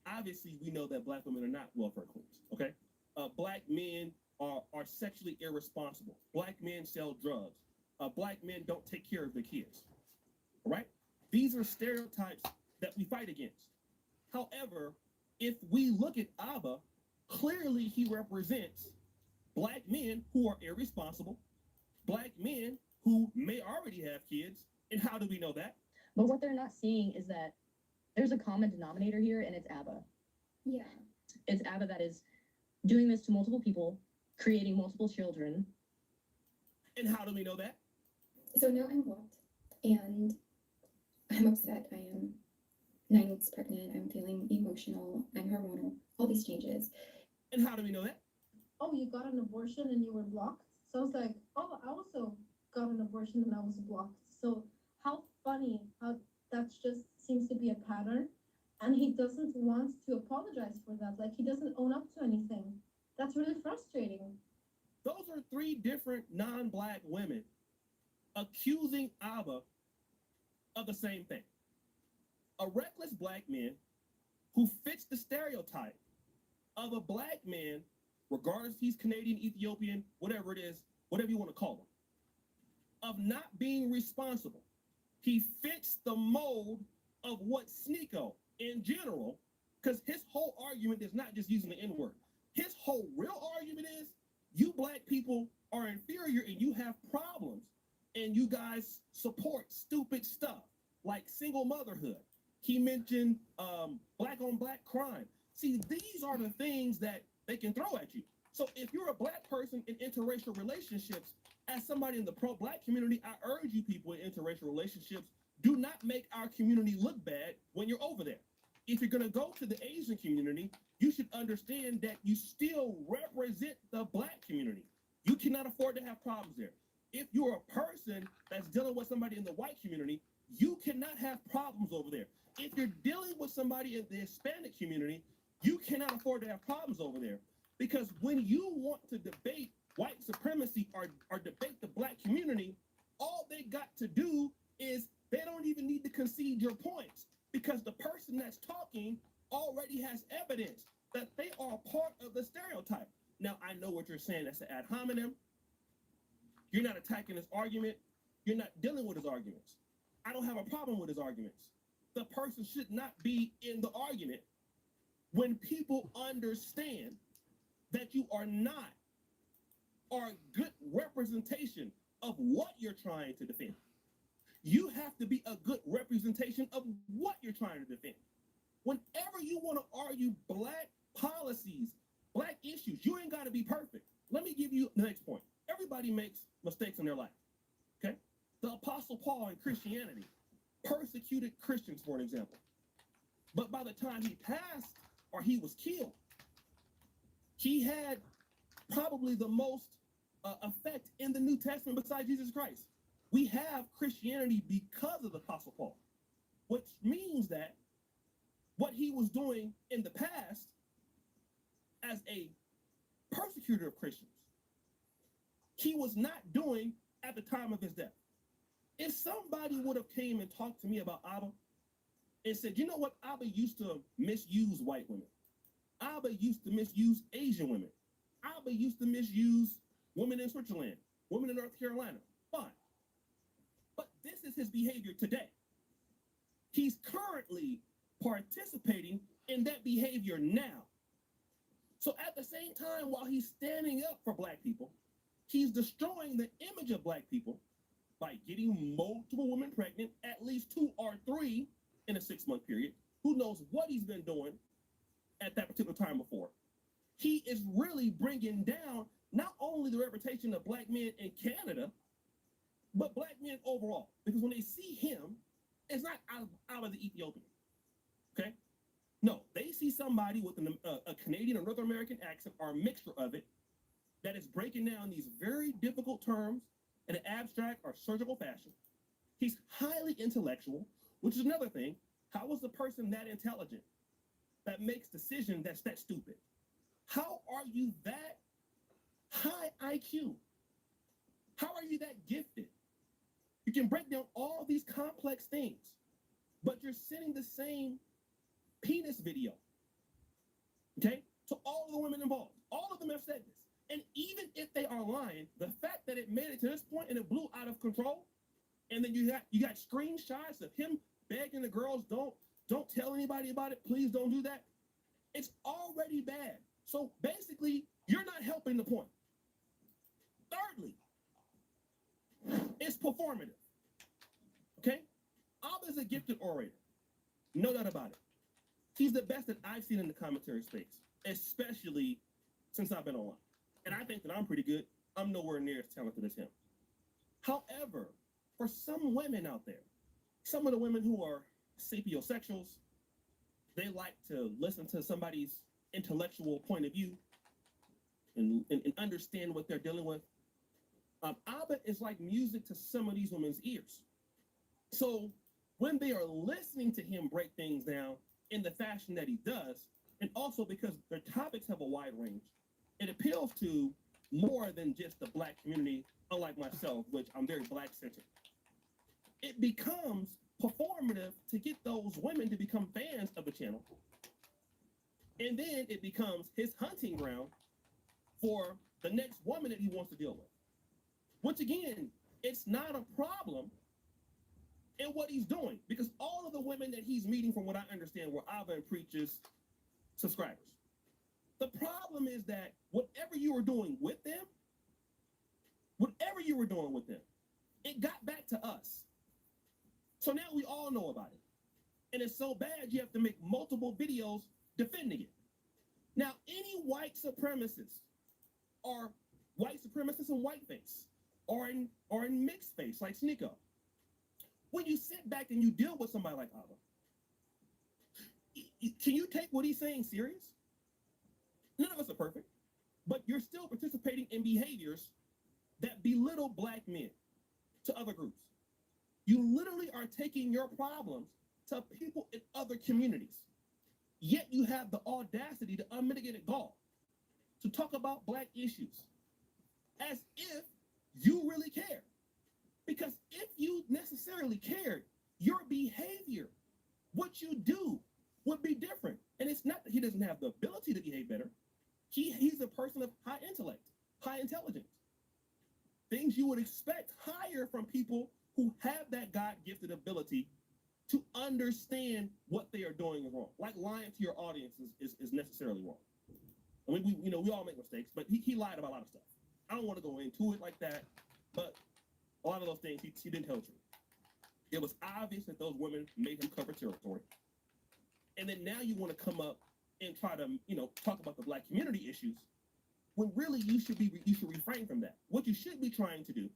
Obviously, we know that black women are not welfare queens, okay? Black men are sexually irresponsible. Black men sell drugs. Black men don't take care of their kids, all right? These are stereotypes that we fight against. However, if we look at Abba, clearly he represents black men who are irresponsible, black men who may already have kids. And how do we know that? But what they're not seeing is that there's a common denominator here, and it's Abba. Yeah. It's Abba that is doing this to multiple people, creating multiple children. And how do we know that? So now I'm blocked, and I'm upset. I am 9 weeks pregnant. I'm feeling emotional. I'm hormonal. All these changes. And how do we know that? Oh, you got an abortion and you were blocked? So I was like, oh, I also got an abortion and I was blocked. So how funny how that just seems to be a pattern. And he doesn't want to apologize for that. Like, he doesn't own up to anything. That's really frustrating. Those are three different non-black women accusing Abba of the same thing. A reckless black man who fits the stereotype of a black man, regardless if he's Canadian, Ethiopian, whatever it is, whatever you want to call him, of not being responsible. He fits the mold of what Sneeko in general, because his whole argument is not just using the N-word. His whole real argument is you black people are inferior and you have problems and you guys support stupid stuff like single motherhood. He mentioned black on black crime. See, these are the things that they can throw at you. So if you're a black person in interracial relationships, as somebody in the pro-black community, I urge you people in interracial relationships, do not make our community look bad when you're over there. If you're going to go to the Asian community, you should understand that you still represent the black community. You cannot afford to have problems there. If you're a person that's dealing with somebody in the white community, you cannot have problems over there. If you're dealing with somebody in the Hispanic community, you cannot afford to have problems over there. Because when you want to debate white supremacy or debate the black community, all they got to do is they don't even need to concede your points, because the person that's talking already has evidence that they are a part of the stereotype. Now, I know what you're saying. That's an ad hominem. You're not attacking his argument. You're not dealing with his arguments. I don't have a problem with his arguments. The person should not be in the argument when people understand that you are not a good representation of what you're trying to defend. You have to be a good representation of what you're trying to defend. Whenever you want to argue black policies, black issues, you ain't got to be perfect. Let me give you the next point. Everybody makes mistakes in their life, okay? The Apostle Paul in Christianity persecuted Christians, for an example. But by the time he passed or he was killed, he had probably the most effect in the New Testament besides Jesus Christ. We have Christianity because of the Apostle Paul, which means that what he was doing in the past as a persecutor of Christians, he was not doing at the time of his death. If somebody would have came and talked to me about Abba and said, you know what, Abba used to misuse white women. Abba used to misuse Asian women. Abba used to misuse women in Switzerland, women in North Carolina. Fine. But this is his behavior today. He's currently participating in that behavior now. So at the same time, while he's standing up for black people, he's destroying the image of black people by getting multiple women pregnant, at least 2 or 3 in a 6-month period. Who knows what he's been doing at that particular time before. He is really bringing down not only the reputation of black men in Canada, but black men overall. Because when they see him, it's not out of the Ethiopian, okay? No, they see somebody with a Canadian or North American accent or a mixture of it that is breaking down these very difficult terms in an abstract or surgical fashion. He's highly intellectual, which is another thing. How is the person that intelligent that makes decisions that's that stupid? How are you that high IQ? How are you that gifted? You can break down all these complex things, but you're sending the same penis video, okay, to all of the women involved. All of them have said this. And even if they are lying, the fact that it made it to this point and it blew out of control, and then you got screenshots of him begging the girls, don't tell anybody about it, please don't do that. It's already bad. So basically, you're not helping the point. Thirdly, it's performative. Okay? Avid's a gifted orator. No doubt about it. He's the best that I've seen in the commentary space, especially since I've been online. And I think that I'm pretty good. I'm nowhere near as talented as him. However, for some women out there, some of the women who are sapiosexuals, they like to listen to somebody's intellectual point of view and understand what they're dealing with. Avid is like music to some of these women's ears. So when they are listening to him break things down in the fashion that he does, and also because their topics have a wide range, it appeals to more than just the black community, unlike myself, which I'm very black-centered. It becomes performative to get those women to become fans of the channel. And then it becomes his hunting ground for the next woman that he wants to deal with. Which again, it's not a problem in what he's doing, because all of the women that he's meeting, from what I understand, were Avid Preacher's subscribers. The problem is that whatever you were doing with them, it got back to us. So now we all know about it. And it's so bad you have to make multiple videos defending it. Now, any white supremacists are white supremacists in whiteface or in mixed face like Sneeko. When you sit back and you deal with somebody like Avid, can you take what he's saying serious? None of us are perfect, but you're still participating in behaviors that belittle black men to other groups. You literally are taking your problems to people in other communities. Yet you have the audacity to unmitigated gall to talk about black issues as if you really care. Because if you necessarily cared, your behavior, what you do, would be different. And it's not that he doesn't have the ability to behave better. He's a person of high intellect, high intelligence. Things you would expect higher from people who have that God-gifted ability to understand what they are doing wrong. Like lying to your audience is necessarily wrong. I mean, we all make mistakes, but he lied about a lot of stuff. I don't want to go into it like that, but a lot of those things he didn't tell the truth. It was obvious that those women made him cover territory. And then now you want to come up and try to, talk about the black community issues, when really you should refrain from that. What you should be trying to do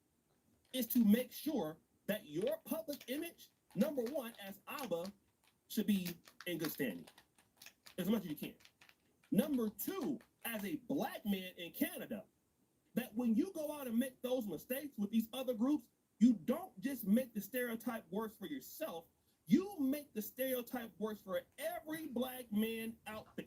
is to make sure that your public image, number one, as Avid, should be in good standing, as much as you can. Number two, as a black man in Canada, that when you go out and make those mistakes with these other groups, you don't just make the stereotype worse for yourself, you make the stereotype worse for every black man out there.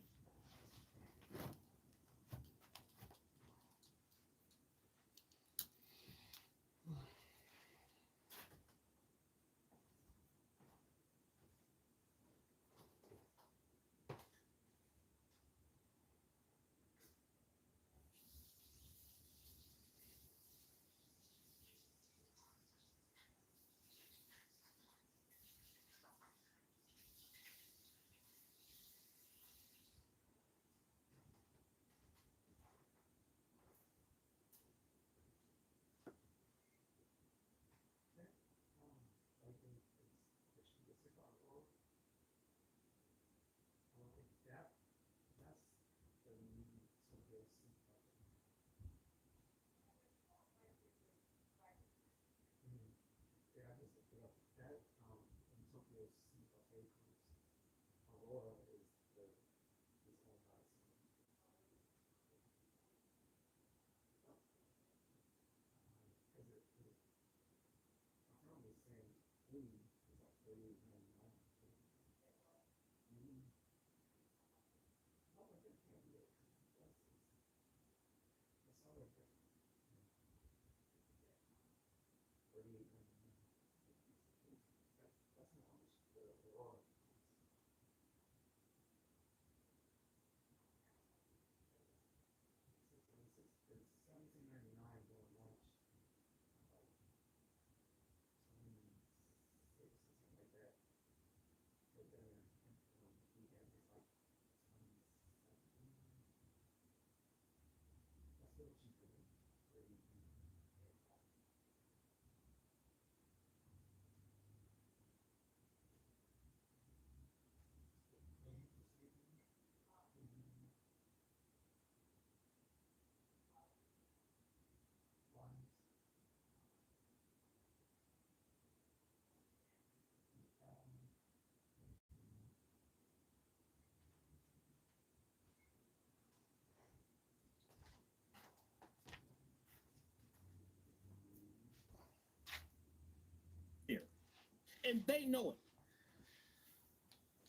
And they know it.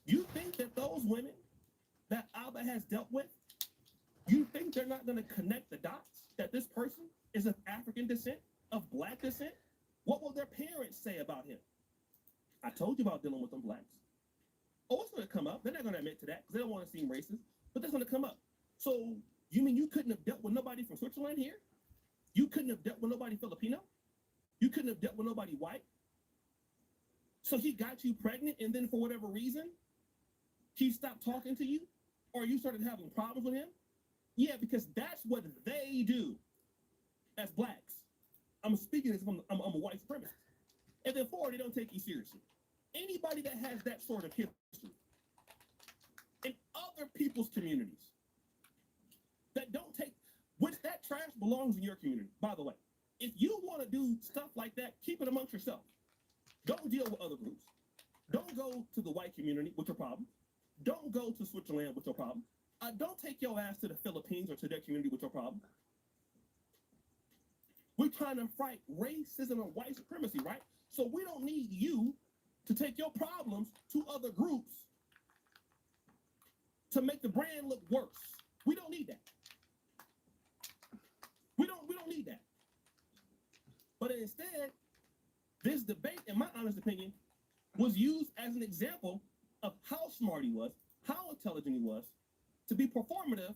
You think that those women that Alba has dealt with, you think they're not going to connect the dots that this person is of African descent, of black descent? What will their parents say about him? I told you about dealing with them blacks. Oh, it's going to come up. They're not going to admit to that because they don't want to seem racist, but that's going to come up. So you mean you couldn't have dealt with nobody from Switzerland here? You couldn't have dealt with nobody Filipino? You couldn't have dealt with nobody white? So he got you pregnant, and then for whatever reason, he stopped talking to you? Or you started having problems with him? Yeah, because that's what they do as blacks. I'm speaking as I'm a white supremacist. And then four, they don't take you seriously. Anybody that has that sort of history in other people's communities that don't take, which that trash belongs in your community, by the way. If you want to do stuff like that, keep it amongst yourself. Don't deal with other groups. Don't go to the white community with your problem. Don't go to Switzerland with your problem. Don't take your ass to the Philippines or to their community with your problem. We're trying to fight racism and white supremacy, right? So we don't need you to take your problems to other groups to make the brand look worse. We don't need that. We don't need that. But instead, this debate, in my honest opinion, was used as an example of how smart he was, how intelligent he was, to be performative,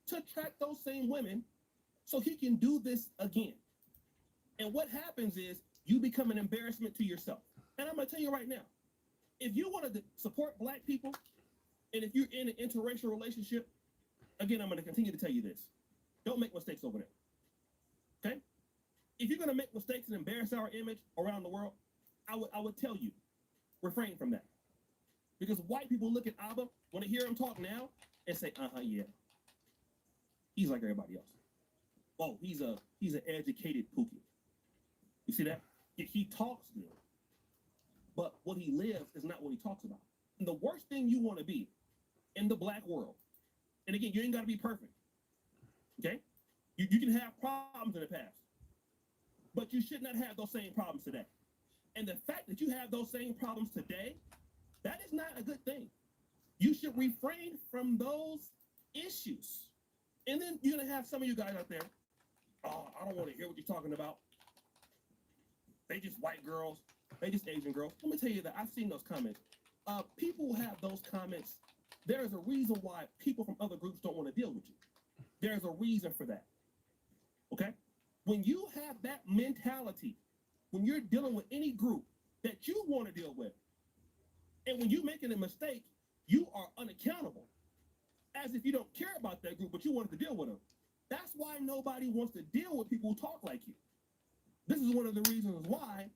to attract those same women so he can do this again. And what happens is you become an embarrassment to yourself. And I'm going to tell you right now, if you want to support black people, and if you're in an interracial relationship, again, I'm going to continue to tell you this. Don't make mistakes over there. Okay? If you're going to make mistakes and embarrass our image around the world, I would tell you, refrain from that. Because white people look at Abba, when they hear him talk now, and say, yeah. He's like everybody else. Oh, he's an educated pookie. You see that? He talks good. But what he lives is not what he talks about. And the worst thing you want to be in the black world, and again, you ain't got to be perfect. Okay? You can have problems in the past. But you should not have those same problems today. And the fact that you have those same problems today, that is not a good thing. You should refrain from those issues. And then you're going to have some of you guys out there, oh, I don't want to hear what you're talking about. They just white girls. They just Asian girls. Let me tell you that I've seen those comments. People have those comments. There's a reason why people from other groups don't want to deal with you. There's a reason for that. Okay? When you have that mentality, when you're dealing with any group that you want to deal with, and when you're making a mistake, you are unaccountable. As if you don't care about that group, but you wanted to deal with them. That's why nobody wants to deal with people who talk like you. This is one of the reasons why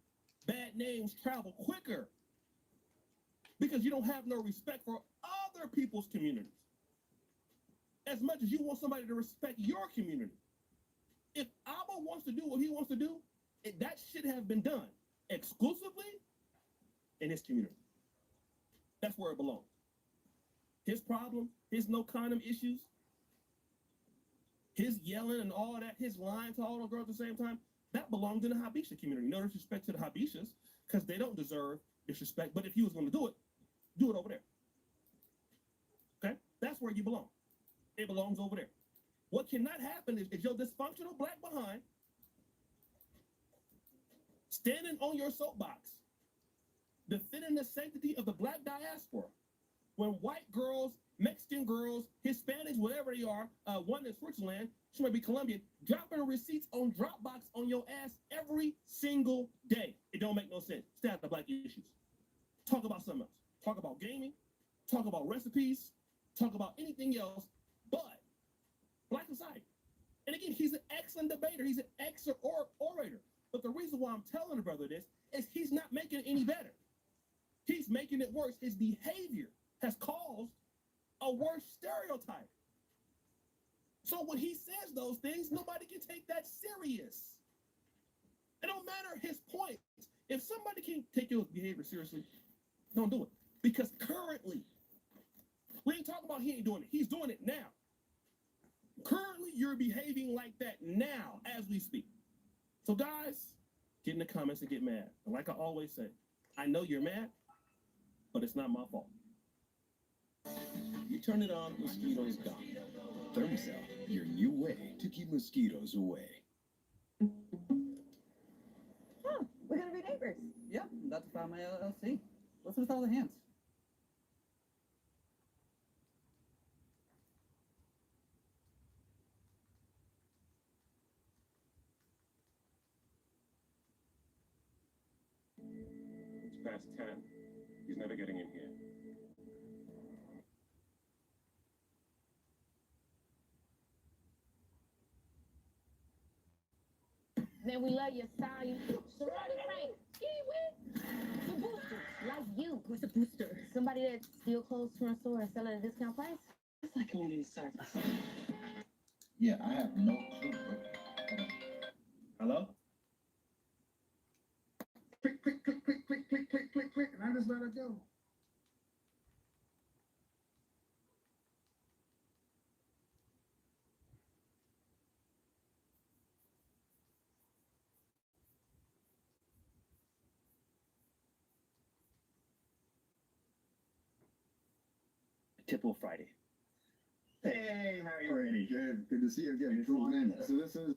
bad names travel quicker. Because you don't have no respect for other people's communities. As much as you want somebody to respect your community. If Abba wants to do what he wants to do, that should have been done exclusively in his community. That's where it belongs. His problem, his no condom issues, his yelling and all that, his lying to all the girls at the same time, that belongs in the Habesha community. No disrespect to the Habeshas, because they don't deserve disrespect. But if he was going to do it over there. Okay? That's where you belong. It belongs over there. What cannot happen is your dysfunctional black behind standing on your soapbox, defending the sanctity of the black diaspora, when white girls, Mexican girls, Hispanics, whatever they are, one in Switzerland, she might be Colombian, dropping receipts on Dropbox on your ass every single day. It don't make no sense. Stay out the black issues. Talk about something else. Talk about gaming. Talk about recipes. Talk about anything else but black society. And again, he's an excellent debater. He's an excellent orator. But the reason why I'm telling the brother this is he's not making it any better. He's making it worse. His behavior has caused a worse stereotype. So when he says those things, nobody can take that serious. It don't matter his points. If somebody can take your behavior seriously, don't do it. Because currently, we ain't talking about he ain't doing it. He's doing it now. Currently, you're behaving like that now as we speak. So guys, get in the comments and get mad. And like I always say, I know you're mad, but it's not my fault. You turn it on, mosquitoes gone. Thermacell, your new way to keep mosquitoes away. Oh, we're gonna be neighbors. Yep, that's about my LLC. What's with all the hands? It's past 10. He's never getting in here. Then we love your style. You sorority Frank. The boosters, like you. Who's a booster? Somebody that steals clothes from a store and sell it at a discount price? It's like community service. Yeah, I have no clue. Hello? Click, click, click, click, click, click, click, click, click, and I just let her go. Tipple Friday. Hey, how are you? Great, good to see you again. So this is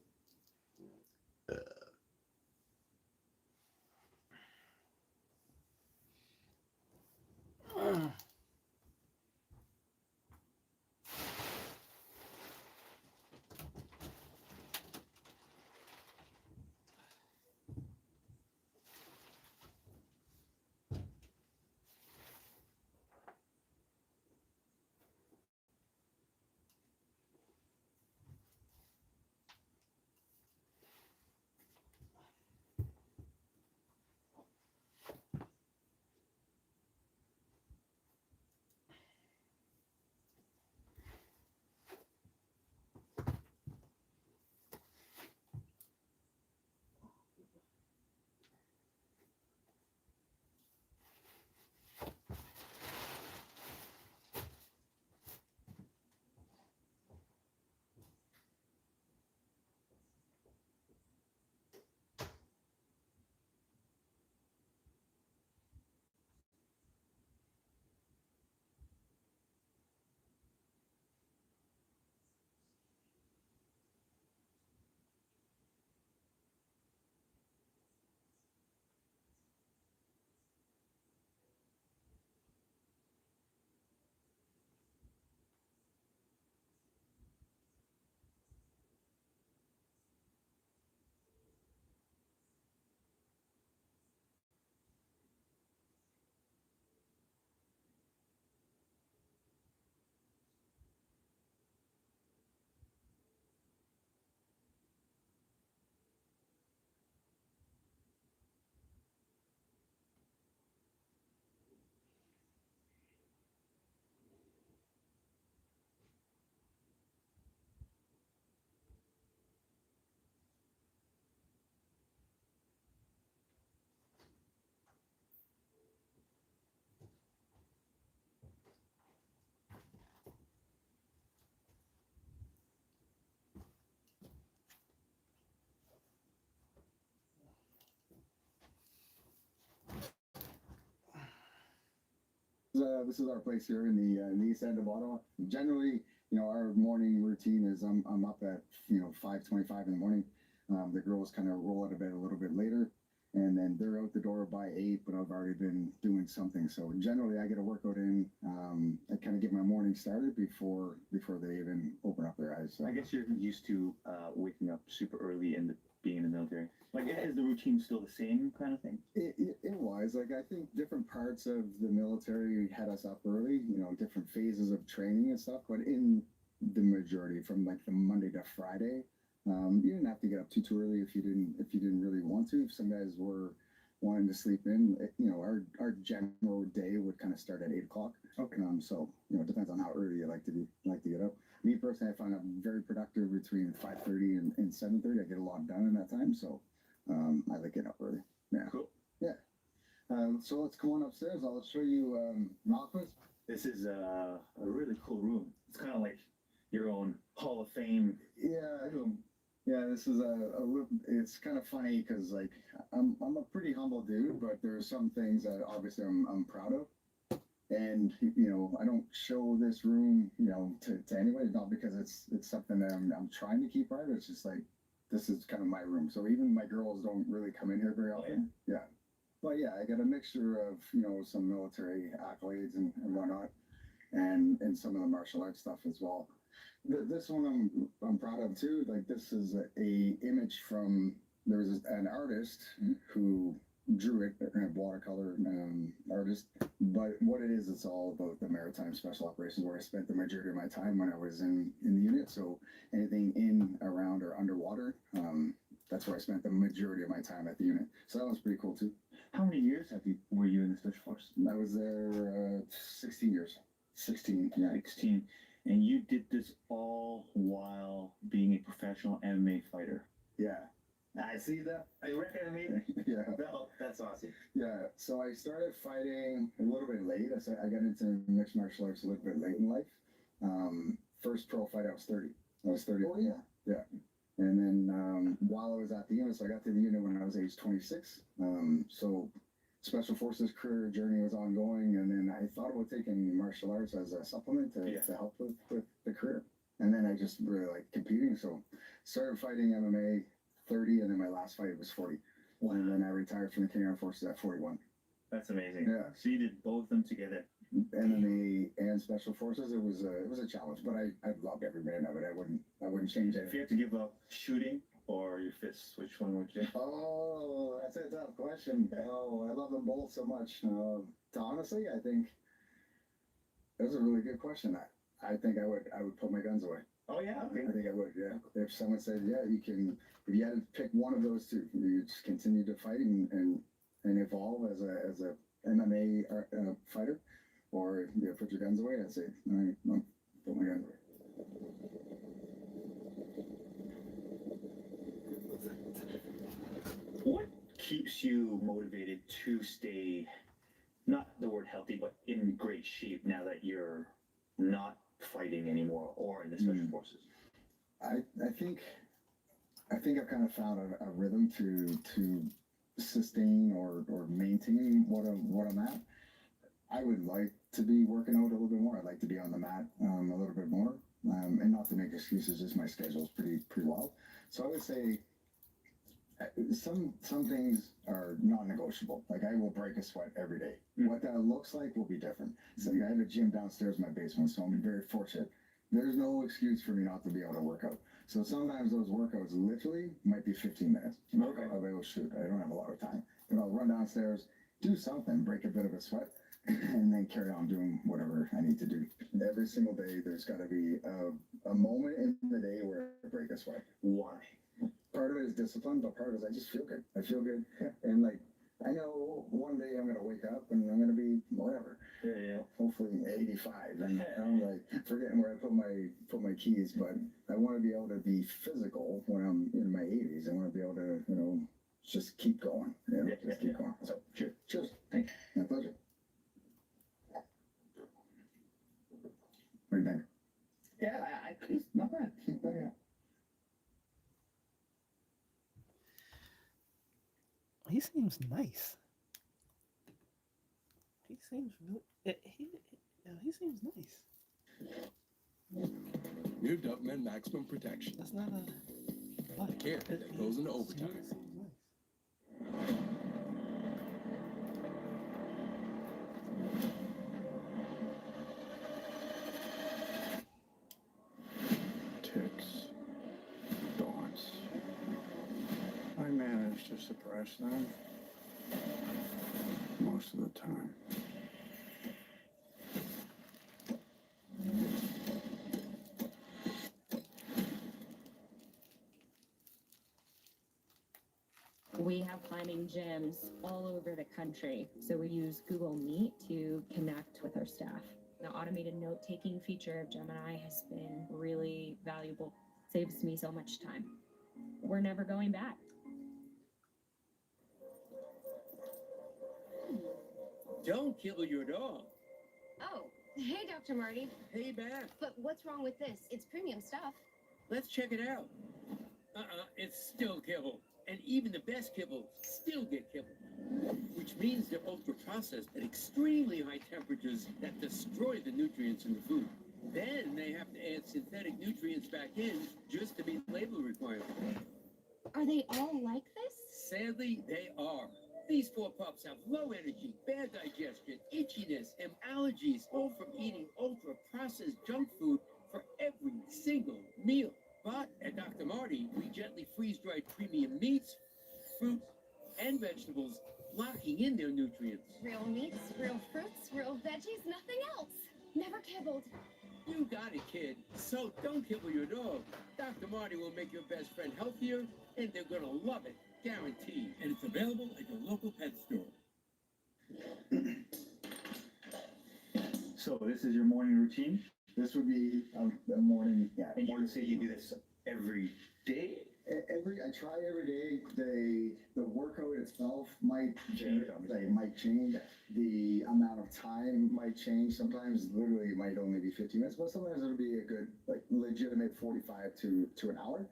this is our place here in the east end of Ottawa. Generally, our morning routine is I'm up at 5:25 in the morning. The girls kind of roll out of bed a little bit later, and then they're out the door by 8. But I've already been doing something. So generally, I get a workout in. I kind of get my morning started before they even open up their eyes. So. I guess you're used to waking up super early and being in the military. Like, is the routine still the same kind of thing? It was. Like, I think different parts of the military had us up early, different phases of training and stuff. But in the majority, from like the Monday to Friday, you didn't have to get up too early if you didn't really want to. If some guys were wanting to sleep in, our general day would kind of start at 8 o'clock. Okay. So it depends on how early you like to get up. Me personally, I find I'm very productive between 5:30 and 7:30. I get a lot done in that time. So. I like getting up early. Yeah. Cool. Yeah. So let's come on upstairs. I'll show you my office. This is a really cool room. It's kind of like your own Hall of Fame Yeah. room. Yeah. This is it's kind of funny because like I'm a pretty humble dude, but there's some things that obviously I'm proud of. And you know, I don't show this room, you know, to anybody, not because it's something that I'm trying to keep private. It's just like this is kind of my room. So even my girls don't really come in here very often. Yeah. But yeah, I got a mixture of, you know, some military accolades and whatnot, and some of the martial arts stuff as well. This one I'm proud of too. Like this is a image from, there was an artist who drew it, a watercolor artist. But what it is, it's all about the maritime special operations, where I spent the majority of my time when I was in the unit. So anything in, around, or underwater, that's where I spent the majority of my time at the unit. So that was pretty cool too. How many years were you in the Special Force? I was there 16 years. 16, yeah. 16. And you did this all while being a professional MMA fighter. Yeah. I see that. Are you reckoning me? Yeah. No, that's awesome. Yeah. So I started fighting a little bit late. I got into mixed martial arts a little bit late in life. First pro fight, I was 30. I was 30. Oh, yeah. Yeah. And then while I was at the unit, so I got to the unit when I was age 26. So Special Forces career journey was ongoing, and then I thought about taking martial arts as a supplement to help with the career. And then I just really liked competing, so started fighting MMA 30, and then my last fight was 40. Wow. And then I retired from the Canadian Armed Forces at 41. That's amazing. Yeah. So you did both of them together. MMA and Special Forces, it was a challenge, but I loved every minute of it. I wouldn't change it. If you had to give up shooting or your fists, which one would you? Oh, that's a tough question. Oh, I love them both so much. Honestly, I think that was a really good question. I think I would put my guns away. Oh yeah, okay. I think I would. Yeah. If someone said, yeah, you can, if you had to pick one of those two, you just continue to fight and evolve as a MMA fighter, or you put your guns away, I'd say, all right, no, put my guns away. What keeps you motivated to stay, not the word healthy, but in great shape now that you're not fighting anymore or in the Special Forces? I think I've kind of found a rhythm to sustain or maintain what I'm at. I would like to be working out a little bit more. I'd like to be on the mat a little bit more, and not to make excuses, just my schedule's pretty wild. So I would say some things are non-negotiable. Like I will break a sweat every day. What that looks like will be different. So I have a gym downstairs in my basement, so I'm very fortunate. There's no excuse for me not to be able to work out. So sometimes those workouts literally might be 15 minutes. Okay. I'll be able to shoot. I don't have a lot of time. But I'll run downstairs, do something, break a bit of a sweat, and then carry on doing whatever I need to do. Every single day, there's got to be a moment in the day where I break a sweat. Why? Part of it is discipline, but part of it is I just feel good. I feel good. And like, I know one day I'm going to wake up and I'm going to be whatever. Yeah. Hopefully 85. And I'm like forgetting where I put my keys, but I want to be able to be physical when I'm in my 80s. I want to be able to, you know, just keep going. You know, just keep going. So cheers. Cheers. Thanks. My pleasure. What do you think? Yeah, it's not bad. Yeah. He seems nice. He seems really, he seems nice. New Duckman Maximum Protection. That's not a lot of care that goes into overtime. Ticks, thoughts. I manage to suppress them most of the time. We have climbing gyms all over the country, so we use Google Meet to connect with our staff. The automated note-taking feature of Gemini has been really valuable. Saves me so much time. We're never going back. Don't kill your dog. Oh, hey, Dr. Marty. Hey, Beth. But what's wrong with this? It's premium stuff. Let's check it out. It's still kibble. And even the best kibbles still get kibbled, which means they're ultra-processed at extremely high temperatures that destroy the nutrients in the food. Then they have to add synthetic nutrients back in just to meet label requirements. Are they all like this? Sadly, they are. These 4 pups have low energy, bad digestion, itchiness, and allergies, all from eating ultra-processed junk food for every single meal. But at Dr. Marty, we gently freeze-dried premium meats, fruits, and vegetables, locking in their nutrients. Real meats, real fruits, real veggies, nothing else. Never kibbled. You got it, kid. So don't kibble your dog. Dr. Marty will make your best friend healthier, and they're gonna love it, guaranteed. And it's available at your local pet store. So this is your morning routine? This would be a morning, yeah. And you would say you do this every day? I try every day. The workout itself might change. Might change. The amount of time might change. Sometimes literally it might only be 15 minutes, but sometimes it'll be a good, like, legitimate 45 to an hour.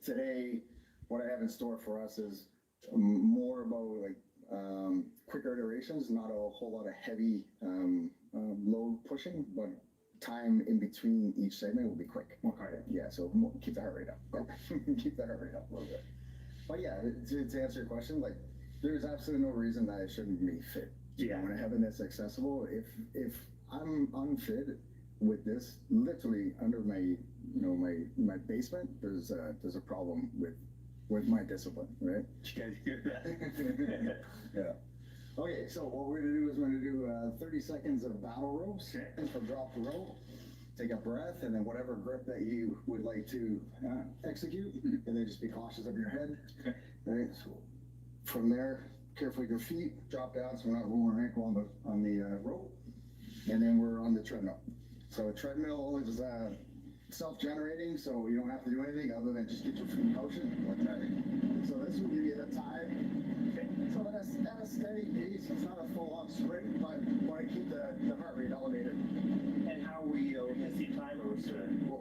Today, what I have in store for us is more about like quicker iterations, not a whole lot of heavy load pushing, but time in between each segment will be quick. More cardio. Yeah, so keep the heart rate up. Keep the heart rate up a little bit. But yeah, to answer your question, like, there's absolutely no reason that I shouldn't be fit. Yeah. When having this accessible, if I'm unfit with this, literally under my my basement, there's a problem with my discipline, right? You guys hear that? Yeah. Okay, so what we're gonna do is we're gonna do 30 seconds of battle ropes. So drop the rope, take a breath, and then whatever grip that you would like to execute, and then just be cautious of your head. Okay. Right. So from there, carefully your feet drop down, so we're not rolling our ankle on the rope, and then we're on the treadmill. So a treadmill is self-generating, so you don't have to do anything other than just get your feet in motion. So this will give you the time. So at a steady pace, it's not a full-on sprint, but we want to keep the heart rate elevated. And how are we going to see time, or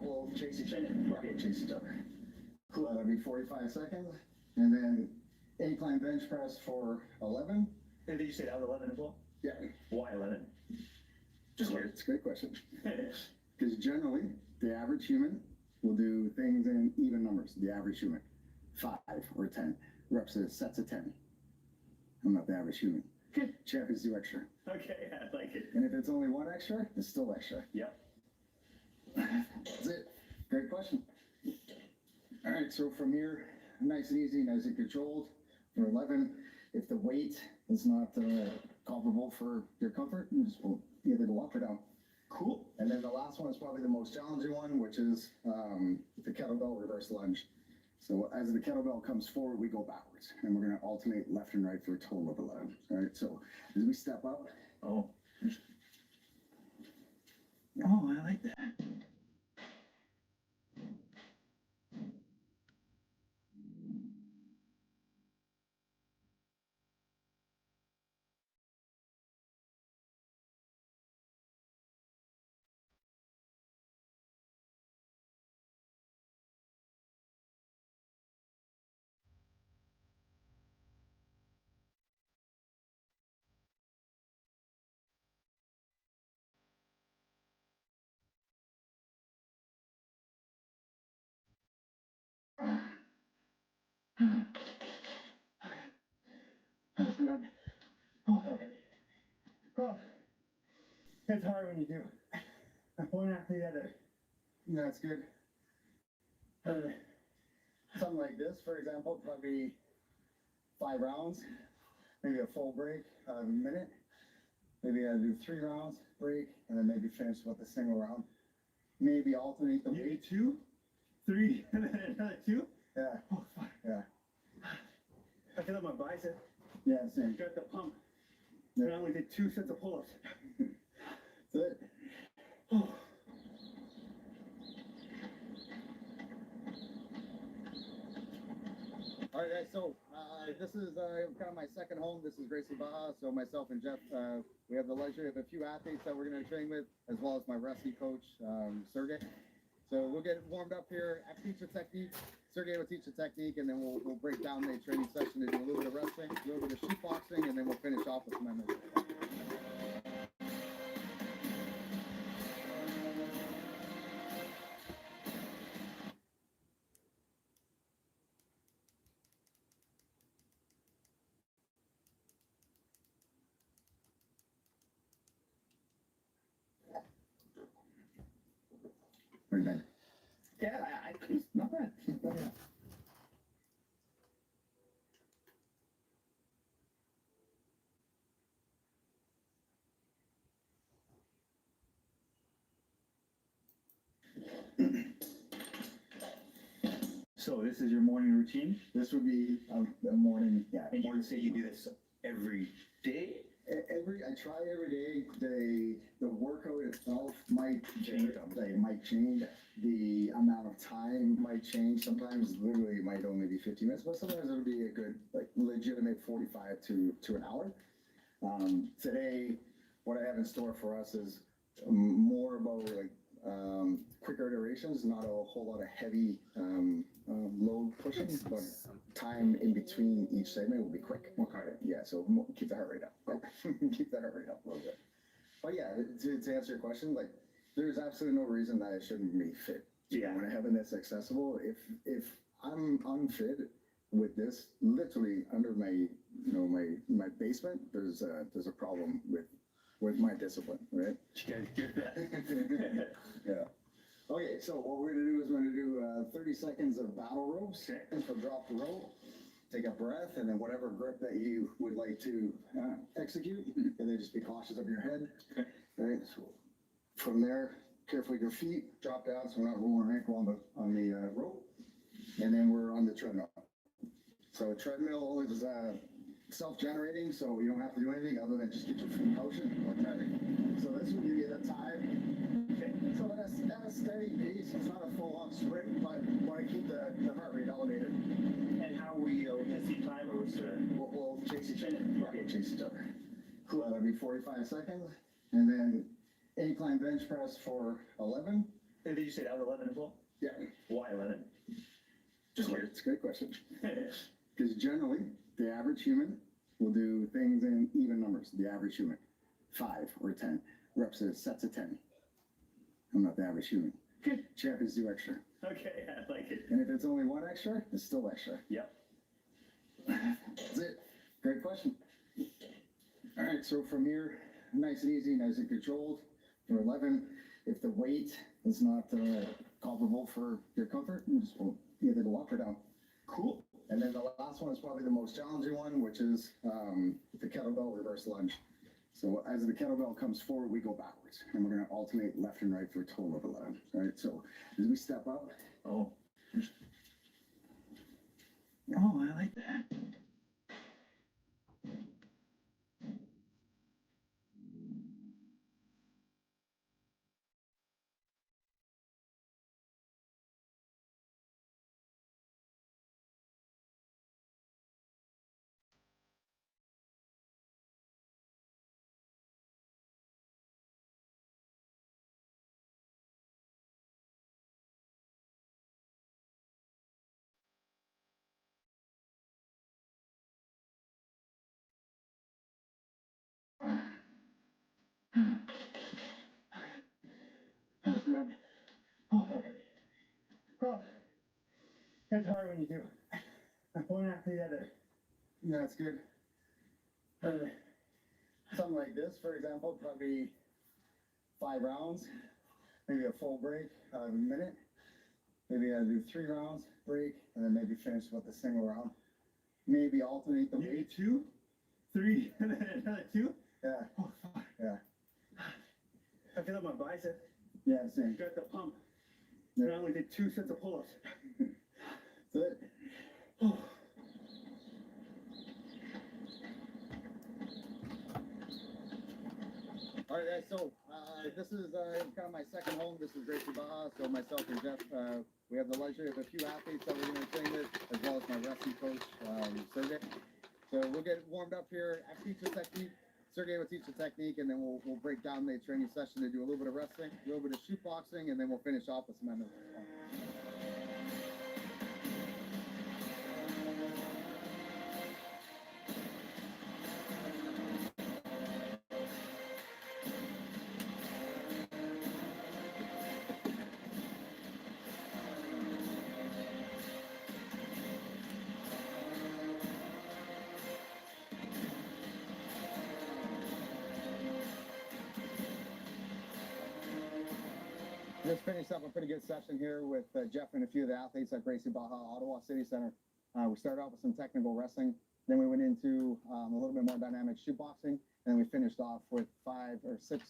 we'll chase each other? Yeah, chase each other. Cool. That'll be 45 seconds, and then incline bench press for 11. And did you say that was 11 as well? Yeah. Why 11? Just weird. It's a great question. Because generally, the average human will do things in even numbers. The average human, 5 or 10 reps, sets of 10. I'm not the average human. Champions do extra. Okay, I like it. And if it's only one extra, it's still extra. Yep. That's it. Great question. All right, so from here, nice and easy, nice and controlled. For 11, if the weight is not comparable for your comfort, you just will either go up or down. Cool. And then the last one is probably the most challenging one, which is the kettlebell reverse lunge. So as the kettlebell comes forward, we go backwards, and we're going to alternate left and right for a total of 11. All right, so as we step up. Oh, I like that. It's hard when you do one after the other. Yeah, that's good. Something like this, for example, probably 5 rounds, maybe a full break, a minute. Maybe I do 3 rounds, break, and then maybe finish with a single round. Maybe alternate the weight. 2, 3, and then another 2? Yeah. Oh, fuck. Yeah. I feel like my bicep. Yeah, same. Got the pump. Yeah. And I only did 2 sets of pull-ups. That's it. Oh. All right, guys, so this is kind of my second home. This is J.A.C. Baja, so myself and Jeff, we have the luxury of a few athletes that we're going to train with, as well as my wrestling coach, Sergey. So we'll get warmed up here. I teach the technique. Sergey will teach the technique, and then we'll break down the training session to do a little bit of wrestling, a little bit of shoot boxing, and then we'll finish off with some MMA. What do you think? Yeah, I think it's not bad. Not bad. So this is your morning routine? This would be a morning, yeah. And you would say you do this every day? I try every day. The workout itself might change. The amount of time might change. Sometimes literally it might only be 15 minutes, but sometimes it'll be a good, like legitimate 45 to an hour. Today, what I have in store for us is more about like quicker iterations, not a whole lot of heavy load pushing, but time in between each segment will be quick. More cardio. Yeah, so keep the heart rate up. Keep that heart rate up a little bit. But yeah, to answer your question, like there's absolutely no reason that I shouldn't be fit. Yeah. When having this accessible, if I'm unfit with this, literally under my my basement, there's a problem with my discipline, right? Yeah. Okay, so what we're gonna do is we're gonna do 30 seconds of battle ropes. So drop the rope, take a breath, and then whatever grip that you would like to execute, and then just be cautious of your head. Okay. All right. So from there, carefully your feet drop down so we're not rolling our ankle on the rope, and then we're on the treadmill. So treadmill is self-generating, so you don't have to do anything other than just get your feet in motion. So this will give you the time. Okay. So at a steady pace, it's not a full-on sprint, but we want to keep the heart rate elevated. And how we gonna see time, or we'll chase each other. Okay, chase each other. Cool. That'll be 45 seconds, and then incline bench press for 11. Did you say that was 11 as well? Yeah. Why 11? Just weird. It's a great question. Because generally, the average human will do things in even numbers. The average human, 5 or 10 reps, sets of 10. I'm not the average human. Champions do extra. Okay, I like it. And if it's only one extra, it's still extra. Yep. That's it. Great question. All right, so from here, nice and easy, nice and controlled. For 11, if the weight is not comparable for your comfort, you just will either go up or down. Cool. And then the last one is probably the most challenging one, which is the kettlebell reverse lunge. So as the kettlebell comes forward, we go backwards, and we're going to alternate left and right for a total of 11. All right, so as we step up. Oh, I like that. Oh, that's hard when you do one after the other. Yeah, that's good. Something like this, for example, probably 5 rounds, maybe a full break of a minute. Maybe I do 3 rounds, break, and then maybe finish with a single round. Maybe alternate the weight. 2, 3, and then another 2? Yeah. Oh, fuck. Yeah. I feel like my bicep. Yeah, same. Got the pump. Yeah. And I only did 2 sets of pull-ups. That's it. Oh. All right, guys, so this is kind of my second home. This is J.A.C. So myself and Jeff, we have the luxury of a few athletes that we're going to train with, as well as my wrestling coach, Sergey. So we'll get warmed up here. I teach the technique. Sergey will teach the technique, and then we'll break down the training session to do a little bit of wrestling, a little bit of shoot boxing, and then we'll finish off with some MMA. Just finished up a pretty good session here with Jeff and a few of the athletes at Gracie Baja Ottawa City Center. We started off with some technical wrestling, then we went into a little bit more dynamic shoot boxing, and then we finished off with 5 or 6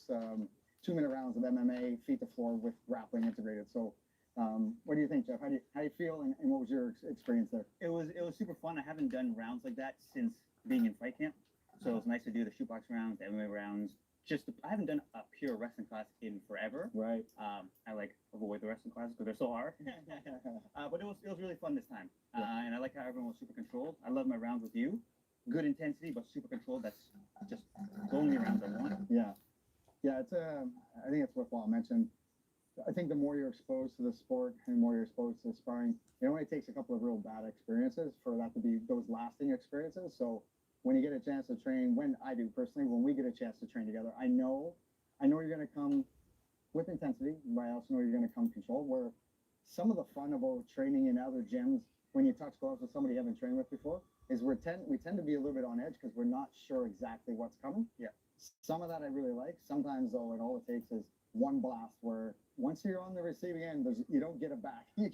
2-minute rounds of MMA, feet to floor with grappling integrated. So, what do you think, Jeff? How do you feel, and what was your experience there? It was super fun. I haven't done rounds like that since being in fight camp, so it was nice to do the shoot box rounds, the MMA rounds. I haven't done a pure wrestling class in forever. Right. I avoid the wrestling classes because they're so hard. But it was really fun this time. And I like how everyone was super controlled. I love my rounds with you. Good intensity, but super controlled. That's just the only rounds I want. Yeah. Yeah, it's I think it's worthwhile mention. I think the more you're exposed to the sport and the more you're exposed to sparring, it only takes a couple of real bad experiences for that to be those lasting experiences. So when you get a chance to train, when we get a chance to train together, I know you're going to come with intensity, but I also know you're going to come controlled. Where some of the fun about training in other gyms, when you touch gloves with somebody you haven't trained with before, is we tend to be a little bit on edge because we're not sure exactly what's coming. Yeah. Some of that I really like. Sometimes though, all it takes is one blast where once you're on the receiving end, you don't get it back. You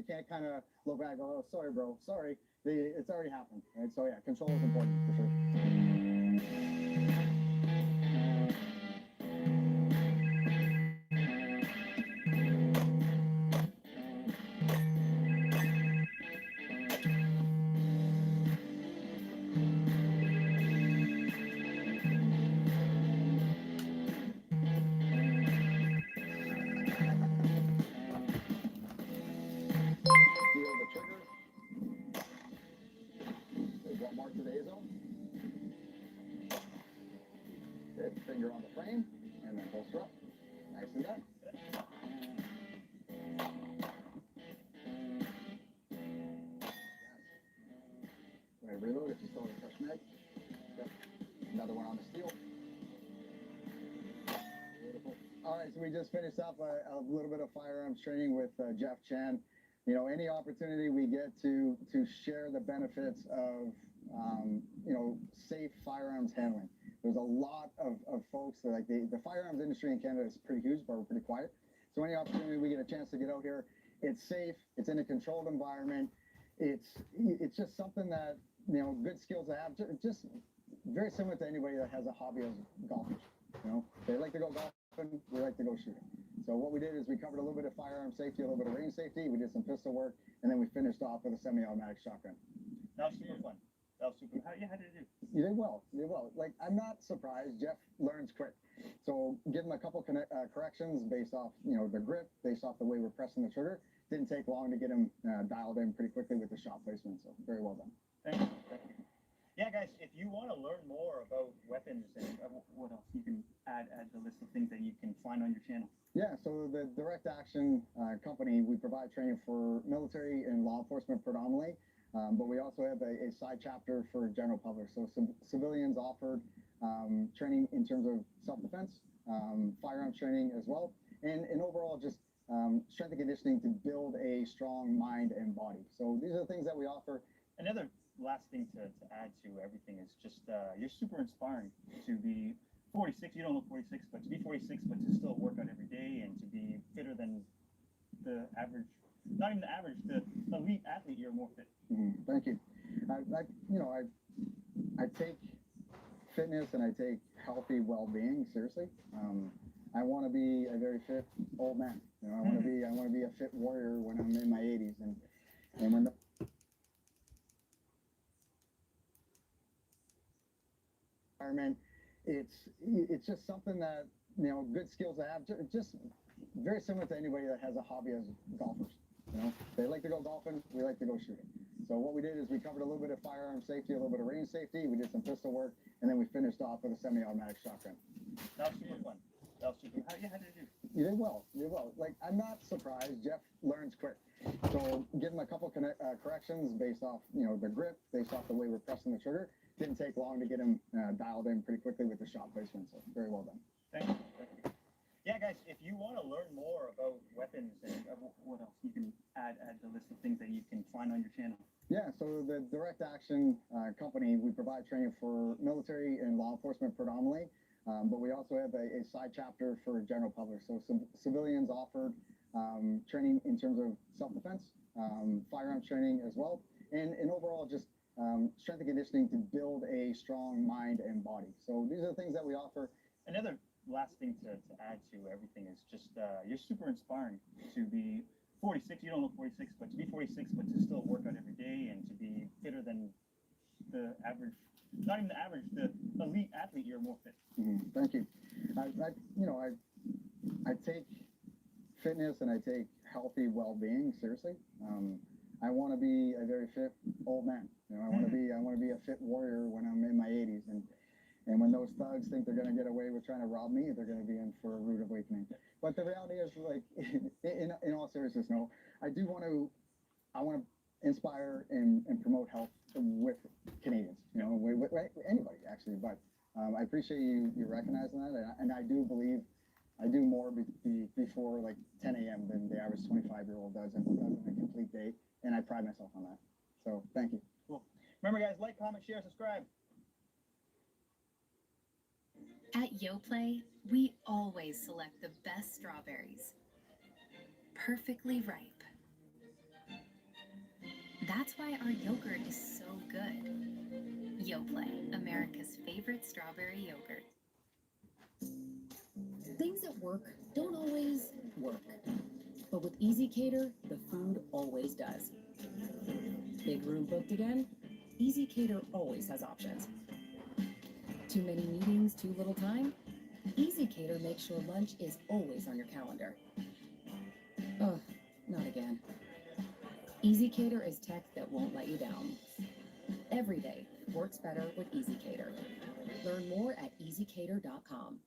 can't kind of look back and go, oh, sorry, bro, sorry. It's already happened, right? So yeah, control is important for sure. Finger on the frame, and then holster up. Nicely done. When I reload, if you still have a fresh mag. Yep. Another one on the steel. Beautiful. All right, so we just finished up a little bit of firearms training with Jeff Chan. Any opportunity we get to share the benefits of safe firearms handling. There's a lot of folks that the firearms industry in Canada is pretty huge, but we're pretty quiet. So any opportunity we get a chance to get out here, it's safe, it's in a controlled environment. It's just something that, good skills to have, just very similar to anybody that has a hobby as golfers. They like to go golfing, we like to go shooting. So what we did is we covered a little bit of firearm safety, a little bit of range safety, we did some pistol work, and then we finished off with a semi-automatic shotgun. That was super fun. How did you do? You did well. I'm not surprised. Jeff learns quick. So give him a couple corrections based off, the grip, based off the way we're pressing the trigger. Didn't take long to get him dialed in pretty quickly with the shot placement. So very well done. Thank you. Yeah, guys, if you want to learn more about weapons and what else, you can add the list of things that you can find on your channel. Yeah, so the Direct Action company, we provide training for military and law enforcement predominantly. But we also have a side chapter for general public. So some civilians offered training in terms of self-defense, firearms training as well, and overall just strength and conditioning to build a strong mind and body. So these are the things that we offer. Another last thing to add to everything is just you're super inspiring to be 46. You don't look 46, but to be 46, but to still work out every day and to be fitter than the average. Not even the average, the elite athlete, you're more fit. Thank you. I take fitness and I take healthy well-being seriously. I want to be a very fit old man. I want to be a fit warrior when I'm in my 80s, and when the environment, it's just something that good skills to have. Just very similar to anybody that has a hobby as golfers. They like to go golfing, we like to go shooting. So what we did is we covered a little bit of firearm safety, a little bit of range safety. We did some pistol work, and then we finished off with a semi-automatic shotgun. That was super fun. That was super. How did you do? You did well. You did well. Like, I'm not surprised. Jeff learns quick. So give him a couple corrections based off, the grip, based off the way we're pressing the trigger. Didn't take long to get him dialed in pretty quickly with the shot placement. So very well done. Thank you. Thank you. Yeah, guys, if you want to learn more about weapons and what else, you can add the list of things that you can find on your channel. Yeah, so the Direct Action company, we provide training for military and law enforcement predominantly, but we also have a side chapter for general public. So some civilians offered training in terms of self-defense, firearms training as well, and overall just strength and conditioning to build a strong mind and body. So these are the things that we offer. Another last thing to add to everything is just you're super inspiring to be 46. You don't look 46, but to be 46, but to still work out every day and to be fitter than the average, not even the average, the elite athlete. You're more fit. Thank you. I take fitness and I take healthy well-being seriously. I want to be a very fit old man. I want to be a fit warrior when I'm in my 80s. And when those thugs think they're going to get away with trying to rob me, they're going to be in for a rude awakening. But the reality is, like, in all seriousness, no, I want to inspire and promote health with Canadians, with anybody actually. But I appreciate you recognizing that, and I do believe I do more before like 10 a.m. than the average 25-year-old does in a complete day, and I pride myself on that. So thank you. Cool. Remember, guys, like, comment, share, subscribe. At YoPlay, we always select the best strawberries. Perfectly ripe. That's why our yogurt is so good. YoPlay, America's favorite strawberry yogurt. Things at work don't always work. But with Easy Cater, the food always does. Big room booked again? Easy Cater always has options. Too many meetings, too little time? Easy Cater makes sure lunch is always on your calendar. Ugh, not again. Easy Cater is tech that won't let you down. Every day works better with Easy Cater. Learn more at easycater.com.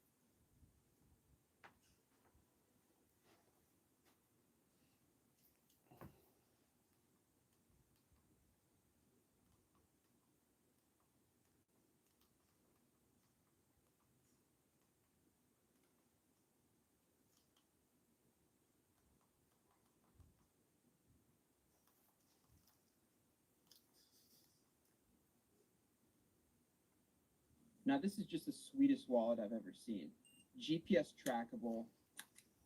Now this is just the sweetest wallet I've ever seen. GPS trackable,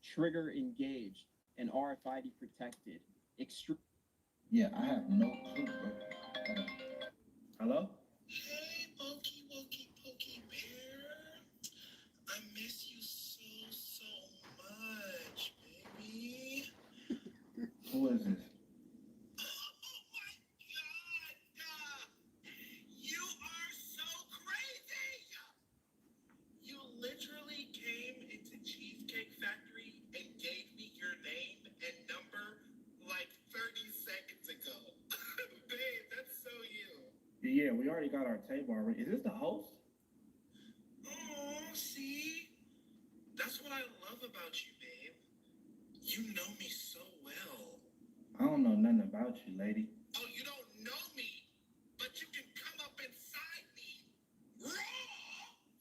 trigger engaged, and RFID protected. Yeah, I have no clue, bro. Hello? Hey, Pokey Bear. I miss you so much, baby. Who is this? You are so crazy! You literally came into Cheesecake Factory and gave me your name and number like 30 seconds ago. Babe, that's so you. Yeah, we already got our table already. Is this the host? Oh, see? That's what I love about you, babe. You know me so well. I don't know nothing about you, lady. Oh, you don't know me, but you can come up inside me raw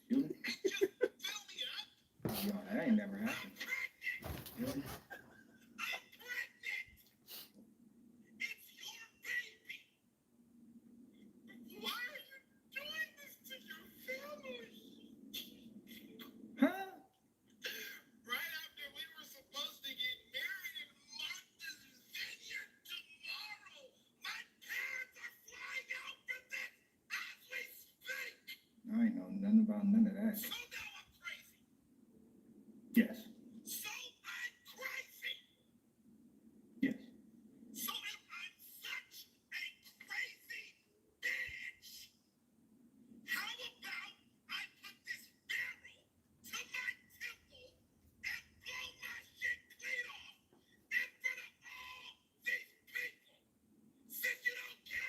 You? and just fill me up. Oh, no, that ain't never happened. Really? I'm pregnant. It's your baby. Why are you doing this to your family? Huh? Right after we were supposed to get married in Martha's Vineyard tomorrow. My parents are flying out for this as we speak. I ain't know nothing about none of that. So now I'm crazy. Yes. So I'm crazy. Yes. So am I such a crazy bitch? How about I put this barrel to my temple and blow my shit clean off in front of all these people? Since you don't care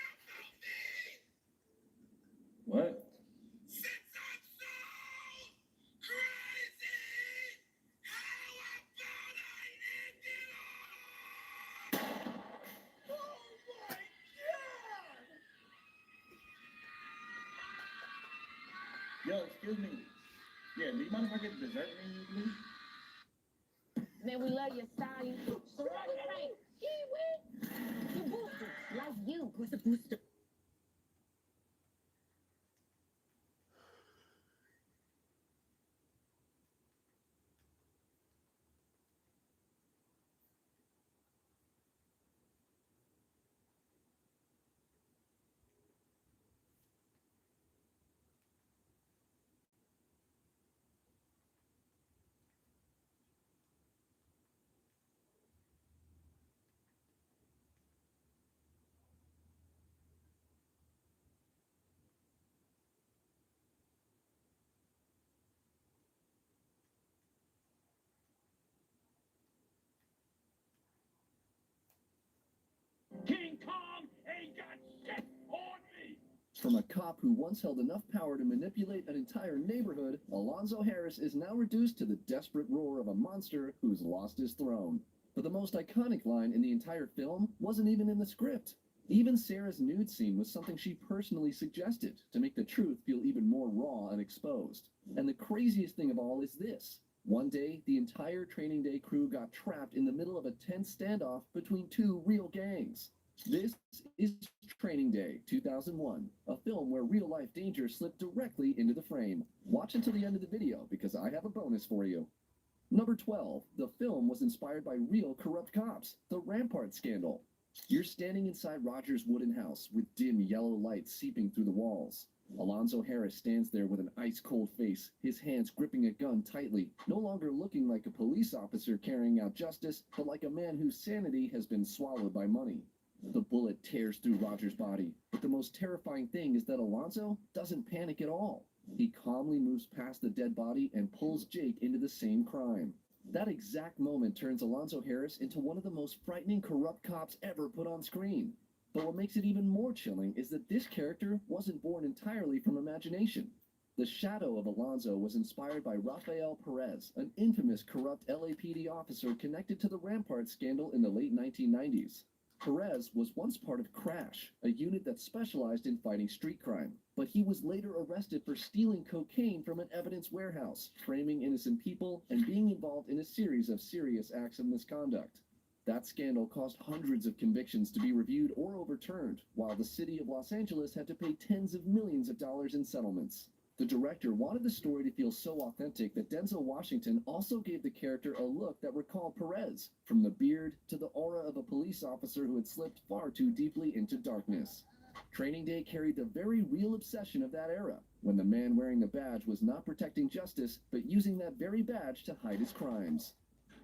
Yo, excuse me. Yeah, do you mind if I get dessert menu, please? Man, we love your style. You sorority prank. Ski with the boosters. Like you. Who's a booster? King Kong ain't got shit on me! From a cop who once held enough power to manipulate an entire neighborhood, Alonzo Harris is now reduced to the desperate roar of a monster who's lost his throne. But the most iconic line in the entire film wasn't even in the script. Even Sarah's nude scene was something she personally suggested to make the truth feel even more raw and exposed. And the craziest thing of all is this. One day, the entire Training Day crew got trapped in the middle of a tense standoff between two real gangs. This is Training Day 2001, a film where real-life danger slipped directly into the frame. Watch until the end of the video because I have a bonus for you. Number 12, the film was inspired by real corrupt cops, the Rampart scandal. You're standing inside Roger's wooden house with dim yellow light seeping through the walls. Alonzo Harris stands there with an ice-cold face, his hands gripping a gun tightly, no longer looking like a police officer carrying out justice, but like a man whose sanity has been swallowed by money. The bullet tears through Roger's body, but the most terrifying thing is that Alonzo doesn't panic at all. He calmly moves past the dead body and pulls Jake into the same crime. That exact moment turns Alonzo Harris into one of the most frightening corrupt cops ever put on screen. But what makes it even more chilling is that this character wasn't born entirely from imagination. The shadow of Alonzo was inspired by Rafael Perez, an infamous corrupt LAPD officer connected to the Rampart scandal in the late 1990s. Perez was once part of Crash, a unit that specialized in fighting street crime, but he was later arrested for stealing cocaine from an evidence warehouse, framing innocent people, and being involved in a series of serious acts of misconduct. That scandal caused hundreds of convictions to be reviewed or overturned, while the city of Los Angeles had to pay tens of millions of dollars in settlements. The director wanted the story to feel so authentic that Denzel Washington also gave the character a look that recalled Perez, from the beard to the aura of a police officer who had slipped far too deeply into darkness. Training Day carried the very real obsession of that era, when the man wearing the badge was not protecting justice, but using that very badge to hide his crimes.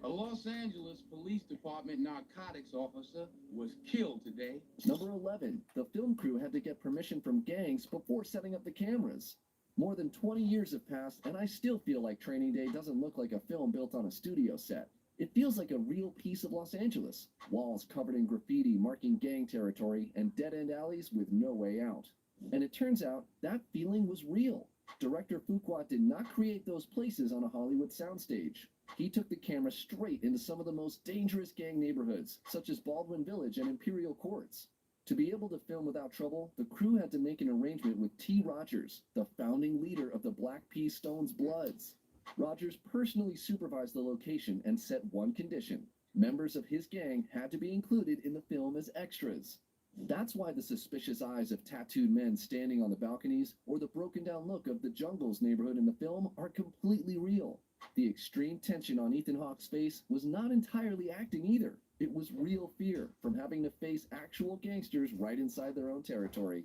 A Los Angeles Police Department narcotics officer was killed today. Number 11, the film crew had to get permission from gangs before setting up the cameras. More than 20 years have passed, and I still feel like Training Day doesn't look like a film built on a studio set. It feels like a real piece of Los Angeles. Walls covered in graffiti marking gang territory and dead-end alleys with no way out. And it turns out that feeling was real. Director Fuqua did not create those places on a Hollywood soundstage. He took the camera straight into some of the most dangerous gang neighborhoods, such as Baldwin Village and Imperial Courts. To be able to film without trouble, the crew had to make an arrangement with T. Rogers, the founding leader of the Black P. Stones Bloods. Rogers personally supervised the location and set one condition. Members of his gang had to be included in the film as extras. That's why the suspicious eyes of tattooed men standing on the balconies or the broken down look of the Jungles neighborhood in the film are completely real. The extreme tension on Ethan Hawke's face was not entirely acting either. It was real fear from having to face actual gangsters right inside their own territory.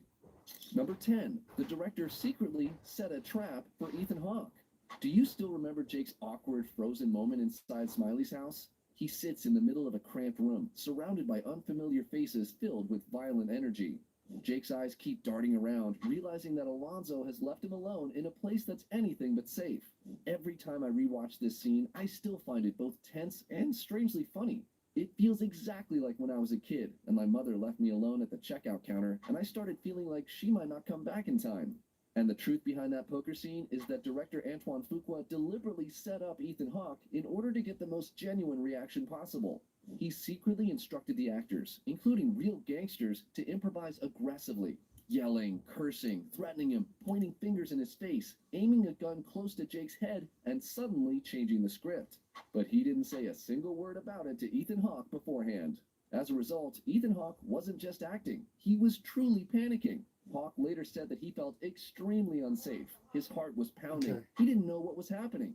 Number 10, the director secretly set a trap for Ethan Hawke. Do you still remember Jake's awkward frozen moment inside Smiley's house? He sits in the middle of a cramped room, surrounded by unfamiliar faces filled with violent energy. Jake's eyes keep darting around, realizing that Alonzo has left him alone in a place that's anything but safe. Every time I rewatch this scene, I still find it both tense and strangely funny. It feels exactly like when I was a kid, and my mother left me alone at the checkout counter, and I started feeling like she might not come back in time. And the truth behind that poker scene is that director Antoine Fuqua deliberately set up Ethan Hawke in order to get the most genuine reaction possible. He secretly instructed the actors, including real gangsters, to improvise aggressively. yelling, cursing, threatening him, pointing fingers in his face, aiming a gun close to Jake's head, and suddenly changing the script. But he didn't say a single word about it to Ethan Hawke beforehand. As a result, Ethan Hawke wasn't just acting, he was truly panicking. Hawke later said that he felt extremely unsafe. His heart was pounding. Okay. He didn't know what was happening.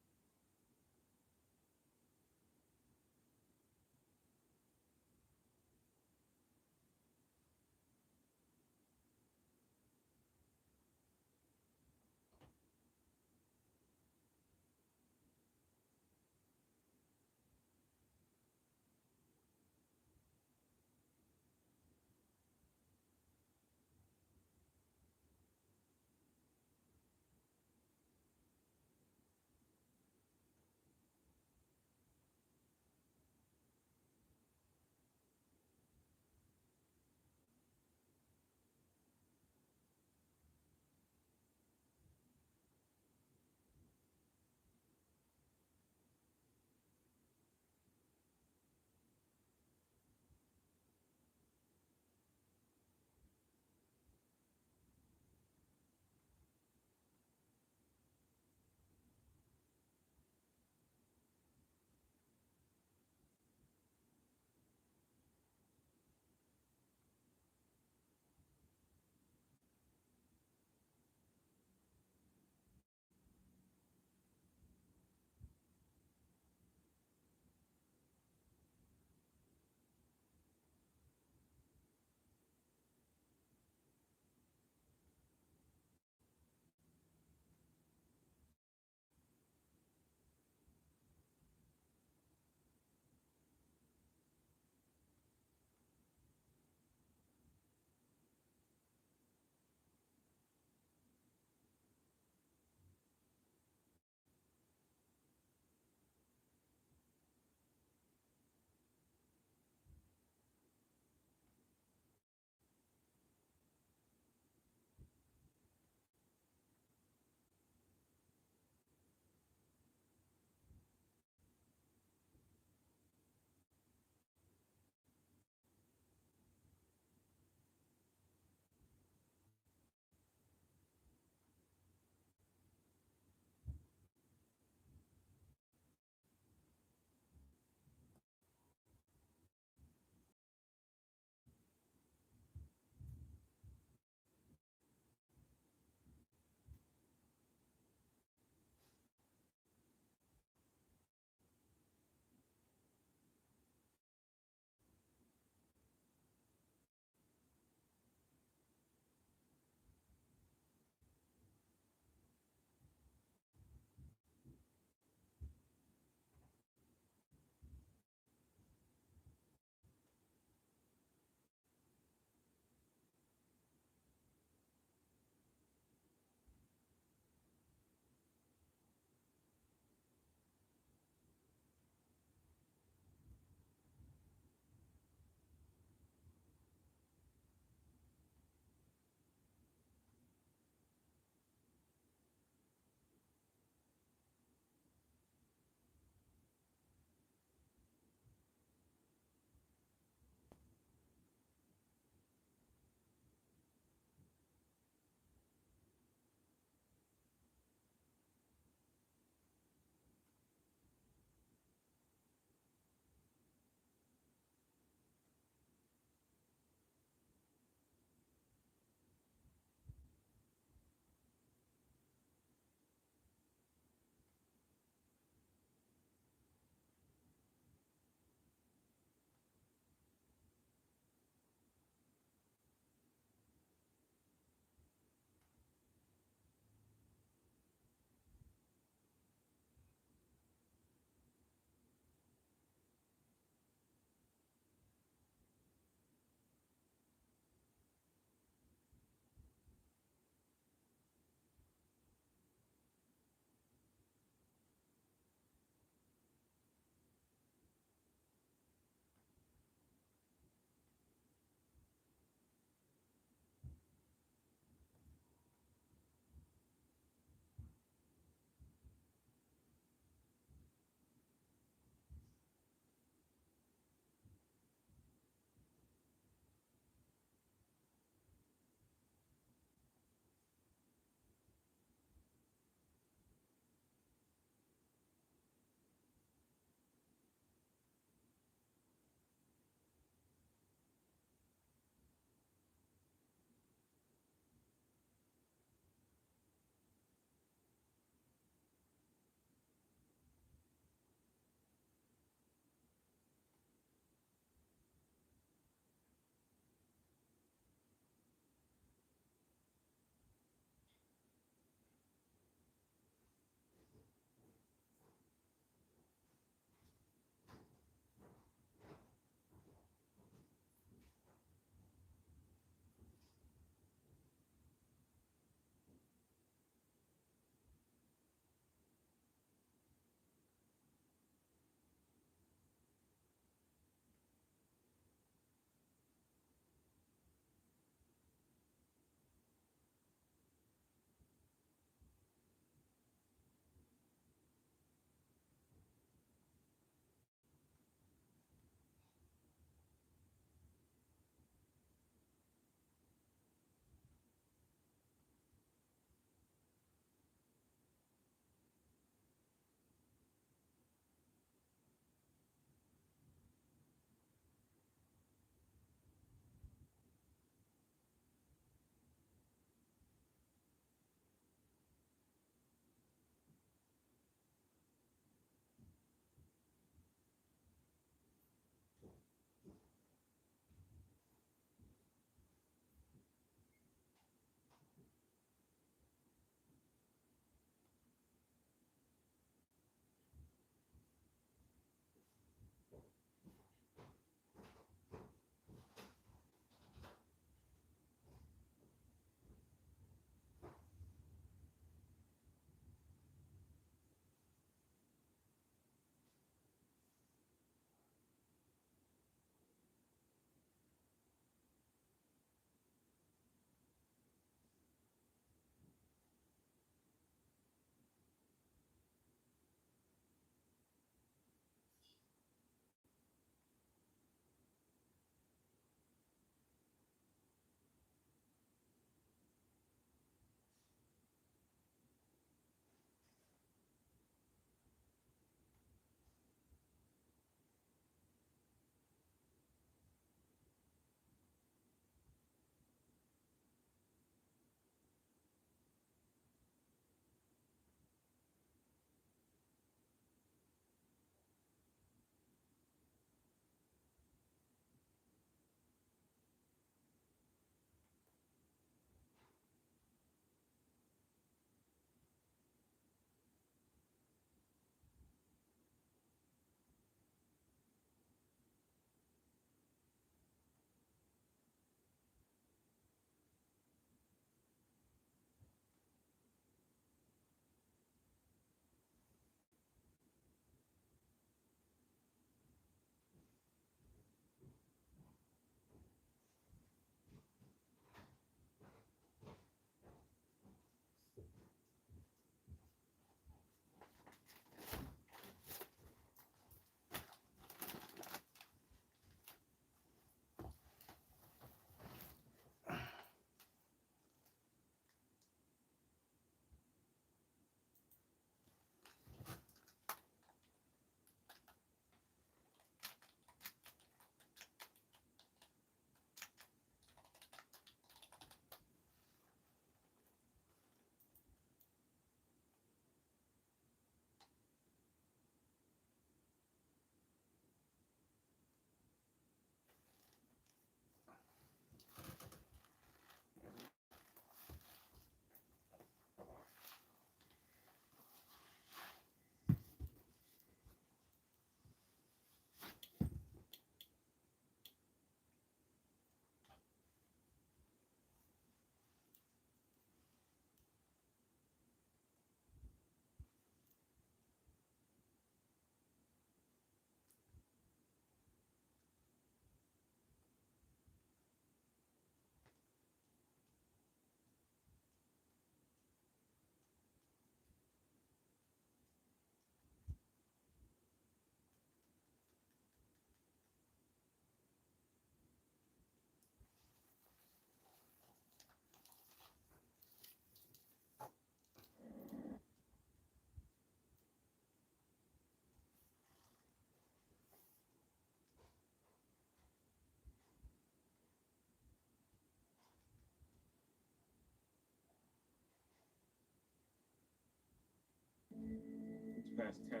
past 10.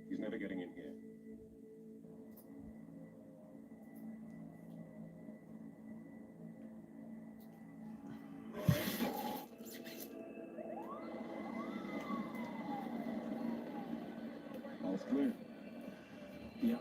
He's never getting in here. All's clear. Yeah.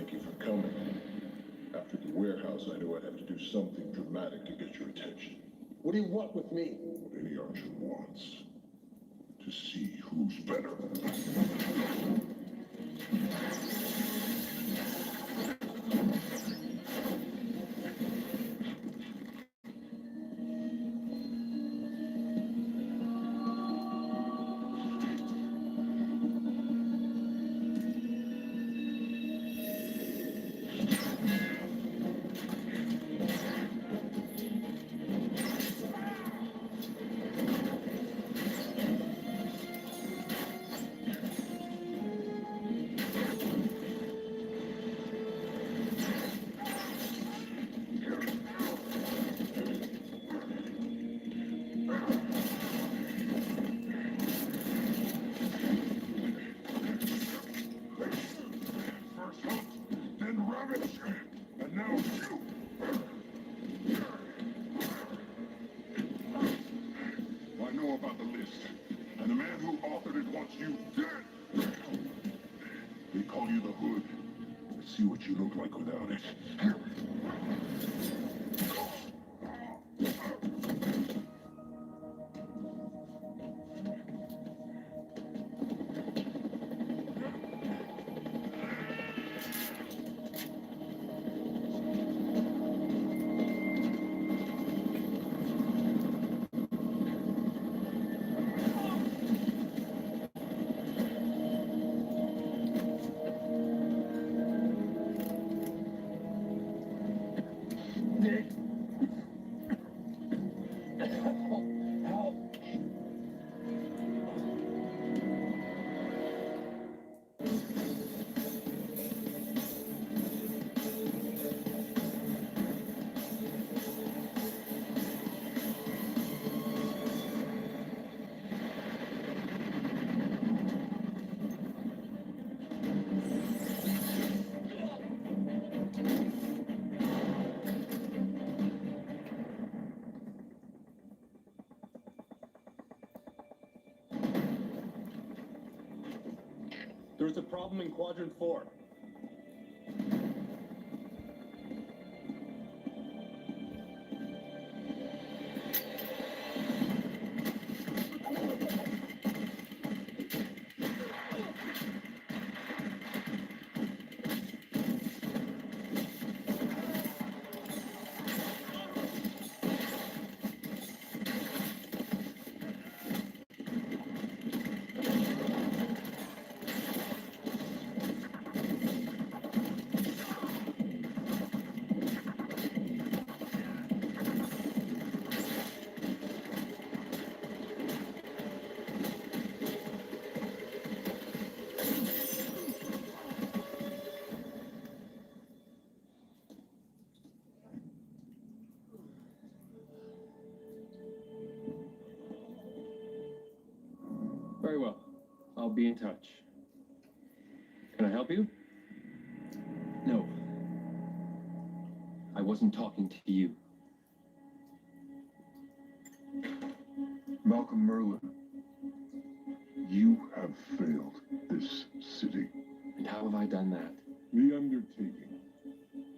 Thank you for coming. After the warehouse, I knew I'd have to do something dramatic to get your attention. What do you want with me? What any archer wants. To see who's better. And now you! I know about the list, and the man who authored it wants you dead! They call you the Hood. Let's see what you look like without it. There's a problem in Quadrant 4. Very well. I'll be in touch. Can I help you? No. I wasn't talking to you. Malcolm Merlin, you have failed this city. And how have I done that? The undertaking.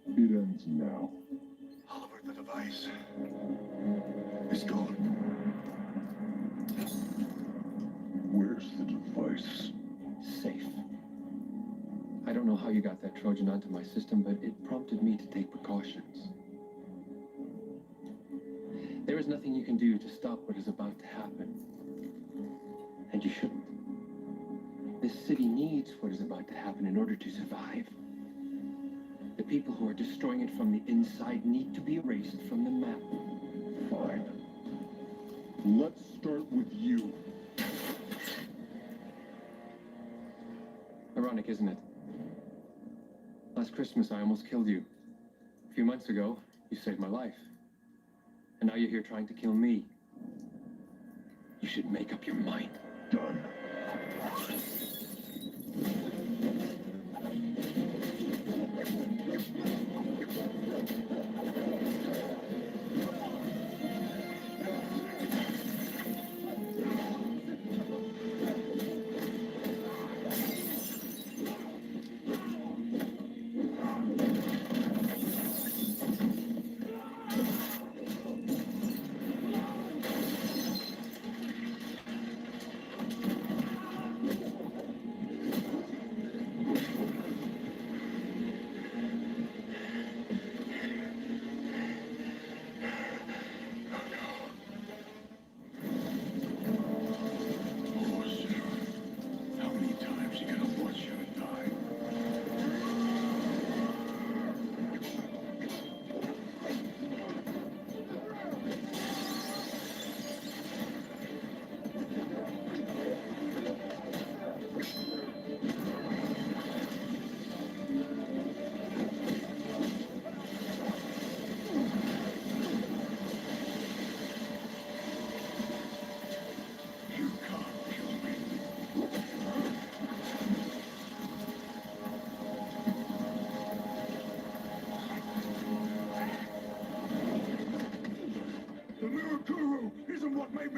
It ends now. Oliver, the device is gone. Where's the device? Safe. I don't know how you got that Trojan onto my system, but it prompted me to take precautions. There is nothing you can do to stop what is about to happen. And you shouldn't. This city needs what is about to happen in order to survive. The people who are destroying it from the inside need to be erased from the map. Fine. Let's start with you. Ironic, isn't it? Last Christmas, I almost killed you. A few months ago, you saved my life. And now you're here trying to kill me. You should make up your mind. Done.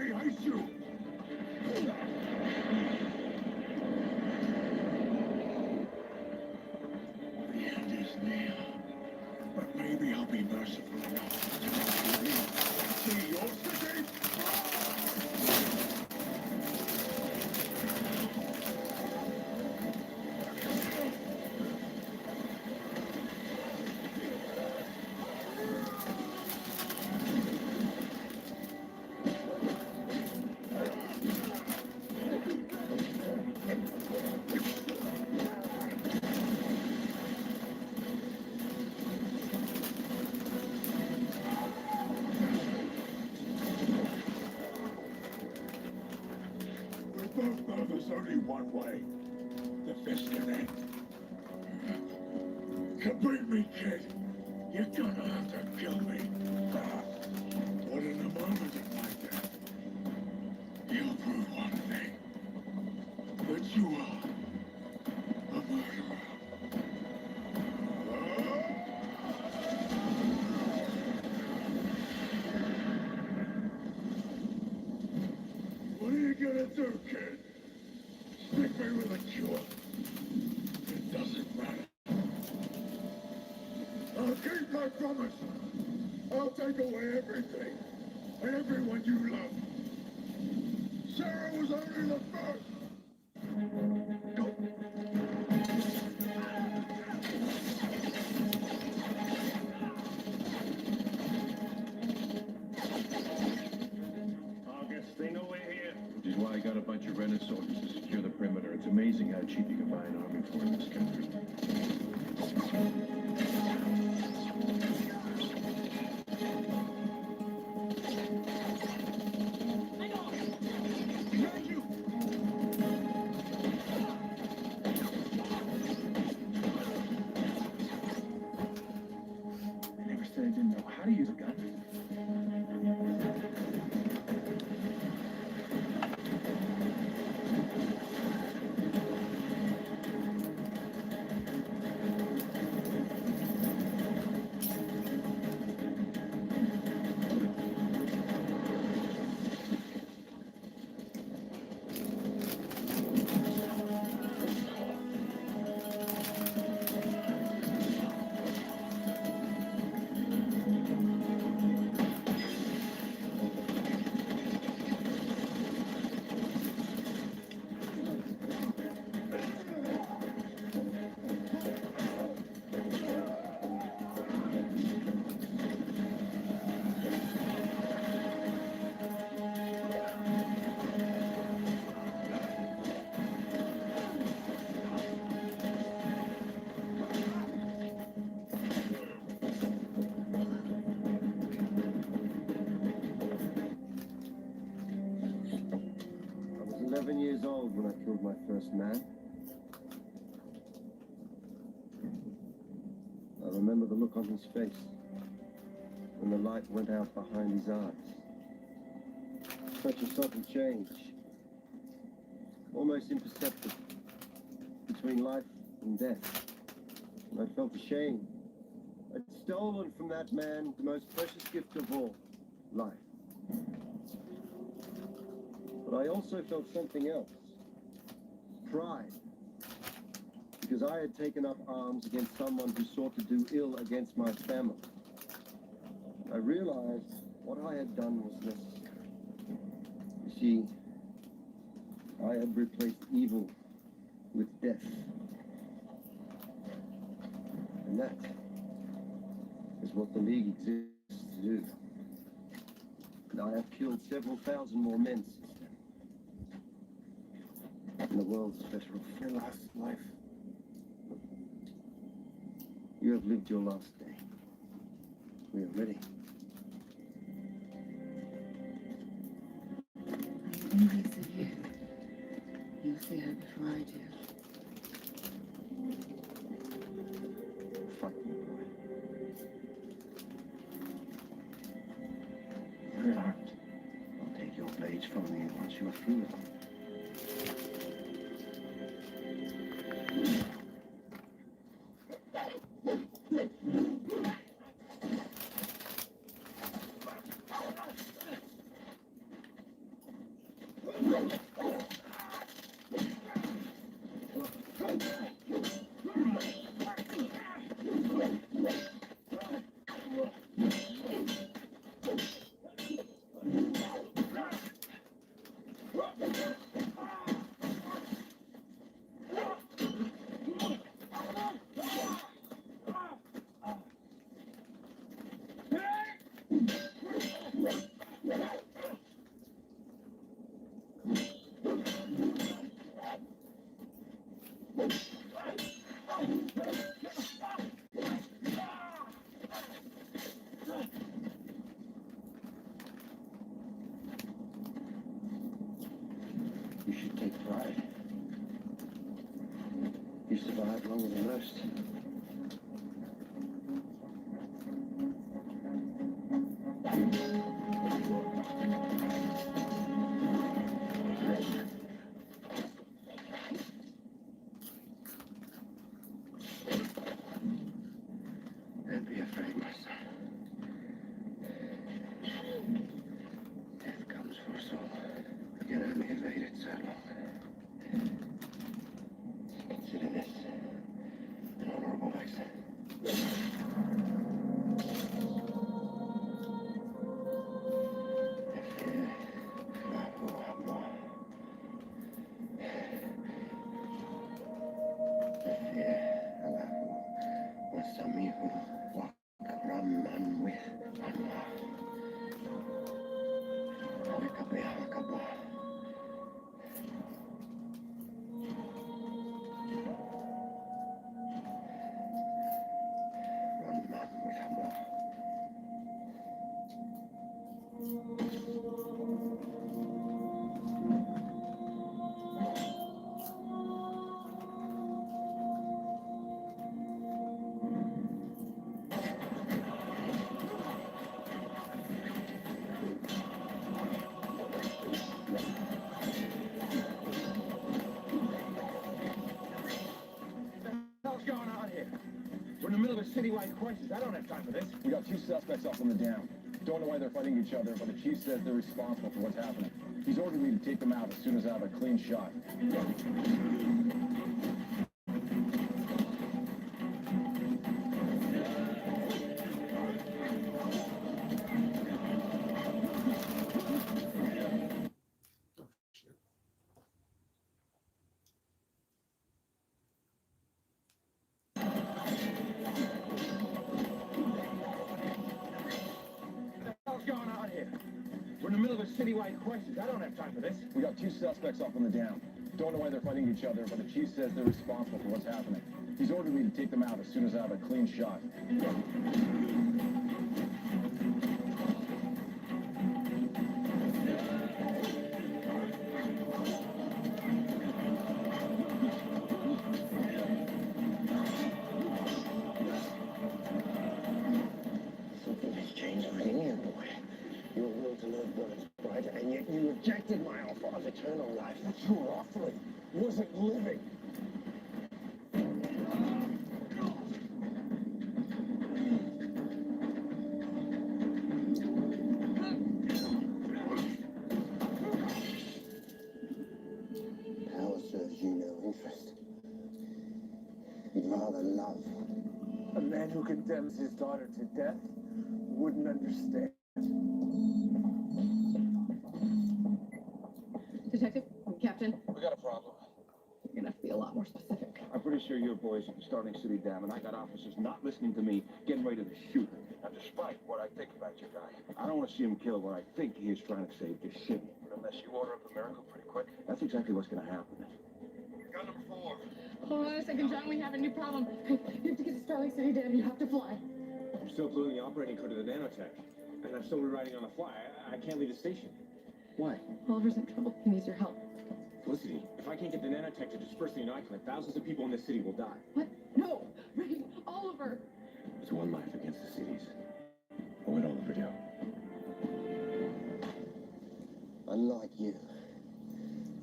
me ice you! The end is near, but maybe I'll be merciful enough to see your city. We both know there's only one way that this can end. To beat me, kid, you're gonna have to kill me. But in a moment of my death, you'll prove one thing. That you are a murderer. What are you gonna do, kid? Stick me with a cure? It doesn't matter. I'll keep my promise. I'll take away everything and everyone you love. Sarah was only the first. August, they know we're here. Which is why I got a bunch of Renner soldiers to secure the perimeter. It's amazing how cheap you can buy an army for in this country. I never said I didn't know how to use a gun. I was 11 years old when I killed my first man. I remember the look on his face when the light went out behind his eyes. Such a subtle change, almost imperceptible, between life and death. And I felt ashamed. I'd stolen from that man the most precious gift of all, life. But I also felt something else. Pride. Because I had taken up arms against someone who sought to do ill against my family. I realized what I had done was necessary. You see, I had replaced evil with death. And that is what the League exists to do. And I have killed several thousand more men since then. And the world is better off. Your last life. You have lived your last day. We are ready. I'm envious of you. You'll see her before I do. Fight me, boy. You're armed. I'll take your blades from you once you are through with them. longer than most. Don't be afraid, my son. Death comes for us all. We can only evade it so long. Consider this an honorable exit. We're in the middle of a citywide crisis. I don't have time for this. We got 2 suspects up on the dam. Don't know why they're fighting each other, but the chief says they're responsible for what's happening. He's ordered me to take them out as soon as I have a clean shot. We're in the middle of a citywide crisis. I don't have time for this. We got 2 suspects up on the dam. Don't know why they're fighting each other, but the chief says they're responsible for what's happening. He's ordered me to take them out as soon as I have a clean shot. Something has changed within you, boy. Your will to live burns bright, and yet you rejected my offer of eternal life. What you were offering wasn't living. Power serves you no interest. You'd rather love. A man who condemns his daughter to death wouldn't understand. Detective, Captain, We got a problem. you're gonna have to be a lot more specific. I'm pretty sure your boys are starting City Dam, and I got officers not listening to me, getting ready to shoot him. Now, despite what I think about your guy, I don't want to see him killed when I think he is trying to save this city. But unless you order up a miracle pretty quick, that's exactly what's going to happen. Gun number 4. Hold on a second, John, we have a new problem. You have to get to Starling City Dam, you have to fly. I'm still gluing the operating code to the nanotech, and I'm still rewriting on the fly. I can't leave the station. Why? Oliver's in trouble, he needs your help. Felicity, if I can't get the nanotech to disperse the inoculant, thousands of people in this city will die. What? No! Ray, Oliver! It's one life against the cities. I'll all the video. Unlike you,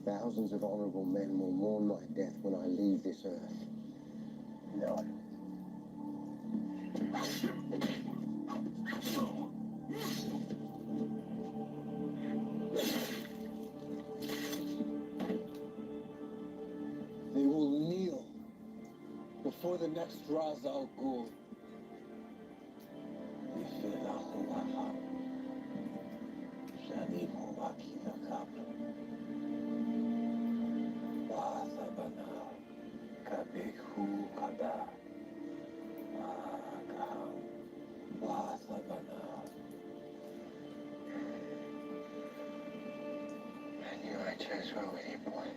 thousands of honorable men will mourn my death when I leave this earth. No. They will kneel before the next Ra's al Ghul. I knew I chose well with you, boy.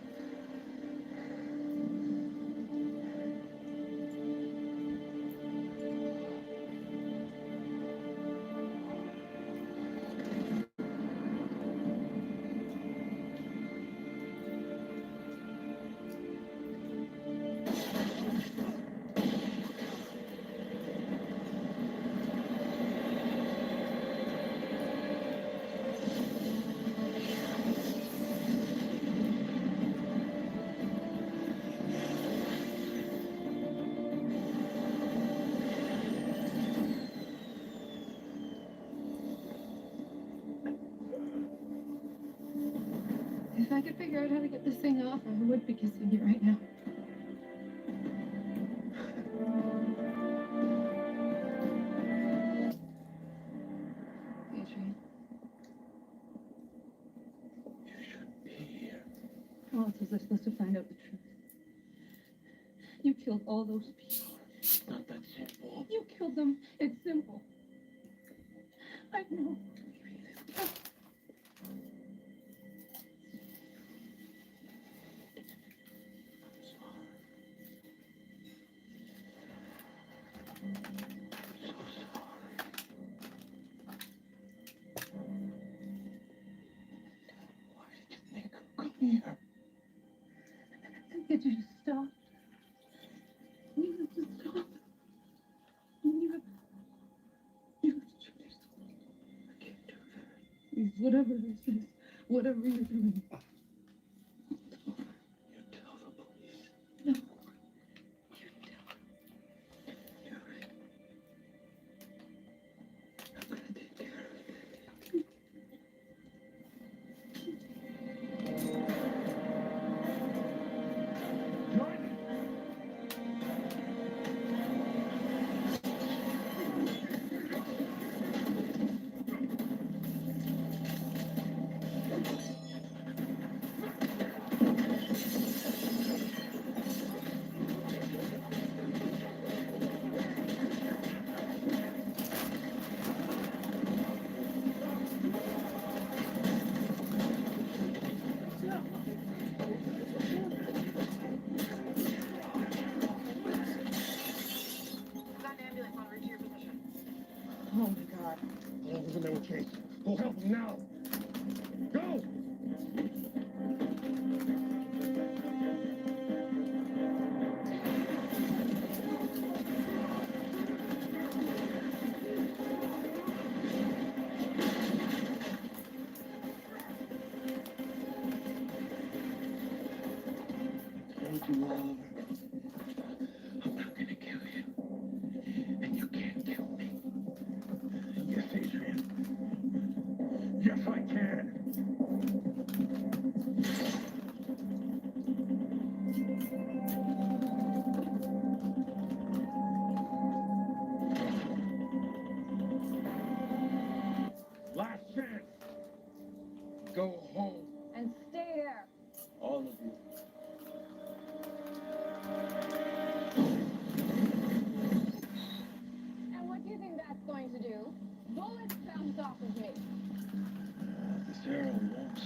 I could figure out how to get this thing off, I would be kissing you right now. Adrian. You shouldn't be here. How else was I supposed to find out the truth? You killed all those people. It's not that simple. You killed them. It's simple. I know. Come here. Get you to stop. You have to stop. You have to stop. I can't do that. Please, whatever this is, whatever you're doing. You tell the police. No. You tell them. Do it. I'm gonna take care of it. Oh my God. All over there with J.A.C. Go help him now. Go! I told you, Oliver. I'm not gonna kill you. And you can't kill me. Yes, Adrian. Yes, I can. Last chance. Go home. And stay there. All of you. And what do you think that's going to do? Bullets bounce off of me. This arrow won't.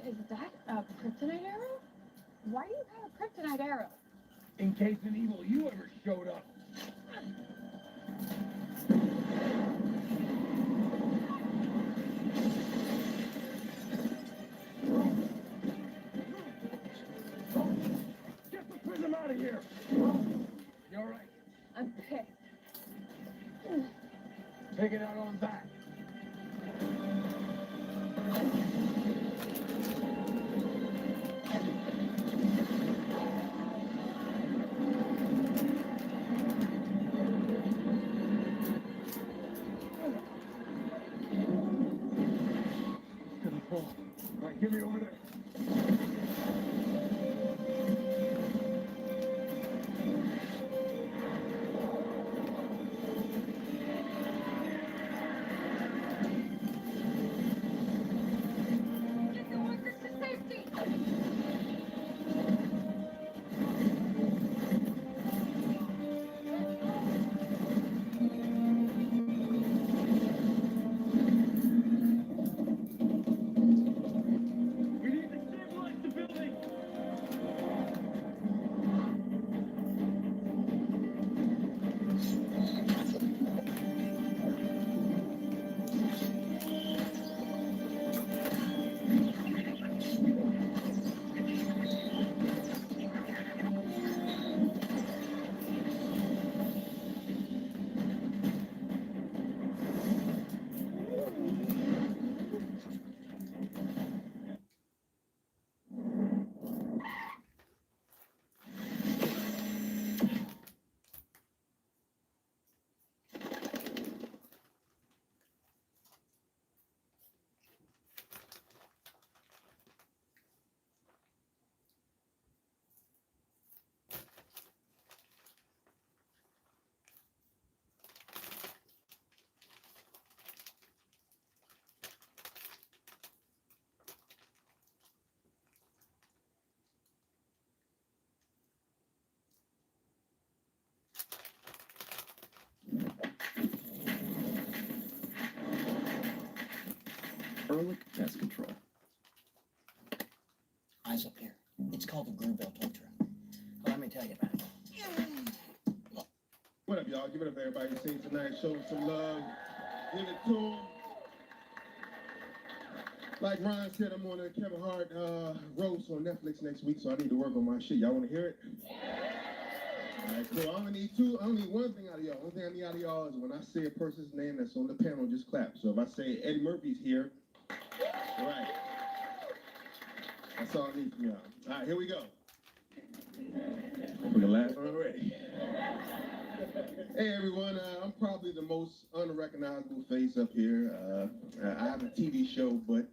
Is that a kryptonite arrow? Why do you have a kryptonite arrow? In case an evil you ever showed up. Get the prism out of here! You alright? I'm pissed. Take it out on that. It's gonna fall. All right, give me over there. Get the workers to safety. We need Ehrlich Pest Control. Eyes up here. It's called the Grooville torture. Let me tell you about it. What up, y'all? Give it up, everybody who's seen tonight. Show them some love. Give it to them. Like Ryan said, I'm on a Kevin Hart roast on Netflix next week, so I need to work on my shit. Y'all want to hear it? All right, cool. I only need one thing out of y'all. One thing I need out of y'all is when I say a person's name that's on the panel, just clap. So if I say Eddie Murphy's here, all right. That's all I need from y'all. All right, here we go. For the last one already. Hey everyone, I'm probably the most unrecognizable face up here. I have a TV show, but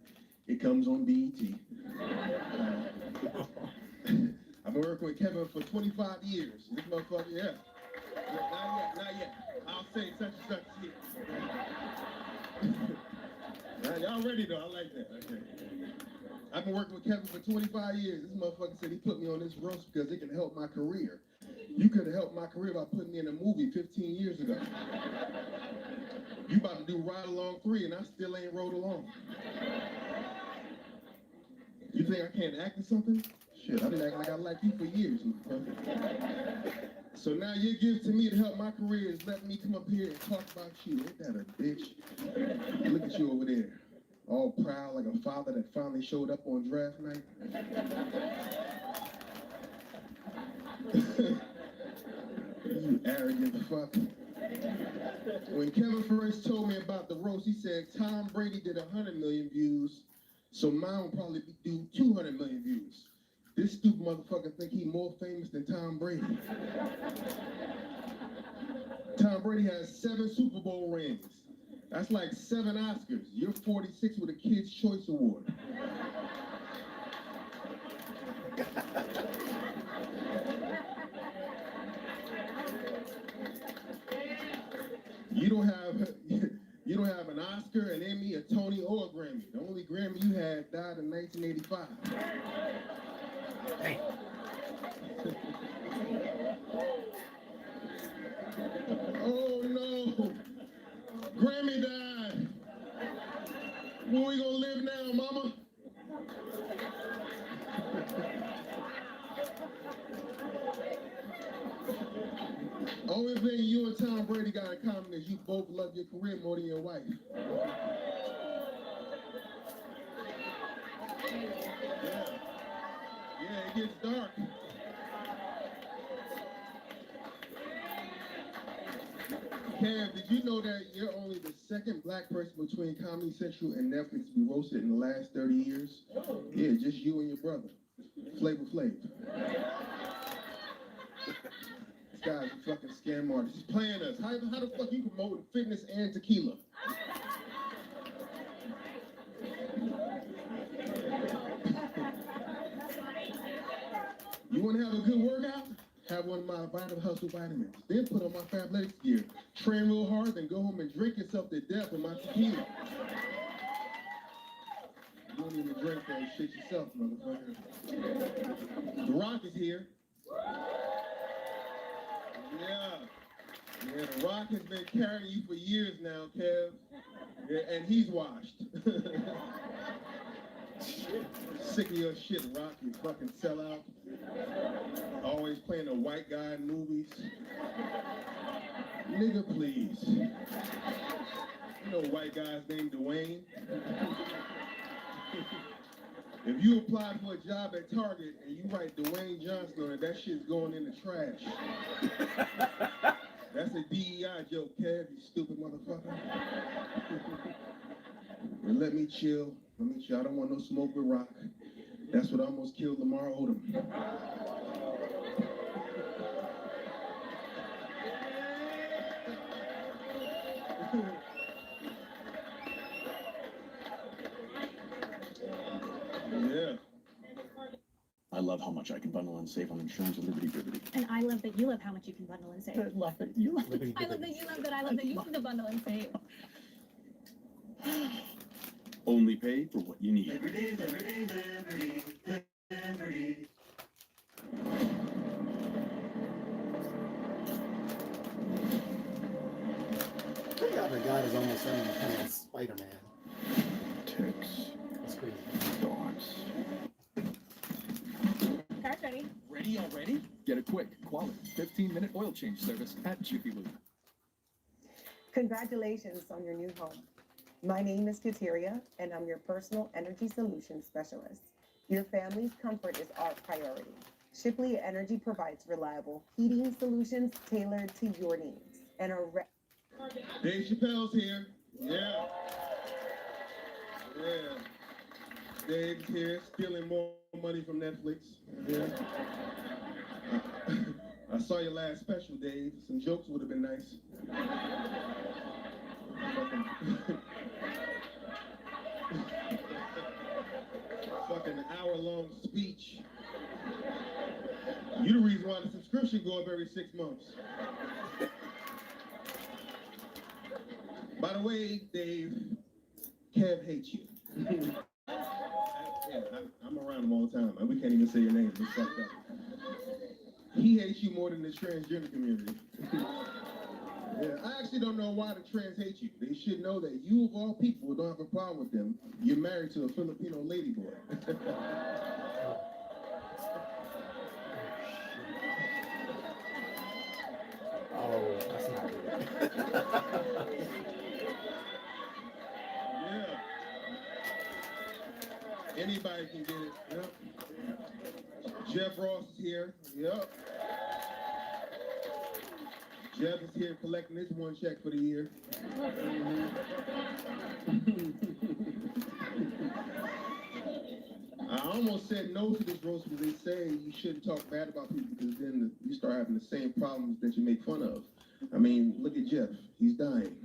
it comes on BET. I've been working with Kevin for 25 years. This motherfucker, yeah. Not yet. I'll say such and such shit. Right, y'all ready though? I like that. Okay. I've been working with Kevin for 25 years. This motherfucker said he put me on this roast because it can help my career. You could have helped my career by putting me in a movie 15 years ago. You about to do Ride Along 3 and I still ain't rode along. You think I can't act or something? Shit, I've been acting like I like you for years, motherfucker. So now your gift to me to help my career is letting me come up here and talk about you. Ain't that a bitch? Look at you over there. All proud like a father that finally showed up on draft night. You arrogant fuck. When Kevin first told me about the roast, he said Tom Brady did 100 million views, so mine will probably do 200 million views. This stupid motherfucker think he more famous than Tom Brady. Tom Brady has 7 Super Bowl rings. That's like 7 Oscars. You're 46 with a Kids' Choice Award. You don't have an Oscar, an Emmy, a Tony, or a Grammy. The only Grammy you had died in 1985. Hey. Oh no! Grammy died. Where we gonna live now, mama? Only thing you and Tom Brady got in common is you both love your career more than your wife. Yeah, it gets dark. Cam, did you know that you're only the second black person between Comedy Central and Netflix to be roasted in the last 30 years? Yeah, just you and your brother, Flavor Flav. This guy's a fucking scam artist. He's playing us. How the fuck you promote fitness and tequila? You want to have a good workout? Have one of my Vitamin Hustle vitamins. Then put on my Fabletics gear. Train real hard, then go home and drink yourself to death with my tequila. You don't even drink that shit yourself, motherfucker. The Rock is here. Yeah, The Rock has been carrying you for years now, Kev. Yeah, and he's washed. Sick of your shit, Rock, you fucking sellout. Always playing a white guy in movies. Nigga, please. You know white guy's named Dwayne. If you apply for a job at Target and you write Dwayne Johnson on it, that shit's going in the trash. That's a DEI joke, Kev, you stupid motherfucker. And let me chill. I don't want no smoke with Rock. That's what almost killed Lamar Odom. Yeah. I love how much I can bundle and save on insurance and Liberty Bibbity. And I love that you love how much you can bundle and save. I love that you love Liberty I love that you love that I love that you love to bundle and save. Only pay for what you need. Liberty, liberty, liberty, liberty. The other guy is almost Spider-Man. ticks, dogs. Car's ready. Ready already? Get a quick, quality 15-minute oil change service at Jiffy Lube. Congratulations on your new home. My name is Kateria, and I'm your personal energy solutions specialist. Your family's comfort is our priority. Shipley Energy provides reliable heating solutions tailored to your needs and are Dave Chappelle's here. Yeah. Yeah. Dave's here, stealing more money from Netflix. Yeah. I saw your last special, Dave. Some jokes would have been nice. Fucking hour-long speech. You the reason why the subscription go up every 6 months. By the way, Dave, Kev hates you. Yeah, I'm around him all the time. We can't even say your name. It's fucked up. He hates you more than the transgender community. Yeah, I actually don't know why the trans hate you. They should know that you, of all people, don't have a problem with them. You're married to a Filipino ladyboy. Oh, that's not good. Yeah. Anybody can get it. Yep. Jeff Ross is here. Yep. Jeff is here collecting his one check for the year. I almost said no to this roast because they say you shouldn't talk bad about people because then you start having the same problems that you make fun of. I mean, look at Jeff. He's dying.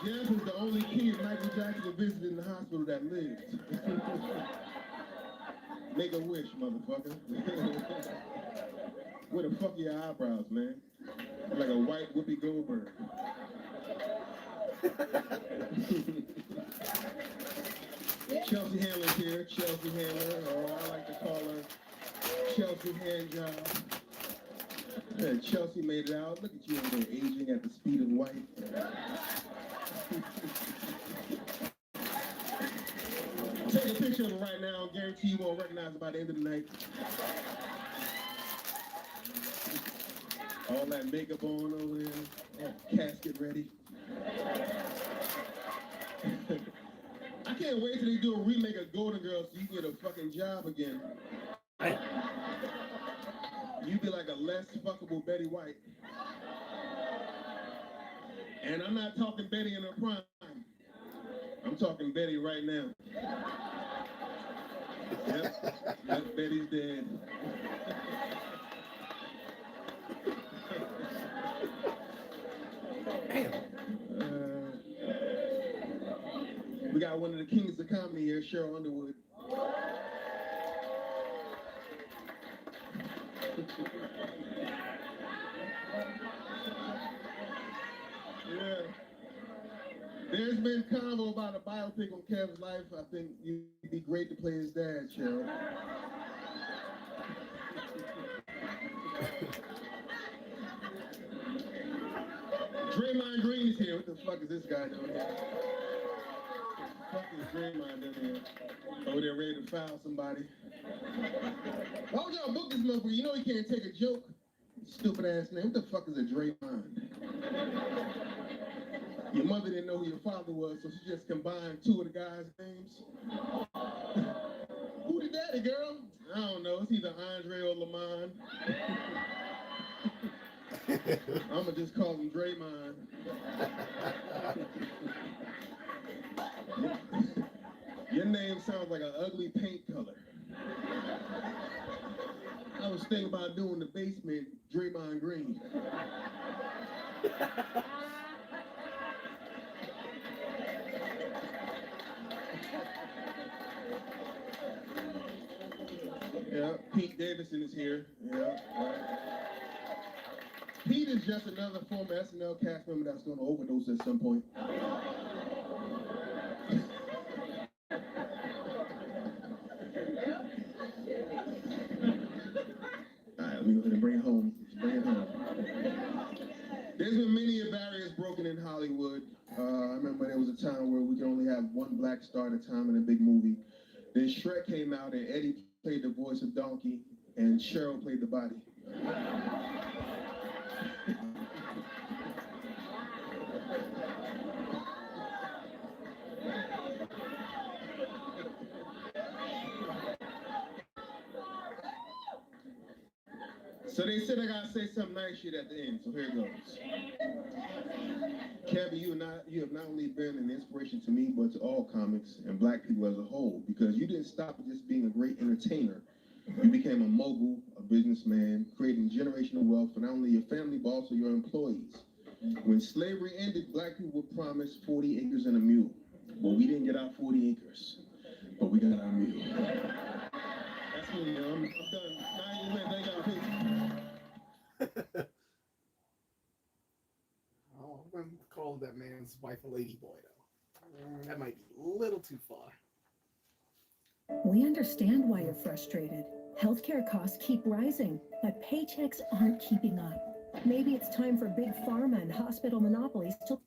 Jeff is the only kid Michael Jackson visited in the hospital that lived. Make a wish, motherfucker. Where the fuck are your eyebrows, man? Like a white Whoopi Goldberg. Chelsea Handler's here. Chelsea Handler, or I like to call her Chelsea Handjob. Yeah, Chelsea made it out. Look at you over there aging at the speed of light. Take a picture of her right now. Guarantee you won't recognize her by the end of the night. All that makeup on over there. Casket ready. I can't wait till they do a remake of Golden Girls so you can get a fucking job again. You be like a less fuckable Betty White. And I'm not talking Betty in her prime. I'm talking Betty right now. Yep, Betty's dead. We got one of the kings of comedy here, Cheryl Underwood. Yeah. There's been convo about a biopic on Kev's life. I think you'd be great to play his dad, Cheryl. Draymond Green is here. What the fuck is this guy doing here? What the fuck is Draymond doing here? Over there ready to foul somebody. Why would y'all book this motherfucker? You know he can't take a joke. Stupid ass name. What the fuck is a Draymond? Your mother didn't know who your father was, so she just combined two of the guys' names. Who the daddy, girl? I don't know. It's either Andre or Lamont. I'ma just call him Draymond. Your name sounds like an ugly paint color. I was thinking about doing the basement Draymond Green. Yeah, Pete Davidson is here. Yeah. Pete is just another former SNL cast member that's going to overdose at some point. All right, let me go ahead and bring it home. Bring it home. There's been many barriers broken in Hollywood. I remember there was a time where we could only have one black star at a time in a big movie. Then Shrek came out and Eddie played the voice of Donkey and Cheryl played the body. So they said I gotta say some nice shit at the end, so here it goes. Kevin, you have not only been an inspiration to me, but to all comics and black people as a whole, because you didn't stop at just being a great entertainer. You became a mogul, a businessman, creating generational wealth for not only your family, but also your employees. When slavery ended, black people were promised 40 acres and a mule. Well, we didn't get our 40 acres, but we got our mule. That's me, man. I'm done. Thank y'all. Peace. Oh, I'm going to call that man's wife a lady boy, though. That might be a little too far. We understand why you're frustrated. Healthcare costs keep rising, but paychecks aren't keeping up. Maybe it's time for big pharma and hospital monopolies to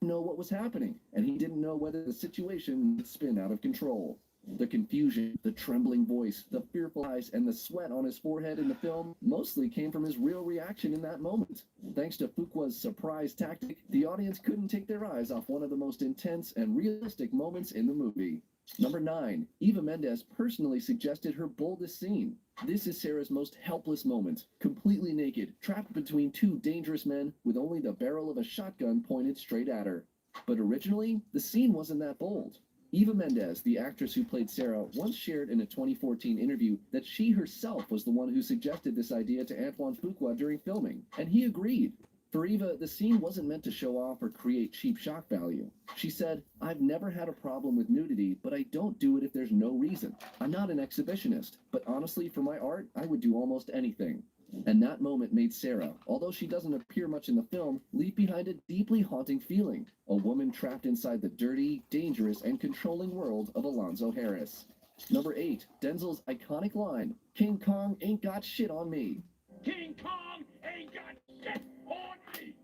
know what was happening, and he didn't know whether the situation would spin out of control. The confusion, the trembling voice, the fearful eyes, and the sweat on his forehead in the film mostly came from his real reaction in that moment. Thanks to Fuqua's surprise tactic, the audience couldn't take their eyes off one of the most intense and realistic moments in the movie. Number 9. Eva Mendes personally suggested her boldest scene. This is Sarah's most helpless moment, completely naked, trapped between two dangerous men with only the barrel of a shotgun pointed straight at her. But originally, the scene wasn't that bold. Eva Mendes, the actress who played Sarah, once shared in a 2014 interview that she herself was the one who suggested this idea to Antoine Fuqua during filming, and he agreed. For Eva, the scene wasn't meant to show off or create cheap shock value. She said, "I've never had a problem with nudity, but I don't do it if there's no reason. I'm not an exhibitionist, but honestly, for my art, I would do almost anything." And that moment made Sarah, although she doesn't appear much in the film, leave behind a deeply haunting feeling. A woman trapped inside the dirty, dangerous, and controlling world of Alonzo Harris. Number 8, Denzel's iconic line, "King Kong ain't got shit on me." King Kong ain't got shit on me!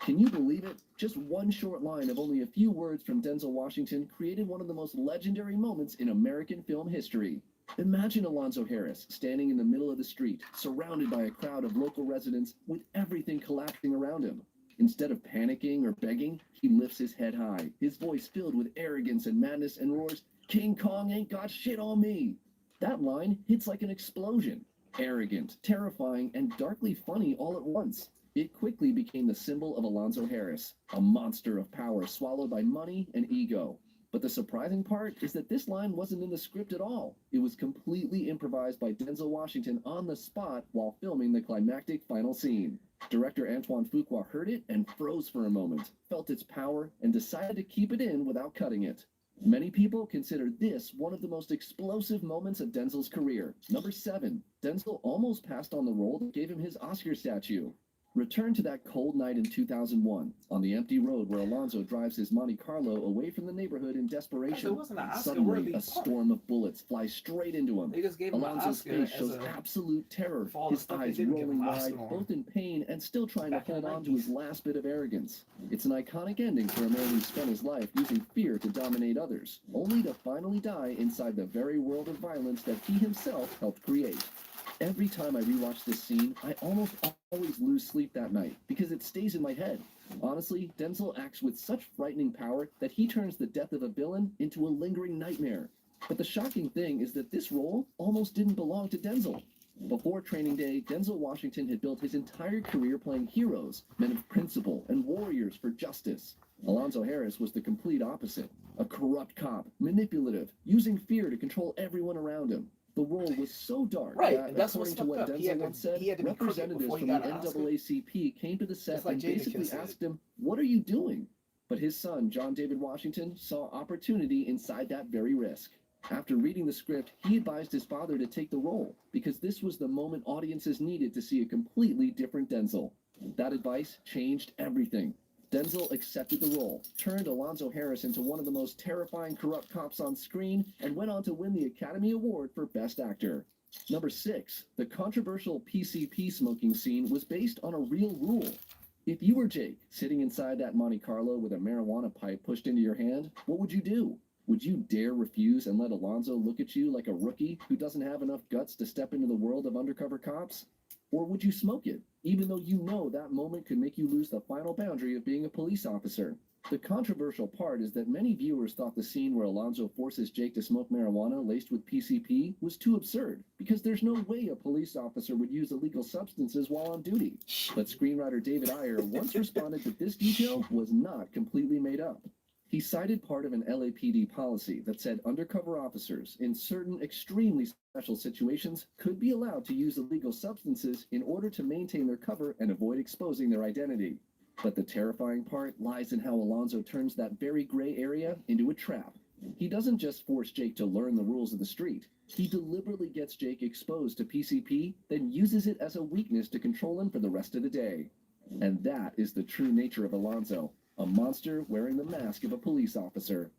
Can you believe it? Just one short line of only a few words from Denzel Washington created one of the most legendary moments in American film history. Imagine Alonzo Harris standing in the middle of the street, surrounded by a crowd of local residents with everything collapsing around him. Instead of panicking or begging, he lifts his head high, his voice filled with arrogance and madness, and roars, "King Kong ain't got shit on me." That line hits like an explosion. Arrogant, terrifying, and darkly funny all at once. It quickly became the symbol of Alonzo Harris, a monster of power swallowed by money and ego. But the surprising part is that this line wasn't in the script at all. It was completely improvised by Denzel Washington on the spot while filming the climactic final scene. Director Antoine Fuqua heard it and froze for a moment, felt its power, and decided to keep it in without cutting it. Many people consider this one of the most explosive moments of Denzel's career. Number 7, Denzel almost passed on the role that gave him his Oscar statue. Return to that cold night in 2001, on the empty road where Alonzo drives his Monte Carlo away from the neighborhood in desperation. Suddenly, a storm of bullets flies straight into him. Alonzo's face shows absolute terror, his eyes rolling wide, both in pain and still trying to hold on to his last bit of arrogance. It's an iconic ending for a man who spent his life using fear to dominate others, only to finally die inside the very world of violence that he himself helped create. Every time I rewatch this scene, I almost always lose sleep that night, because it stays in my head. Honestly, Denzel acts with such frightening power that he turns the death of a villain into a lingering nightmare. But the shocking thing is that this role almost didn't belong to Denzel. Before Training Day, Denzel Washington had built his entire career playing heroes, men of principle, and warriors for justice. Alonzo Harris was the complete opposite. A corrupt cop, manipulative, using fear to control everyone around him. The role was so dark that, that's according to what Denzel once said, representatives from the NAACP came to the set and basically asked him, "What are you doing?" But his son, John David Washington, saw opportunity inside that very risk. After reading the script, he advised his father to take the role, because this was the moment audiences needed to see a completely different Denzel. That advice changed everything. Denzel accepted the role, turned Alonzo Harris into one of the most terrifying corrupt cops on screen, and went on to win the Academy Award for Best Actor. Number 6. The controversial PCP smoking scene was based on a real rule. If you were Jake, sitting inside that Monte Carlo with a marijuana pipe pushed into your hand, what would you do? Would you dare refuse and let Alonzo look at you like a rookie who doesn't have enough guts to step into the world of undercover cops? Or would you smoke it, even though you know that moment could make you lose the final boundary of being a police officer? The controversial part is that many viewers thought the scene where Alonzo forces Jake to smoke marijuana laced with PCP was too absurd, because there's no way a police officer would use illegal substances while on duty. But screenwriter David Ayer once responded that this detail was not completely made up. He cited part of an LAPD policy that said undercover officers, in certain extremely special situations, could be allowed to use illegal substances in order to maintain their cover and avoid exposing their identity. But the terrifying part lies in how Alonzo turns that very gray area into a trap. He doesn't just force Jake to learn the rules of the street. He deliberately gets Jake exposed to PCP, then uses it as a weakness to control him for the rest of the day. And that is the true nature of Alonzo. A monster wearing the mask of a police officer.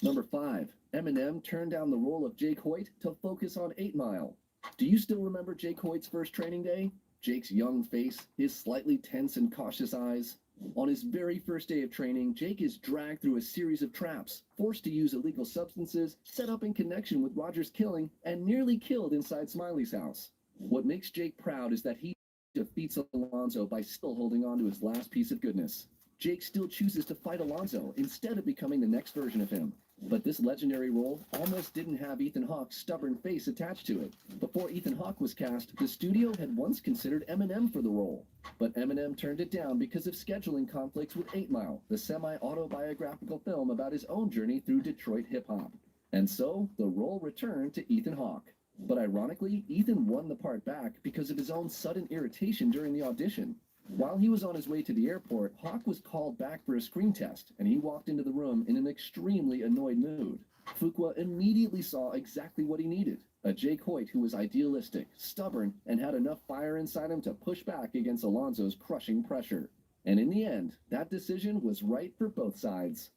Number 5. Eminem turned down the role of Jake Hoyt to focus on 8 Mile. Do you still remember Jake Hoyt's first training day? Jake's young face, his slightly tense and cautious eyes. On his very first day of training, Jake is dragged through a series of traps, forced to use illegal substances, set up in connection with Roger's killing, and nearly killed inside Smiley's house. What makes Jake proud is that he defeats Alonzo by still holding on to his last piece of goodness. Jake still chooses to fight Alonzo instead of becoming the next version of him. But this legendary role almost didn't have Ethan Hawke's stubborn face attached to it. Before Ethan Hawke was cast, the studio had once considered Eminem for the role. But Eminem turned it down because of scheduling conflicts with 8 Mile, the semi-autobiographical film about his own journey through Detroit hip-hop. And so, the role returned to Ethan Hawke. But ironically, Ethan won the part back because of his own sudden irritation during the audition. While he was on his way to the airport, Hawke was called back for a screen test, and he walked into the room in an extremely annoyed mood. Fuqua immediately saw exactly what he needed, a Jake Hoyt who was idealistic, stubborn, and had enough fire inside him to push back against Alonzo's crushing pressure. And in the end, that decision was right for both sides.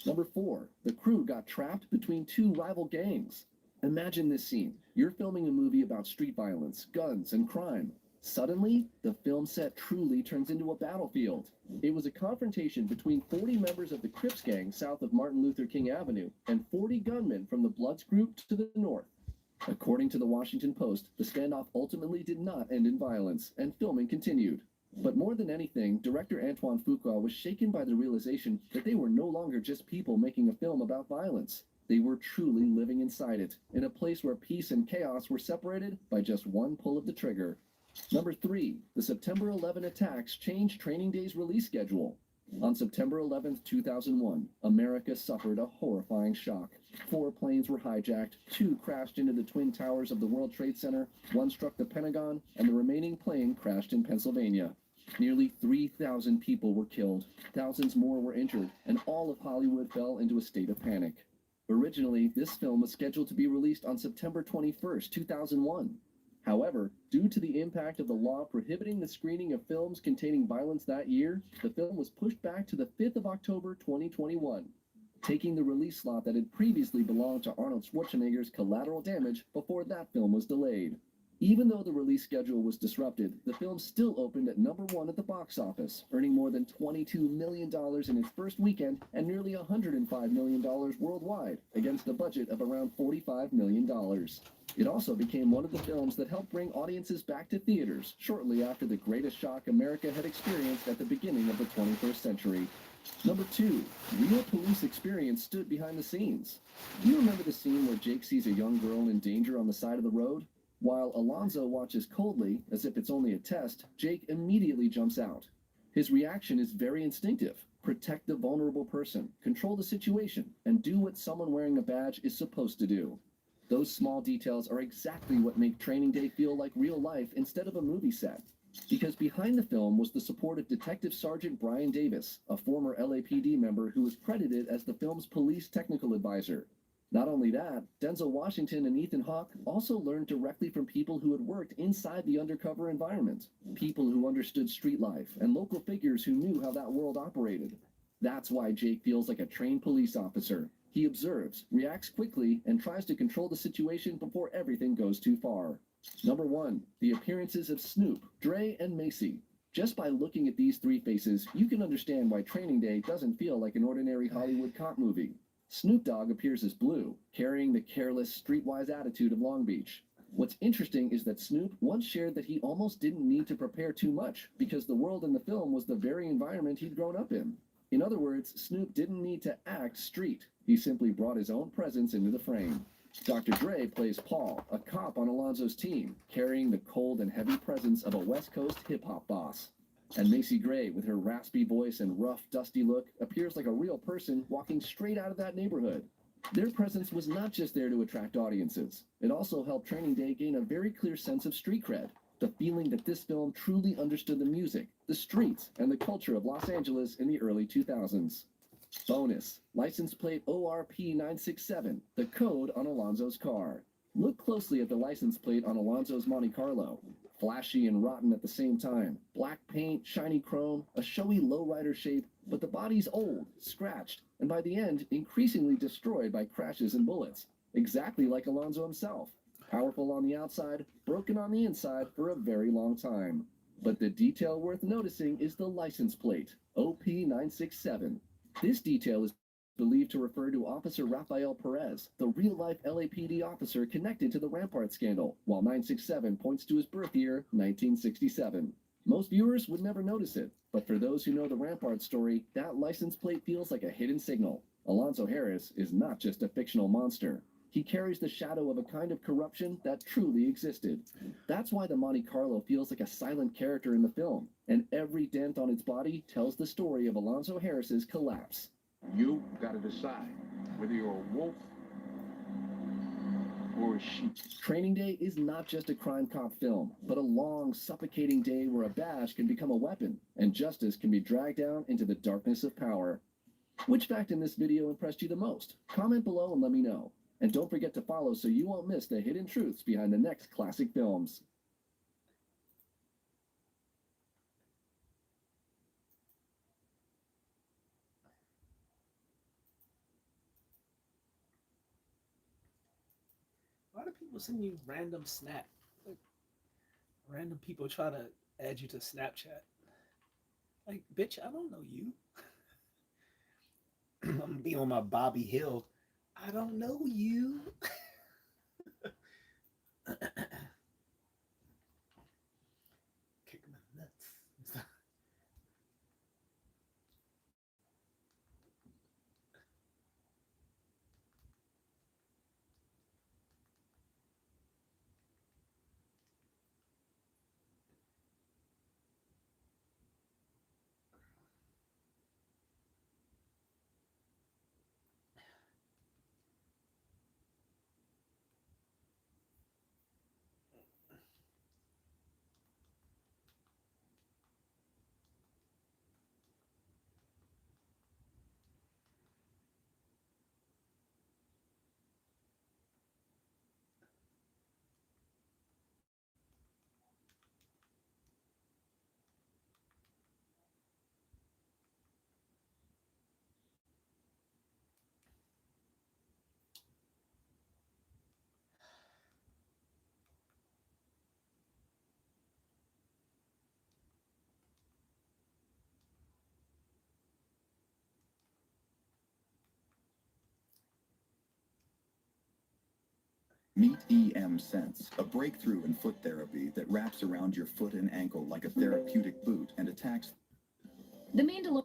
Number 4, the crew got trapped between 2 rival gangs. Imagine this scene. You're filming a movie about street violence, guns, and crime. Suddenly, the film set truly turns into a battlefield. It was a confrontation between 40 members of the Crips gang south of Martin Luther King Avenue and 40 gunmen from the Bloods group to the north. According to the Washington Post, the standoff ultimately did not end in violence, and filming continued. But more than anything, director Antoine Fuqua was shaken by the realization that they were no longer just people making a film about violence. They were truly living inside it, in a place where peace and chaos were separated by just one pull of the trigger. Number 3, the September 11 attacks changed Training Day's release schedule. On September 11, 2001, America suffered a horrifying shock. 4 planes were hijacked, 2 crashed into the Twin Towers of the World Trade Center, 1 struck the Pentagon, and the remaining plane crashed in Pennsylvania. Nearly 3,000 people were killed, thousands more were injured, and all of Hollywood fell into a state of panic. Originally, this film was scheduled to be released on September 21, 2001. However, due to the impact of the law prohibiting the screening of films containing violence that year, the film was pushed back to the 5th of October 2021, taking the release slot that had previously belonged to Arnold Schwarzenegger's Collateral Damage before that film was delayed. Even though the release schedule was disrupted, the film still opened at number 1 at the box office, earning more than $22 million in its first weekend and nearly $105 million worldwide, against a budget of around $45 million. It also became one of the films that helped bring audiences back to theaters shortly after the greatest shock America had experienced at the beginning of the 21st century. Number 2, real police experience stood behind the scenes. Do you remember the scene where Jake sees a young girl in danger on the side of the road? While Alonzo watches coldly, as if it's only a test, Jake immediately jumps out. His reaction is very instinctive. Protect the vulnerable person, control the situation, and do what someone wearing a badge is supposed to do. Those small details are exactly what make Training Day feel like real life instead of a movie set. Because behind the film was the support of Detective Sergeant Brian Davis, a former LAPD member who was credited as the film's police technical advisor. Not only that, Denzel Washington and Ethan Hawke also learned directly from people who had worked inside the undercover environment, people who understood street life, and local figures who knew how that world operated. That's why Jake feels like a trained police officer. He observes, reacts quickly, and tries to control the situation before everything goes too far. Number 1, the appearances of Snoop, Dre, and Macy. Just by looking at these three faces, you can understand why Training Day doesn't feel like an ordinary Hollywood cop movie. Snoop Dogg appears as Blue, carrying the careless, streetwise attitude of Long Beach. What's interesting is that Snoop once shared that he almost didn't need to prepare too much because the world in the film was the very environment he'd grown up in. In other words, Snoop didn't need to act street. He simply brought his own presence into the frame. Dr. Dre plays Paul, a cop on Alonzo's team, carrying the cold and heavy presence of a West Coast hip-hop boss. And Macy Gray, with her raspy voice and rough, dusty look, appears like a real person walking straight out of that neighborhood. Their presence was not just there to attract audiences. It also helped Training Day gain a very clear sense of street cred, the feeling that this film truly understood the music, the streets, and the culture of Los Angeles in the early 2000s. Bonus, license plate ORP967, the code on Alonzo's car. Look closely at the license plate on Alonzo's Monte Carlo. Flashy and rotten at the same time. Black paint, shiny chrome, a showy lowrider shape, but the body's old, scratched, and by the end, increasingly destroyed by crashes and bullets. Exactly like Alonzo himself. Powerful on the outside, broken on the inside for a very long time. But the detail worth noticing is the license plate, OP967. This detail is believed to refer to Officer Rafael Perez, the real-life LAPD officer connected to the Rampart scandal, while 967 points to his birth year, 1967. Most viewers would never notice it, but for those who know the Rampart story, that license plate feels like a hidden signal. Alonzo Harris is not just a fictional monster. He carries the shadow of a kind of corruption that truly existed. That's why the Monte Carlo feels like a silent character in the film, and every dent on its body tells the story of Alonzo Harris's collapse. You gotta decide whether you're a wolf or a sheep. Training Day is not just a crime cop film, but a long, suffocating day where a badge can become a weapon, and justice can be dragged down into the darkness of power. Which fact in this video impressed you the most? Comment below and let me know. And don't forget to follow so you won't miss the hidden truths behind the next classic films. Why do people send you random snap? Like, random people try to add you to Snapchat. Like, bitch, I don't know you. I'm gonna be on my Bobby Hill. I don't know you. Kick my nuts. Meet EM Sense, a breakthrough in foot therapy that wraps around your foot and ankle like a therapeutic boot and attacks The Mandalorian.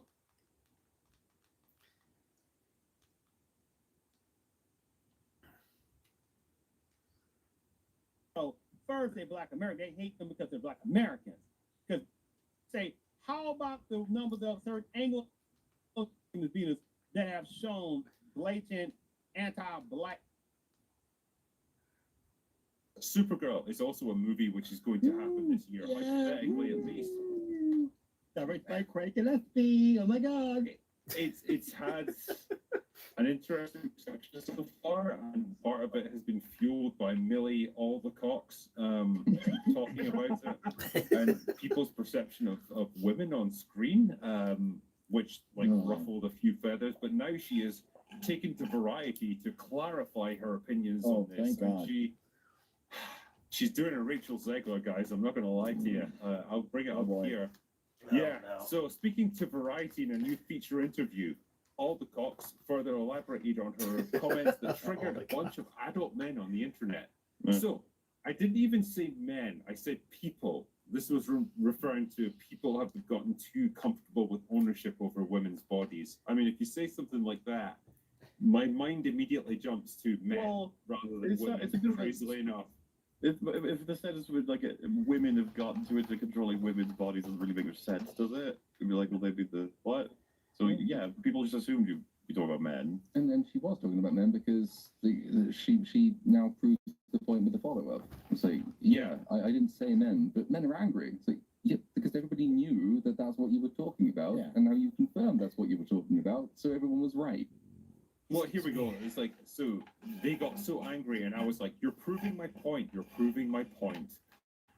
So first they black Americans, they hate them because they're black Americans. Because say, how about the numbers of certain Anglo Venus that have shown blatant anti-black? Supergirl is also a movie which is going to happen this year, hypothetically at least. Directed by Craig Gillespie. Oh my God! It's had an interesting reception so far, and part of it has been fueled by Millie Aldercox talking about it, and people's perception of women on screen. which ruffled a few feathers. But now she is taken to Variety to clarify her opinions on this. Thank God. And she's doing a Rachel Zegler, guys. I'm not going to lie to you. I'll bring it up here. So speaking to Variety in a new feature interview, Aldercox further elaborated on her comments that triggered a bunch of adult men on the internet. So I didn't even say men, I said people. This was referring to people have gotten too comfortable with ownership over women's bodies. I mean, if you say something like that, my mind immediately jumps to men rather than women, it's a good crazily enough. If the sentence with women have gotten too into controlling women's bodies doesn't really make much sense, does it? It'd be like, well, they'd be the what? So yeah, people just assumed you'd be talking about men. And then she was talking about men because she now proves the point with the follow-up. It's like, I didn't say men, but men are angry. It's like, yeah, because everybody knew that that's what you were talking about, and now you confirmed that's what you were talking about, so everyone was right. Well, here we go. It's like, so they got so angry, and I was like, you're proving my point. You're proving my point.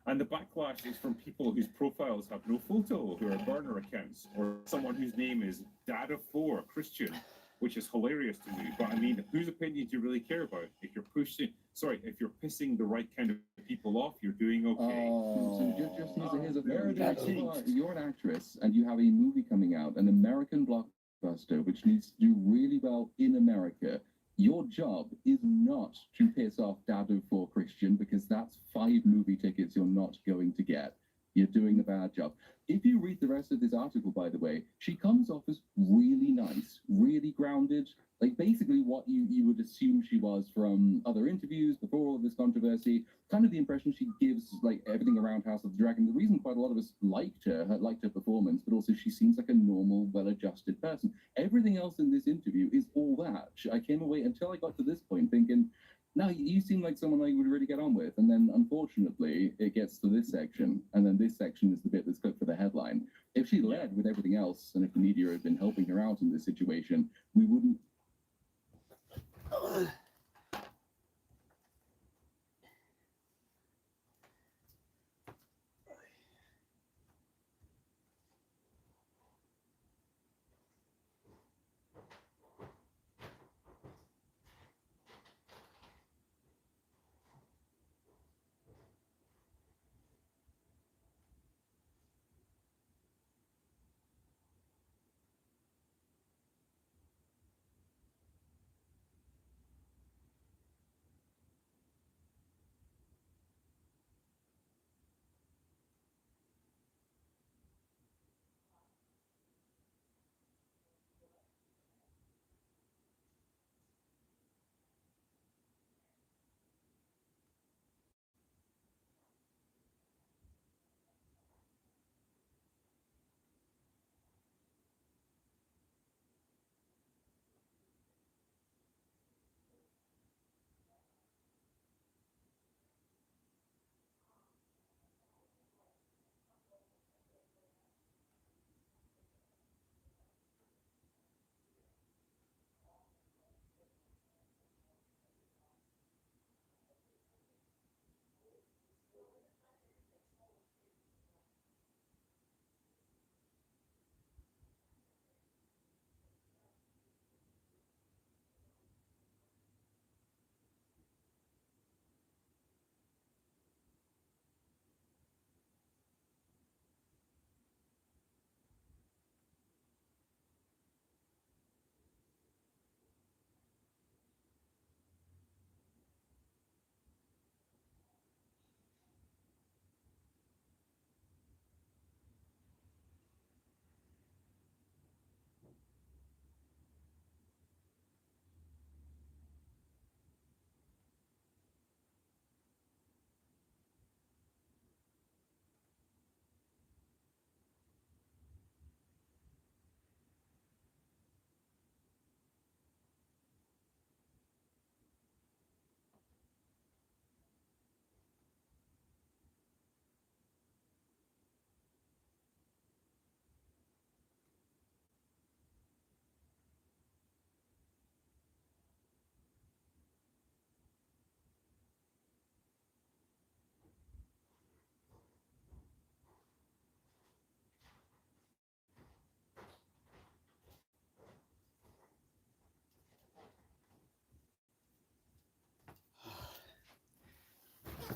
And the backlash is from people whose profiles have no photo, who are burner accounts, or someone whose name is Dad of Four, Christian, which is hilarious to me. But I mean, whose opinion do you really care about? If you're if you're pissing the right kind of people off, you're doing okay. So here's a thing. You're an actress, and you have a movie coming out, an American blockbuster, which needs to do really well in America. Your job is not to piss off Dad of Four Christian, because that's 5 movie tickets you're not going to get. You're doing a bad job. If you read the rest of this article, by the way, she comes off as really nice, really grounded, like basically what you would assume she was from other interviews before all of this controversy, kind of the impression she gives, like everything around House of the Dragon. The reason quite a lot of us liked her performance, but also she seems like a normal, well-adjusted person. Everything else in this interview is all that. I came away, until I got to this point, thinking, no, you seem like someone I would really get on with. And then, unfortunately, it gets to this section, and then this section is the bit that's good for the headline. If she led with everything else, and if the media had been helping her out in this situation, we wouldn't...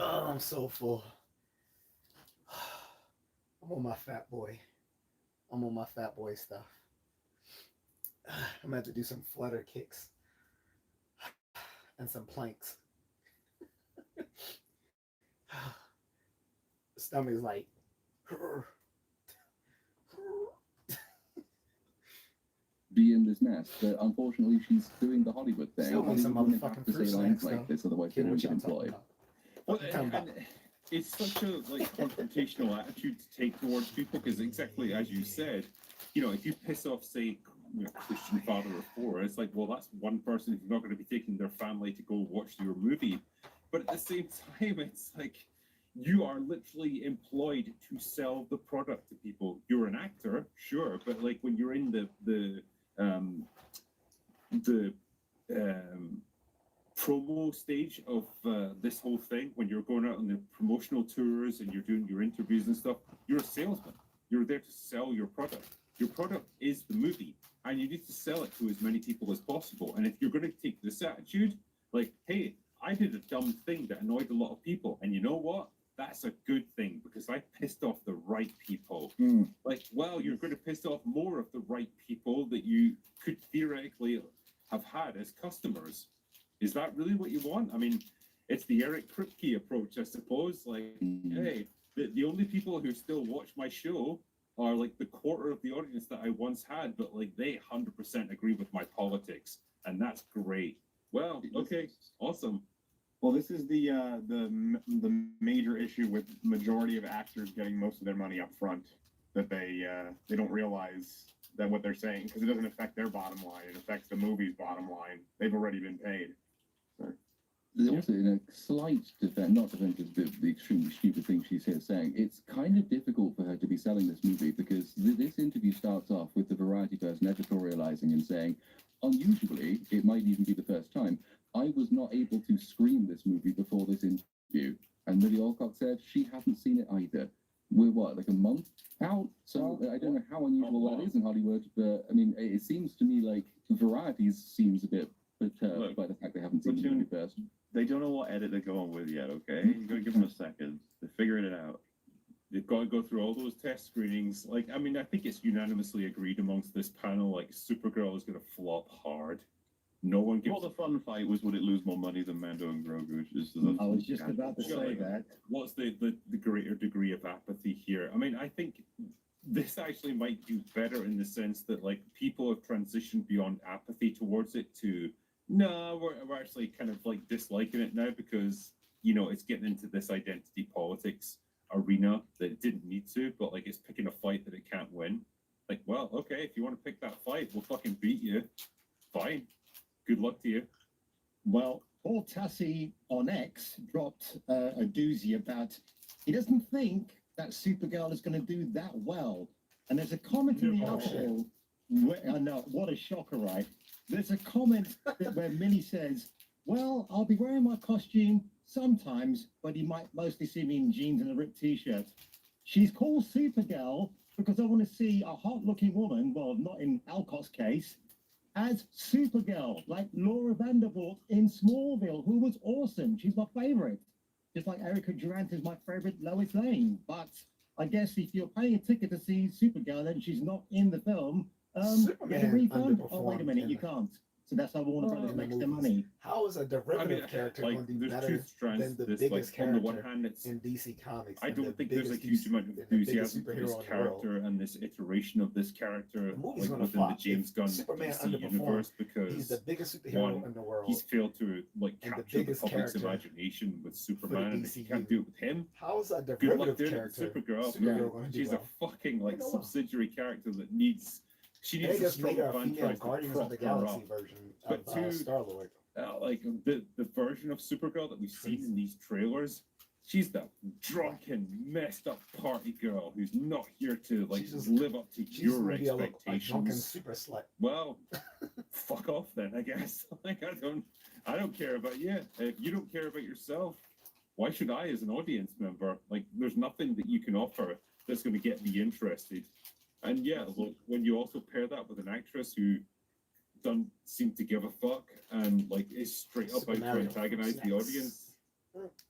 Oh, I'm so full. I'm on my fat boy. I'm on my fat boy stuff. I'm gonna have to do some flutter kicks and some planks. The stomach is like. Be in this mess, but unfortunately she's doing the Hollywood thing. Still want some Hollywood wouldn't motherfucking have to say fruit lines snacks, like though. this, otherwise they Kid, wouldn't what get y'all talking employed. about? Well, What you talking about? and it's such a like confrontational attitude to take towards people because exactly as you said, you know, if you piss off, say, you know, Christian father of four, it's like, well, that's one person who's not going to be taking their family to go watch your movie. But at the same time, it's like you are literally employed to sell the product to people. You're an actor, sure, but like when you're in the promo stage of this whole thing, when you're going out on the promotional tours and you're doing your interviews and stuff, you're a salesman. You're there to sell your product. Your product is the movie, and you need to sell it to as many people as possible. And if you're going to take this attitude, like, hey, I did a dumb thing that annoyed a lot of people, and you know what? That's a good thing because I pissed off the right people. Like, well, you're going to piss off more of the right people that you could theoretically have had as customers. Is that really what you want? I mean, it's the Eric Kripke approach, I suppose. Like, hey, the only people who still watch my show are like the quarter of the audience that I once had, but like they 100% agree with my politics, and that's great. Well, okay, awesome. Well, this is the major issue with majority of actors getting most of their money up front, that they don't realize that what they're saying, because it doesn't affect their bottom line, it affects the movie's bottom line. They've already been paid. So. Also, in a slight defense, not defense of the extremely stupid thing she's here saying, it's kind of difficult for her to be selling this movie because this interview starts off with the Variety person editorializing and saying, unusually, it might even be the first time, I was not able to screen this movie before this interview. And Millie Alcock said she hadn't seen it either. We're what, like a month out? So I don't know how unusual that is in Hollywood, but I mean, it seems to me like Variety seems a bit perturbed by the fact they haven't seen the movie first. They don't know what edit they're going with yet, okay? You gotta give them a second. They're figuring it out. They've got to go through all those test screenings. Like, I mean, I think it's unanimously agreed amongst this panel, like, Supergirl is going to flop hard. No one gives... Well, the fun fight was, would it lose more money than Mando and Grogu? I was just about to say that. What's the greater degree of apathy here? I mean, I think this actually might do better in the sense that, like, people have transitioned beyond apathy towards it to, no, we're actually kind of, like, disliking it now because, you know, it's getting into this identity politics arena that it didn't need to, but, like, it's picking a fight that it can't win. Like, well, okay, if you want to pick that fight, we'll fucking beat you. Fine. Good luck to you. Well, Paul Tassi on X dropped a doozy about he doesn't think that Supergirl is going to do that well. And there's a comment in the article. I know, what a shocker, right? There's a comment where Millie says, well, I'll be wearing my costume sometimes, but you might mostly see me in jeans and a ripped t-shirt. She's called Supergirl because I want to see a hot-looking woman, well, not in Alcott's case, as Supergirl, like Laura Vandervoort in Smallville, who was awesome. She's my favorite. Just like Erica Durant is my favorite Lois Lane. But I guess if you're paying a ticket to see Supergirl and she's not in the film, get a refund? Oh, wait a minute, you can't. So that's how Warner Brothers makes their money. How is a derivative character like, going to do there's better two strands than the to this. biggest Like, on the one character hand, it's, in DC Comics? I don't think there's a huge amount of enthusiasm for this character and this iteration of this character like, within the James Gunn DC universe because he's the biggest superhero in the world. He's failed to like capture the public's imagination with Superman, and if he can't do it with him, how is that good luck derivative doing it character? with Supergirl. She's a fucking like subsidiary character that needs. She needs a strong franchise to prop her up. But to Star-Lord. like the version of Supergirl that we've seen in these trailers, she's the drunken, messed up party girl who's not here to like live up to your expectations. A drunken super slut. Well, fuck off then, I guess. Like I don't care about you. If you don't care about yourself, why should I as an audience member? Like there's nothing that you can offer that's going to get me interested. And yeah, well, when you also pair that with an actress who doesn't seem to give a fuck and like is straight up out to antagonize the audience,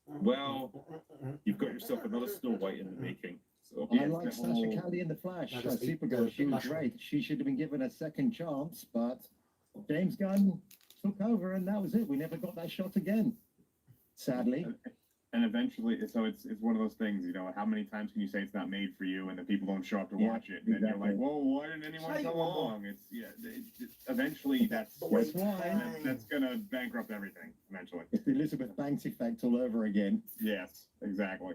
Well, you've got yourself another Snow White in the making. So I like Sasha Cali in the Flash. Supergirl, she was great. She should have been given a second chance, but James Gunn took over, and that was it. We never got that shot again, sadly. And eventually, so it's one of those things, you know, how many times can you say it's not made for you and the people don't show up to watch it? And then you're like, whoa, why didn't anyone come along? It's, eventually that's gonna bankrupt everything, eventually. It's the Elizabeth Banks effect all over again. Yes, exactly.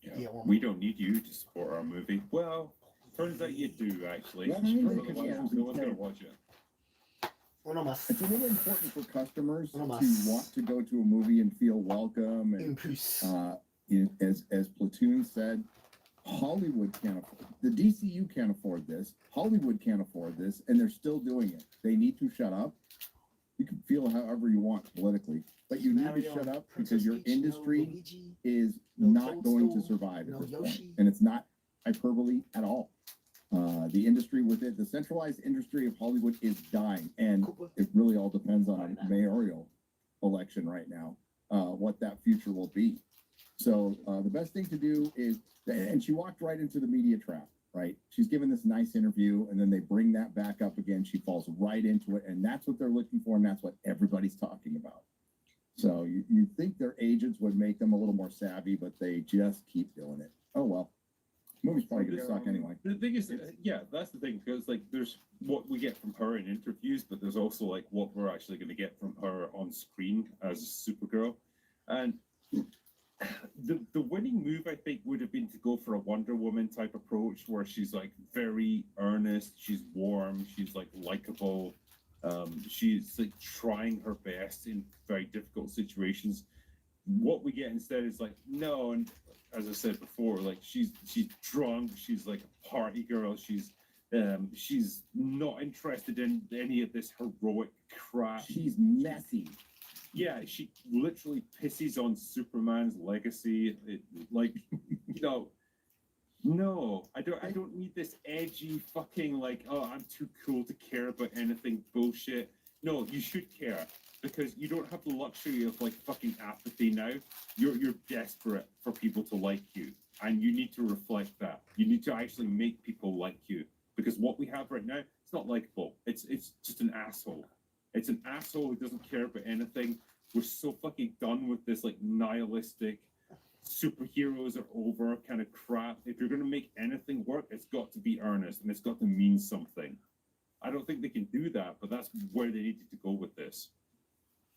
Yeah. We don't need you to support our movie. Well, turns out you do, actually. That's No true. one's gonna watch it. It's a little important for customers to want to go to a movie and feel welcome. And as Platoon said, Hollywood can't afford the DCU can't afford this. Hollywood can't afford this, and they're still doing it. They need to shut up. You can feel however you want politically, but you need to shut up because your industry is not going to survive at this point, and it's not hyperbole at all. The industry with it, the centralized industry of Hollywood is dying, and it really all depends on a mayoral election right now, what that future will be. So the best thing to do is, and she walked right into the media trap, right? She's given this nice interview, and then they bring that back up again. She falls right into it, and that's what they're looking for, and that's what everybody's talking about. So you think their agents would make them a little more savvy, but they just keep doing it. Oh, well. Movie's probably going to suck anyway. The thing is, yeah, that's the thing, because like there's what we get from her in interviews, but there's also like what we're actually going to get from her on screen as Supergirl. And the winning move, I think, would have been to go for a Wonder Woman type approach where she's like very earnest, she's warm, she's like likable, she's like trying her best in very difficult situations. What we get instead is like, no, and as I said before, like she's drunk, she's like a party girl, she's not interested in any of this heroic crap. She's messy. Yeah, she literally pisses on Superman's legacy. No, I don't need this edgy fucking like, oh, I'm too cool to care about anything bullshit. No, you should care, because you don't have the luxury of like fucking apathy now. You're desperate for people to like you, and you need to reflect that. You need to actually make people like you, because what we have right now, it's not likable. It's just an asshole. It's an asshole who doesn't care about anything. We're so fucking done with this like nihilistic superheroes are over kind of crap. If you're gonna make anything work, it's got to be earnest and it's got to mean something. I don't think they can do that, but that's where they needed to go with this.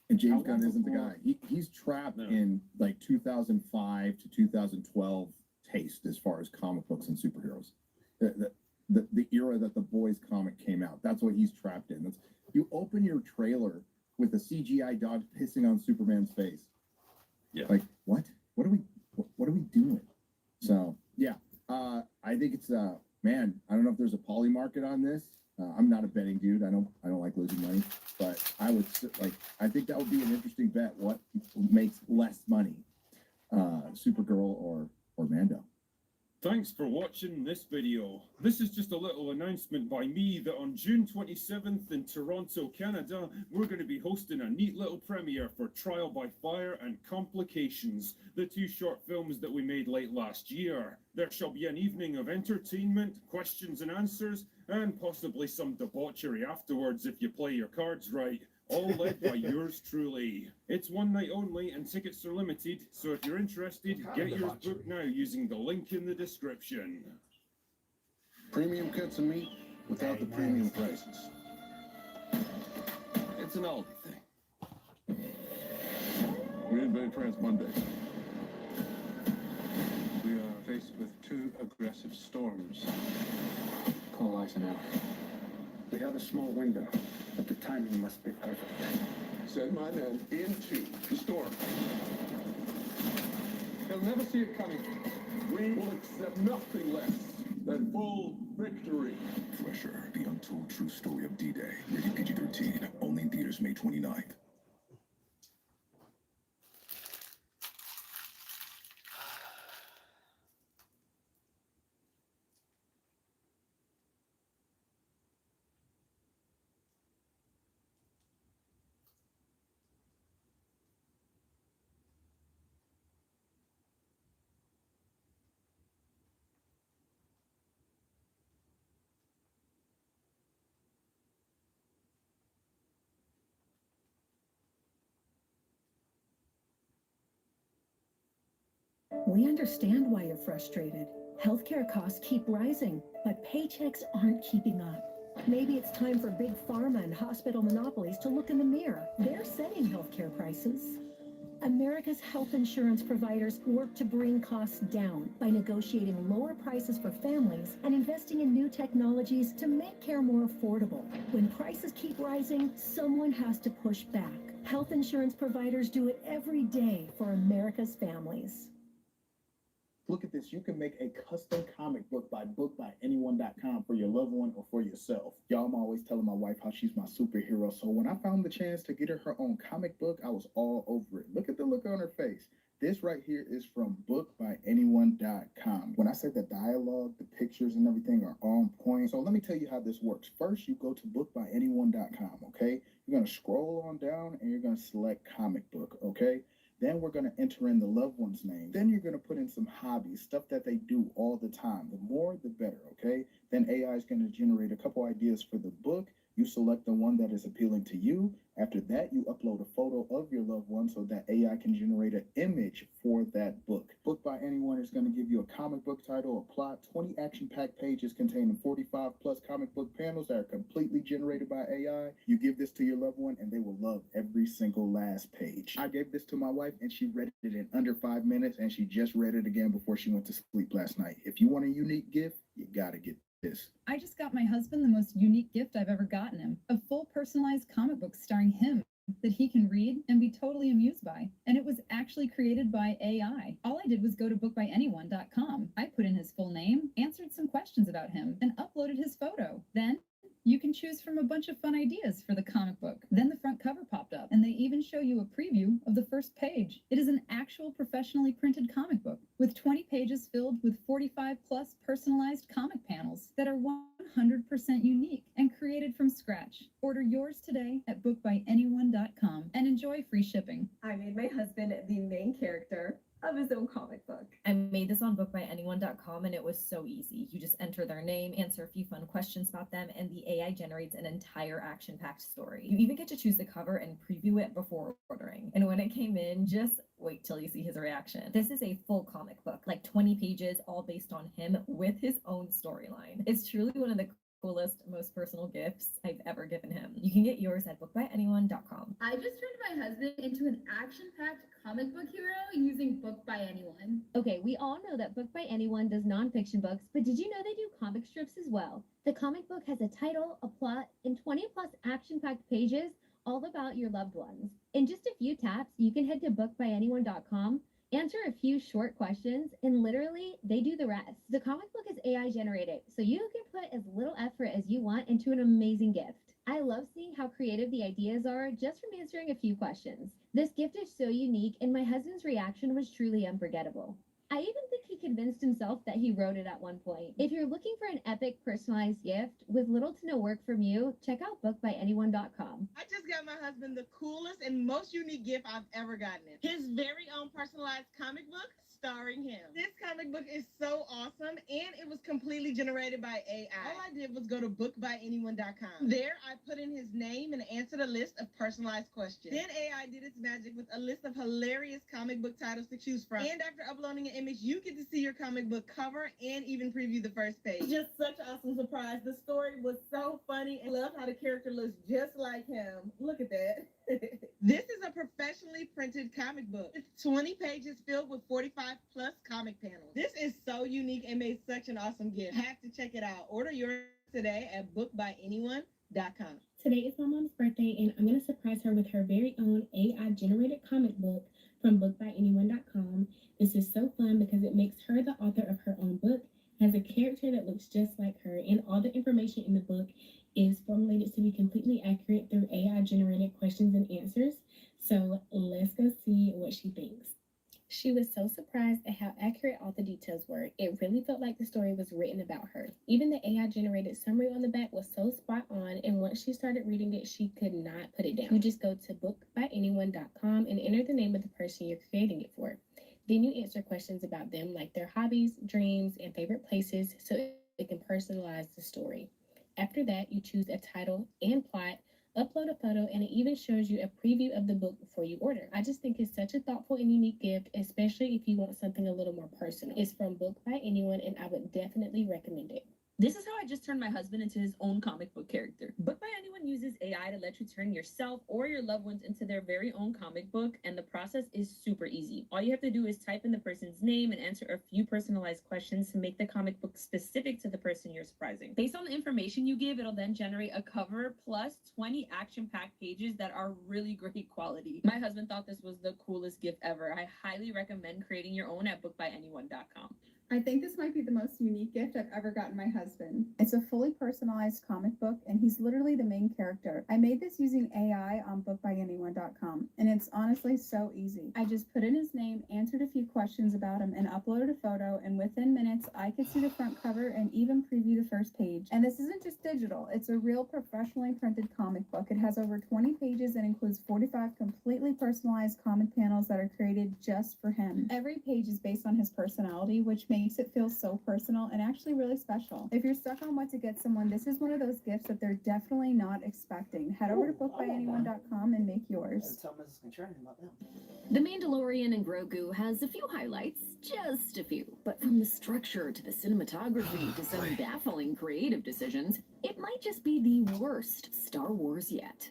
And James Gunn isn't the guy. He's trapped in like 2005 to 2012 taste as far as comic books and superheroes. The era that the Boys comic came out. That's what he's trapped in. You open your trailer with a CGI dog pissing on Superman's face. Yeah. Like, what? What are we doing? So yeah, I think it's man, I don't know if there's a poly market on this. I'm not a betting dude. I don't like losing money, but I think that would be an interesting bet. What makes less money, Supergirl or Mando? Thanks for watching this video. This is just a little announcement by me that on June 27th in Toronto, Canada, we're going to be hosting a neat little premiere for Trial by Fire and Complications, the two short films that we made late last year. There shall be an evening of entertainment, questions and answers, and possibly some debauchery afterwards if you play your cards right. All led by yours truly. It's one night only and tickets are limited, so if you're interested, get yours booked now using the link in the description. Premium cuts of meat without the premium prices. It's an Aldi thing. We invade France Monday. We are faced with two aggressive storms. Call Eisenhower. We have a small window, but the timing must be perfect. Send my men into the storm. They'll never see it coming. We will accept nothing less than full victory. Fresher, the untold true story of D-Day. Rated PG-13. Only in theaters May 29th. We understand why you're frustrated. Healthcare costs keep rising, but paychecks aren't keeping up. Maybe it's time for big pharma and hospital monopolies to look in the mirror. They're setting healthcare prices. America's health insurance providers work to bring costs down by negotiating lower prices for families and investing in new technologies to make care more affordable. When prices keep rising, someone has to push back. Health insurance providers do it every day for America's families. Look at this. You can make a custom comic book by bookbyanyone.com for your loved one or for yourself. Y'all, I'm always telling my wife how she's my superhero. So when I found the chance to get her own comic book, I was all over it. Look at the look on her face. This right here is from bookbyanyone.com. When I said the dialogue, the pictures and everything are on point. So let me tell you how this works. First, you go to bookbyanyone.com, okay? You're going to scroll on down and you're going to select comic book, okay? Then we're going to enter in the loved one's name. Then you're going to put in some hobbies, stuff that they do all the time. The more, the better, okay? Then AI is going to generate a couple ideas for the book. You select the one that is appealing to you. After that, you upload a photo of your loved one so that AI can generate an image for that book. Book by Anyone is going to give you a comic book title, a plot, 20 action-packed pages containing 45-plus comic book panels that are completely generated by AI. You give this to your loved one, and they will love every single last page. I gave this to my wife, and she read it in under 5 minutes, and she just read it again before she went to sleep last night. If you want a unique gift, you got to get this. I just got my husband the most unique gift I've ever gotten him. A full personalized comic book starring him that he can read and be totally amused by. And it was actually created by AI. All I did was go to bookbyanyone.com. I put in his full name, answered some questions about him, and uploaded his photo. Then you can choose from a bunch of fun ideas for the comic book. Then the front cover popped up, and they even show you a preview of the first page. It is an actual professionally printed comic book with 20 pages filled with 45-plus personalized comic panels that are 100% unique and created from scratch. Order yours today at bookbyanyone.com and enjoy free shipping. I made my husband the main character of his own comic book. I made this on bookbyanyone.com and it was so easy. You just enter their name, answer a few fun questions about them, and the AI generates an entire action-packed story. You even get to choose the cover and preview it before ordering. And when it came in, just wait till you see his reaction. This is a full comic book, like 20 pages, all based on him with his own storyline. It's truly one of the coolest, most personal gifts I've ever given him. You can get yours at bookbyanyone.com. I just turned my husband into an action-packed comic book hero using Book by Anyone. Okay, we all know that Book by Anyone does nonfiction books, but did you know they do comic strips as well? The comic book has a title, a plot, and 20-plus action-packed pages all about your loved ones. In just a few taps, you can head to bookbyanyone.com, answer a few short questions, and literally, they do the rest. The comic book is AI generated, so you can put as little effort as you want into an amazing gift. I love seeing how creative the ideas are just from answering a few questions. This gift is so unique, and my husband's reaction was truly unforgettable. I even think he convinced himself that he wrote it at one point. If you're looking for an epic personalized gift with little to no work from you, check out bookbyanyone.com. I just got my husband the coolest and most unique gift I've ever gotten him. His very own personalized comic book starring him. This comic book is so awesome, and it was completely generated by AI. All I did was go to bookbyanyone.com. There, I put in his name and answered a list of personalized questions. Then AI did its magic with a list of hilarious comic book titles to choose from. And after uploading an image, you get to see your comic book cover and even preview the first page. It's just such an awesome surprise. The story was so funny, and I love how the character looks just like him. Look at that. This is a professionally printed comic book. It's 20 pages filled with 45-plus comic panels. This is so unique and made such an awesome gift. Have to check it out. Order yours today at bookbyanyone.com. Today is my mom's birthday, and I'm going to surprise her with her very own AI-generated comic book from bookbyanyone.com. This is so fun because it makes her the author of her own book, has a character that looks just like her, and all the information in the book is formulated to be completely accurate through AI-generated questions and answers. So let's go see what she thinks. She was so surprised at how accurate all the details were. It really felt like the story was written about her. Even the AI-generated summary on the back was so spot on, and once she started reading it, she could not put it down. You just go to bookbyanyone.com and enter the name of the person you're creating it for. Then you answer questions about them, like their hobbies, dreams, and favorite places, so it can personalize the story. After that, you choose a title and plot, upload a photo, and it even shows you a preview of the book before you order. I just think it's such a thoughtful and unique gift, especially if you want something a little more personal. It's from Book by Anyone, and I would definitely recommend it. This is how I just turned my husband into his own comic book character. Book by Anyone uses AI to let you turn yourself or your loved ones into their very own comic book, and the process is super easy. All you have to do is type in the person's name and answer a few personalized questions to make the comic book specific to the person you're surprising. Based on the information you give, it'll then generate a cover plus 20 action-packed pages that are really great quality. My husband thought this was the coolest gift ever. I highly recommend creating your own at bookbyanyone.com. I think this might be the most unique gift I've ever gotten my husband. It's a fully personalized comic book, and he's literally the main character. I made this using AI on bookbyanyone.com, and it's honestly so easy. I just put in his name, answered a few questions about him, and uploaded a photo, and within minutes, I could see the front cover and even preview the first page. And this isn't just digital, it's a real professionally printed comic book. It has over 20 pages and includes 45 completely personalized comic panels that are created just for him. Every page is based on his personality, which makes it feel so personal and actually really special. If you're stuck on what to get someone, this is one of those gifts that they're definitely not expecting. Head over to bookbyanyone.com and make yours. Tell Mrs. Contrarian about them. The Mandalorian and Grogu has a few highlights, just a few. But from the structure to the cinematography to some baffling creative decisions, it might just be the worst Star Wars yet.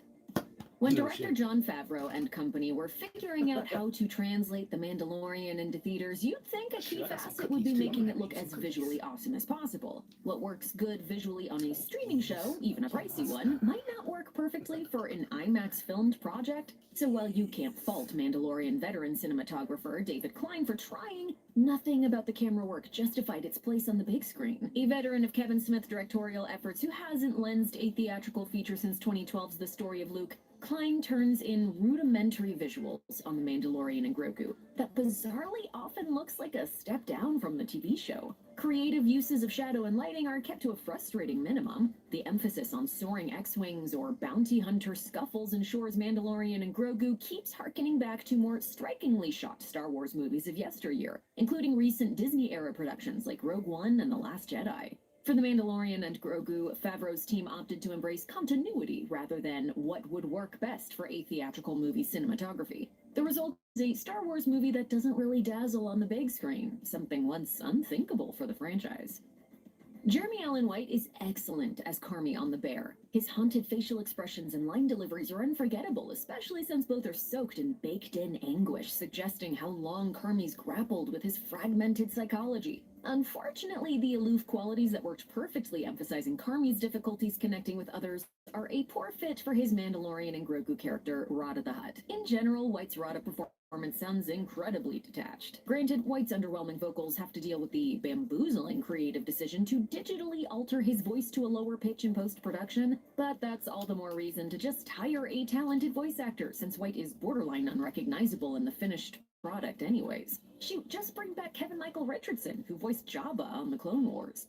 When director Jon Favreau and company were figuring out how to translate The Mandalorian into theaters, you'd think a key facet would be making it look as visually awesome as possible. What works good visually on a streaming show, even a pricey one, might not work perfectly for an IMAX-filmed project. So while you can't fault Mandalorian veteran cinematographer David Klein for trying, nothing about the camera work justified its place on the big screen. A veteran of Kevin Smith directorial efforts who hasn't lensed a theatrical feature since 2012's The Story of Luke, Klein turns in rudimentary visuals on The Mandalorian and Grogu that bizarrely often looks like a step down from the TV show. Creative uses of shadow and lighting are kept to a frustrating minimum. The emphasis on soaring X-Wings or bounty hunter scuffles ensures Mandalorian and Grogu keeps harkening back to more strikingly shot Star Wars movies of yesteryear, including recent Disney-era productions like Rogue One and The Last Jedi. For The Mandalorian and Grogu, Favreau's team opted to embrace continuity rather than what would work best for a theatrical movie cinematography. The result is a Star Wars movie that doesn't really dazzle on the big screen, something once unthinkable for the franchise. Jeremy Allen White is excellent as Carmy on The Bear. His haunted facial expressions and line deliveries are unforgettable, especially since both are soaked in baked-in anguish, suggesting how long Carmy's grappled with his fragmented psychology. Unfortunately, the aloof qualities that worked perfectly emphasizing Carmy's difficulties connecting with others are a poor fit for his Mandalorian and Grogu character, Rada the Hutt. In general, White's Rada performance sounds incredibly detached. Granted, White's underwhelming vocals have to deal with the bamboozling creative decision to digitally alter his voice to a lower pitch in post-production, but that's all the more reason to just hire a talented voice actor, since White is borderline unrecognizable in the finished product anyways. Shoot, just bring back Kevin Michael Richardson, who voiced Jabba on the Clone Wars.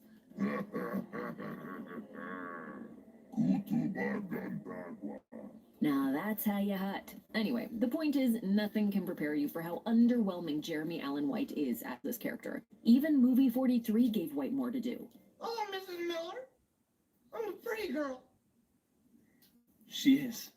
Now that's how you hut. Anyway, the point is, nothing can prepare you for how underwhelming Jeremy Allen White is as this character. Even Movie 43 gave White more to do. Oh, Mrs. Miller, I'm a pretty girl. She is.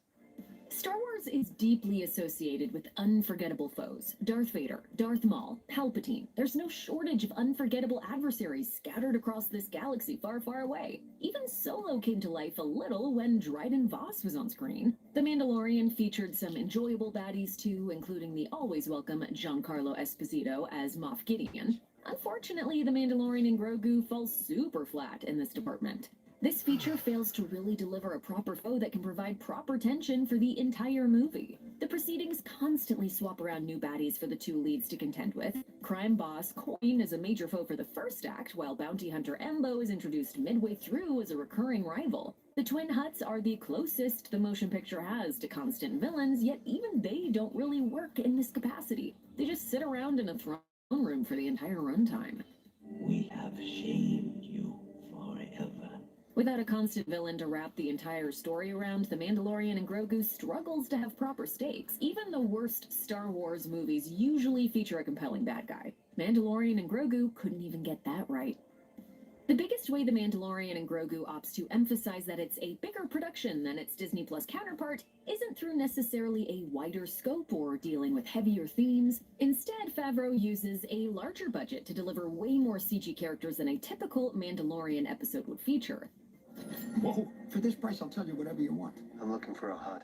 Star Wars is deeply associated with unforgettable foes. Darth Vader, Darth Maul, Palpatine. There's no shortage of unforgettable adversaries scattered across this galaxy far, far away. Even Solo came to life a little when Dryden Voss was on screen. The Mandalorian featured some enjoyable baddies too, including the always welcome Giancarlo Esposito as Moff Gideon. Unfortunately, The Mandalorian and Grogu fall super flat in this department. This feature fails to really deliver a proper foe that can provide proper tension for the entire movie. The proceedings constantly swap around new baddies for the two leads to contend with. Crime boss Coin is a major foe for the first act, while bounty hunter Embo is introduced midway through as a recurring rival. The twin Hutts are the closest the motion picture has to constant villains, yet even they don't really work in this capacity. They just sit around in a throne room for the entire runtime. We have shamed you forever. Without a constant villain to wrap the entire story around, The Mandalorian and Grogu struggles to have proper stakes. Even the worst Star Wars movies usually feature a compelling bad guy. Mandalorian and Grogu couldn't even get that right. The biggest way The Mandalorian and Grogu opts to emphasize that it's a bigger production than its Disney Plus counterpart isn't through necessarily a wider scope or dealing with heavier themes. Instead, Favreau uses a larger budget to deliver way more CG characters than a typical Mandalorian episode would feature. Whoa, for this price, I'll tell you whatever you want. I'm looking for a hut.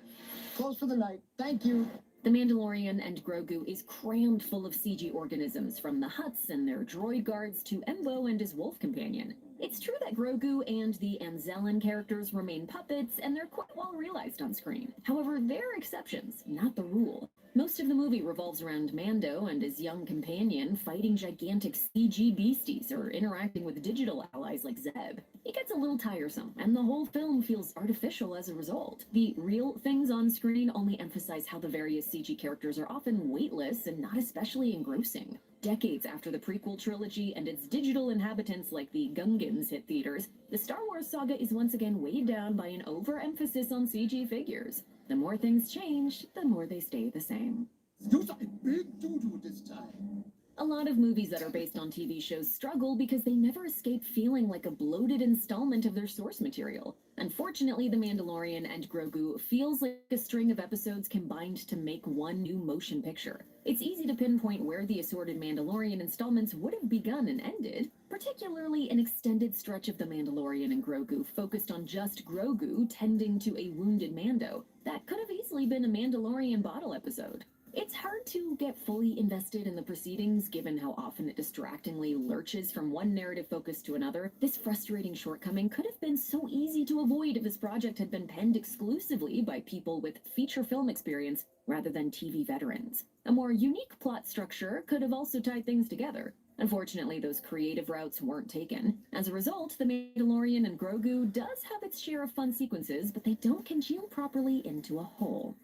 Close for the night. Thank you. The Mandalorian and Grogu is crammed full of CG organisms, from the Hutts and their droid guards to Embo and his wolf companion. It's true that Grogu and the Anzellan characters remain puppets, and they're quite well realized on screen. However, they're exceptions, not the rule. Most of the movie revolves around Mando and his young companion fighting gigantic CG beasties or interacting with digital allies like Zeb. It gets a little tiresome, and the whole film feels artificial as a result. The real things on screen only emphasize how the various CG characters are often weightless and not especially engrossing. Decades after the prequel trilogy and its digital inhabitants like the Gungans hit theaters, the Star Wars saga is once again weighed down by an overemphasis on CG figures. The more things change, the more they stay the same. Do something big doo-doo this time. A lot of movies that are based on TV shows struggle because they never escape feeling like a bloated installment of their source material. Unfortunately, The Mandalorian and Grogu feels like a string of episodes combined to make one new motion picture. It's easy to pinpoint where the assorted Mandalorian installments would have begun and ended, particularly an extended stretch of The Mandalorian and Grogu focused on just Grogu tending to a wounded Mando. That could have easily been a Mandalorian bottle episode. It's hard to get fully invested in the proceedings given how often it distractingly lurches from one narrative focus to another. This frustrating shortcoming could have been so easy to avoid if this project had been penned exclusively by people with feature film experience rather than TV veterans. A more unique plot structure could have also tied things together. Unfortunately, those creative routes weren't taken. As a result, The Mandalorian and Grogu does have its share of fun sequences, but they don't congeal properly into a whole.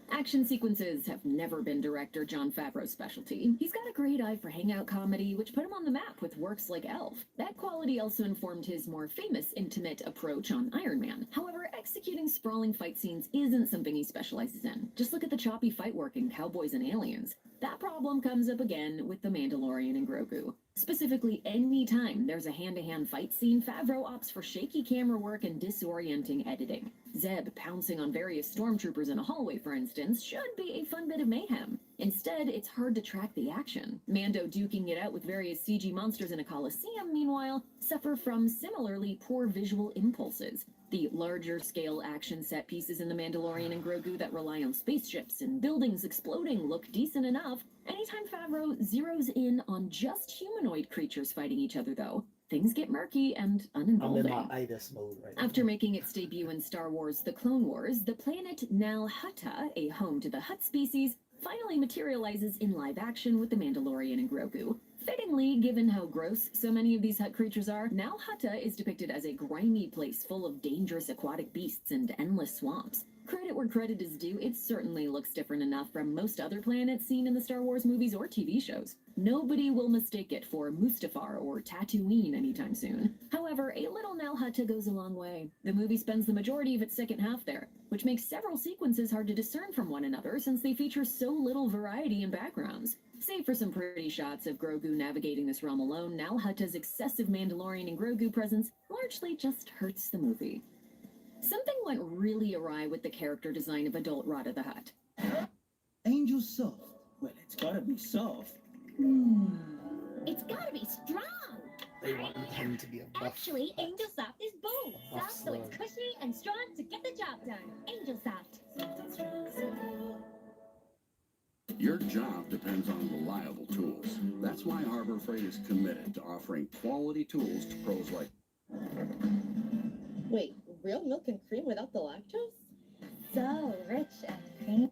Action sequences have never been director Jon Favreau's specialty. He's got a great eye for hangout comedy, which put him on the map with works like Elf. That quality also informed his more famous intimate approach on Iron Man. However, executing sprawling fight scenes isn't something he specializes in. Just look at the choppy fight work in Cowboys and Aliens. That problem comes up again with The Mandalorian and Grogu. Specifically, any time there's a hand-to-hand fight scene, Favreau opts for shaky camera work and disorienting editing. Zeb pouncing on various stormtroopers in a hallway, for instance, should be a fun bit of mayhem. Instead, it's hard to track the action. Mando duking it out with various CG monsters in a coliseum, meanwhile, suffer from similarly poor visual impulses. The larger-scale action set pieces in The Mandalorian and Grogu that rely on spaceships and buildings exploding look decent enough. Anytime Favreau zeroes in on just humanoid creatures fighting each other, though, things get murky and uninvolving. I'm in my itis mode right now. After making its debut in Star Wars The Clone Wars, the planet Nal Hutta, a home to the Hutt species, finally materializes in live action with The Mandalorian and Grogu. Fittingly, given how gross so many of these Hutt creatures are, Nal Hutta is depicted as a grimy place full of dangerous aquatic beasts and endless swamps. Credit where credit is due, it certainly looks different enough from most other planets seen in the Star Wars movies or TV shows. Nobody will mistake it for Mustafar or Tatooine anytime soon. However, a little Nal Hutta goes a long way. The movie spends the majority of its second half there, which makes several sequences hard to discern from one another since they feature so little variety in backgrounds. Save for some pretty shots of Grogu navigating this realm alone, Nal Hutta's excessive Mandalorian and Grogu presence largely just hurts the movie. Something went really awry with the character design of adult Rada the Hutt. Angel soft. Well, it's gotta be soft. It's gotta be strong! They want him to be a buff. Actually, Angel Soft is bold. Buff Soft so it's slug. cushy and strong to get the job done. Angel Soft. Your job depends on reliable tools. That's why Harbor Freight is committed to offering quality tools to pros like... Wait, real milk and cream without the lactose? So rich and creamy.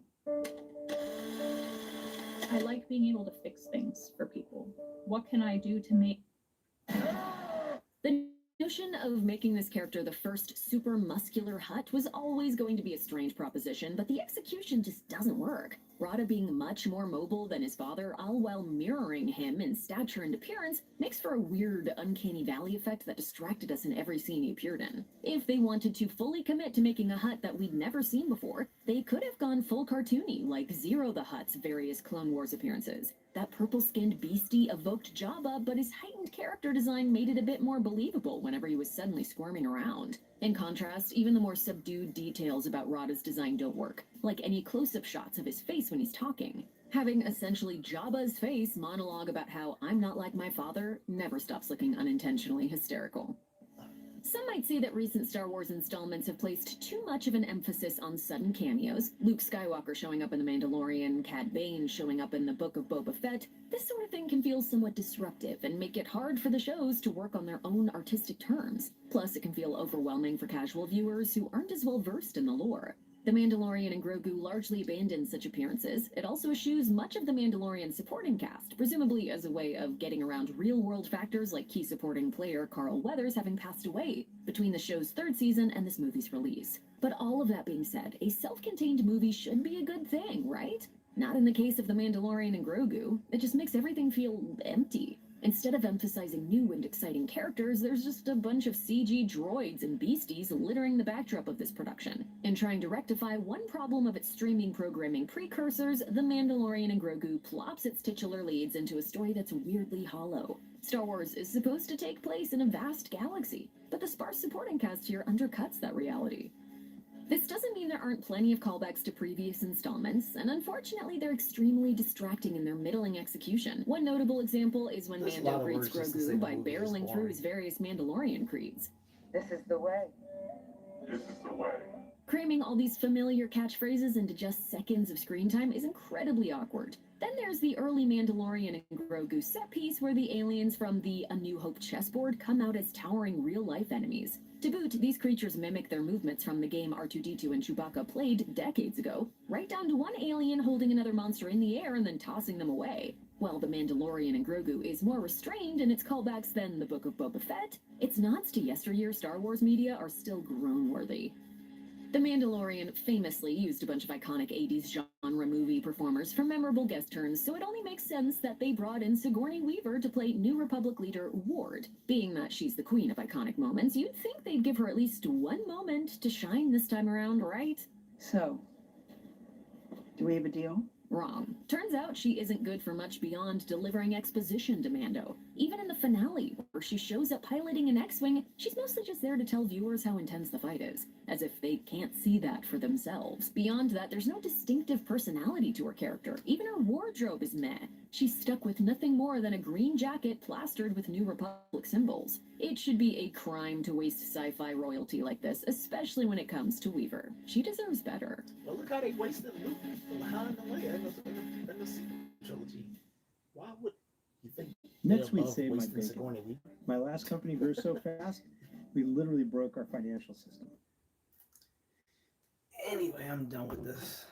I like being able to fix things for people. What can I do to make... The notion of making this character the first super muscular Hutt was always going to be a strange proposition, but the execution just doesn't work. Rada being much more mobile than his father, all while mirroring him in stature and appearance, makes for a weird, uncanny valley effect that distracted us in every scene he appeared in. If they wanted to fully commit to making a Hutt that we'd never seen before, they could have gone full cartoony, like Zero the Hutt's various Clone Wars appearances. That purple-skinned beastie evoked Jabba, but his heightened character design made it a bit more believable whenever he was suddenly squirming around. In contrast, even the more subdued details about Rada's design don't work, like any close-up shots of his face when he's talking. Having essentially Jabba's face monologue about how I'm not like my father never stops looking unintentionally hysterical. Some might say that recent Star Wars installments have placed too much of an emphasis on sudden cameos. Luke Skywalker showing up in The Mandalorian, Cad Bane showing up in the Book of Boba Fett. This sort of thing can feel somewhat disruptive and make it hard for the shows to work on their own artistic terms. Plus, it can feel overwhelming for casual viewers who aren't as well versed in the lore. The Mandalorian and Grogu largely abandoned such appearances. It also eschews much of the Mandalorian supporting cast, presumably as a way of getting around real-world factors like key supporting player Carl Weathers having passed away between the show's 3rd season and this movie's release. But all of that being said, a self-contained movie should be a good thing, right? Not in the case of The Mandalorian and Grogu. It just makes everything feel empty. Instead of emphasizing new and exciting characters, there's just a bunch of CG droids and beasties littering the backdrop of this production. In trying to rectify one problem of its streaming programming precursors, The Mandalorian and Grogu plops its titular leads into a story that's weirdly hollow. Star Wars is supposed to take place in a vast galaxy, but the sparse supporting cast here undercuts that reality. This doesn't mean there aren't plenty of callbacks to previous installments, and unfortunately they're extremely distracting in their middling execution. One notable example is when Mando greets Grogu by barreling through his various Mandalorian creeds. This is the way. This is the way. Cramming all these familiar catchphrases into just seconds of screen time is incredibly awkward. Then there's the early Mandalorian and Grogu set piece where the aliens from the A New Hope chessboard come out as towering real-life enemies. To boot, these creatures mimic their movements from the game R2-D2 and Chewbacca played decades ago, right down to one alien holding another monster in the air and then tossing them away. While the Mandalorian and Grogu is more restrained in its callbacks than the Book of Boba Fett, its nods to yesteryear Star Wars media are still groan-worthy. The Mandalorian famously used a bunch of iconic 80s genre movie performers for memorable guest turns, so it only makes sense that they brought in Sigourney Weaver to play New Republic leader Ward. Being that she's the queen of iconic moments, you'd think they'd give her at least one moment to shine this time around, right? So, do we have a deal? Wrong. Turns out she isn't good for much beyond delivering exposition to Mando. Even in the finale, where she shows up piloting an X-Wing, she's mostly just there to tell viewers how intense the fight is, as if they can't see that for themselves. Beyond that, there's no distinctive personality to her character. Even her wardrobe is meh. She's stuck with nothing more than a green jacket plastered with New Republic symbols. It should be a crime to waste sci-fi royalty like this, especially when it comes to Weaver. She deserves better. Well, look how they wasted Luke behind the Leia in the sequel trilogy. Why would you think? Next week saved my bacon. My last company grew so fast, we literally broke our financial system. Anyway, I'm done with this.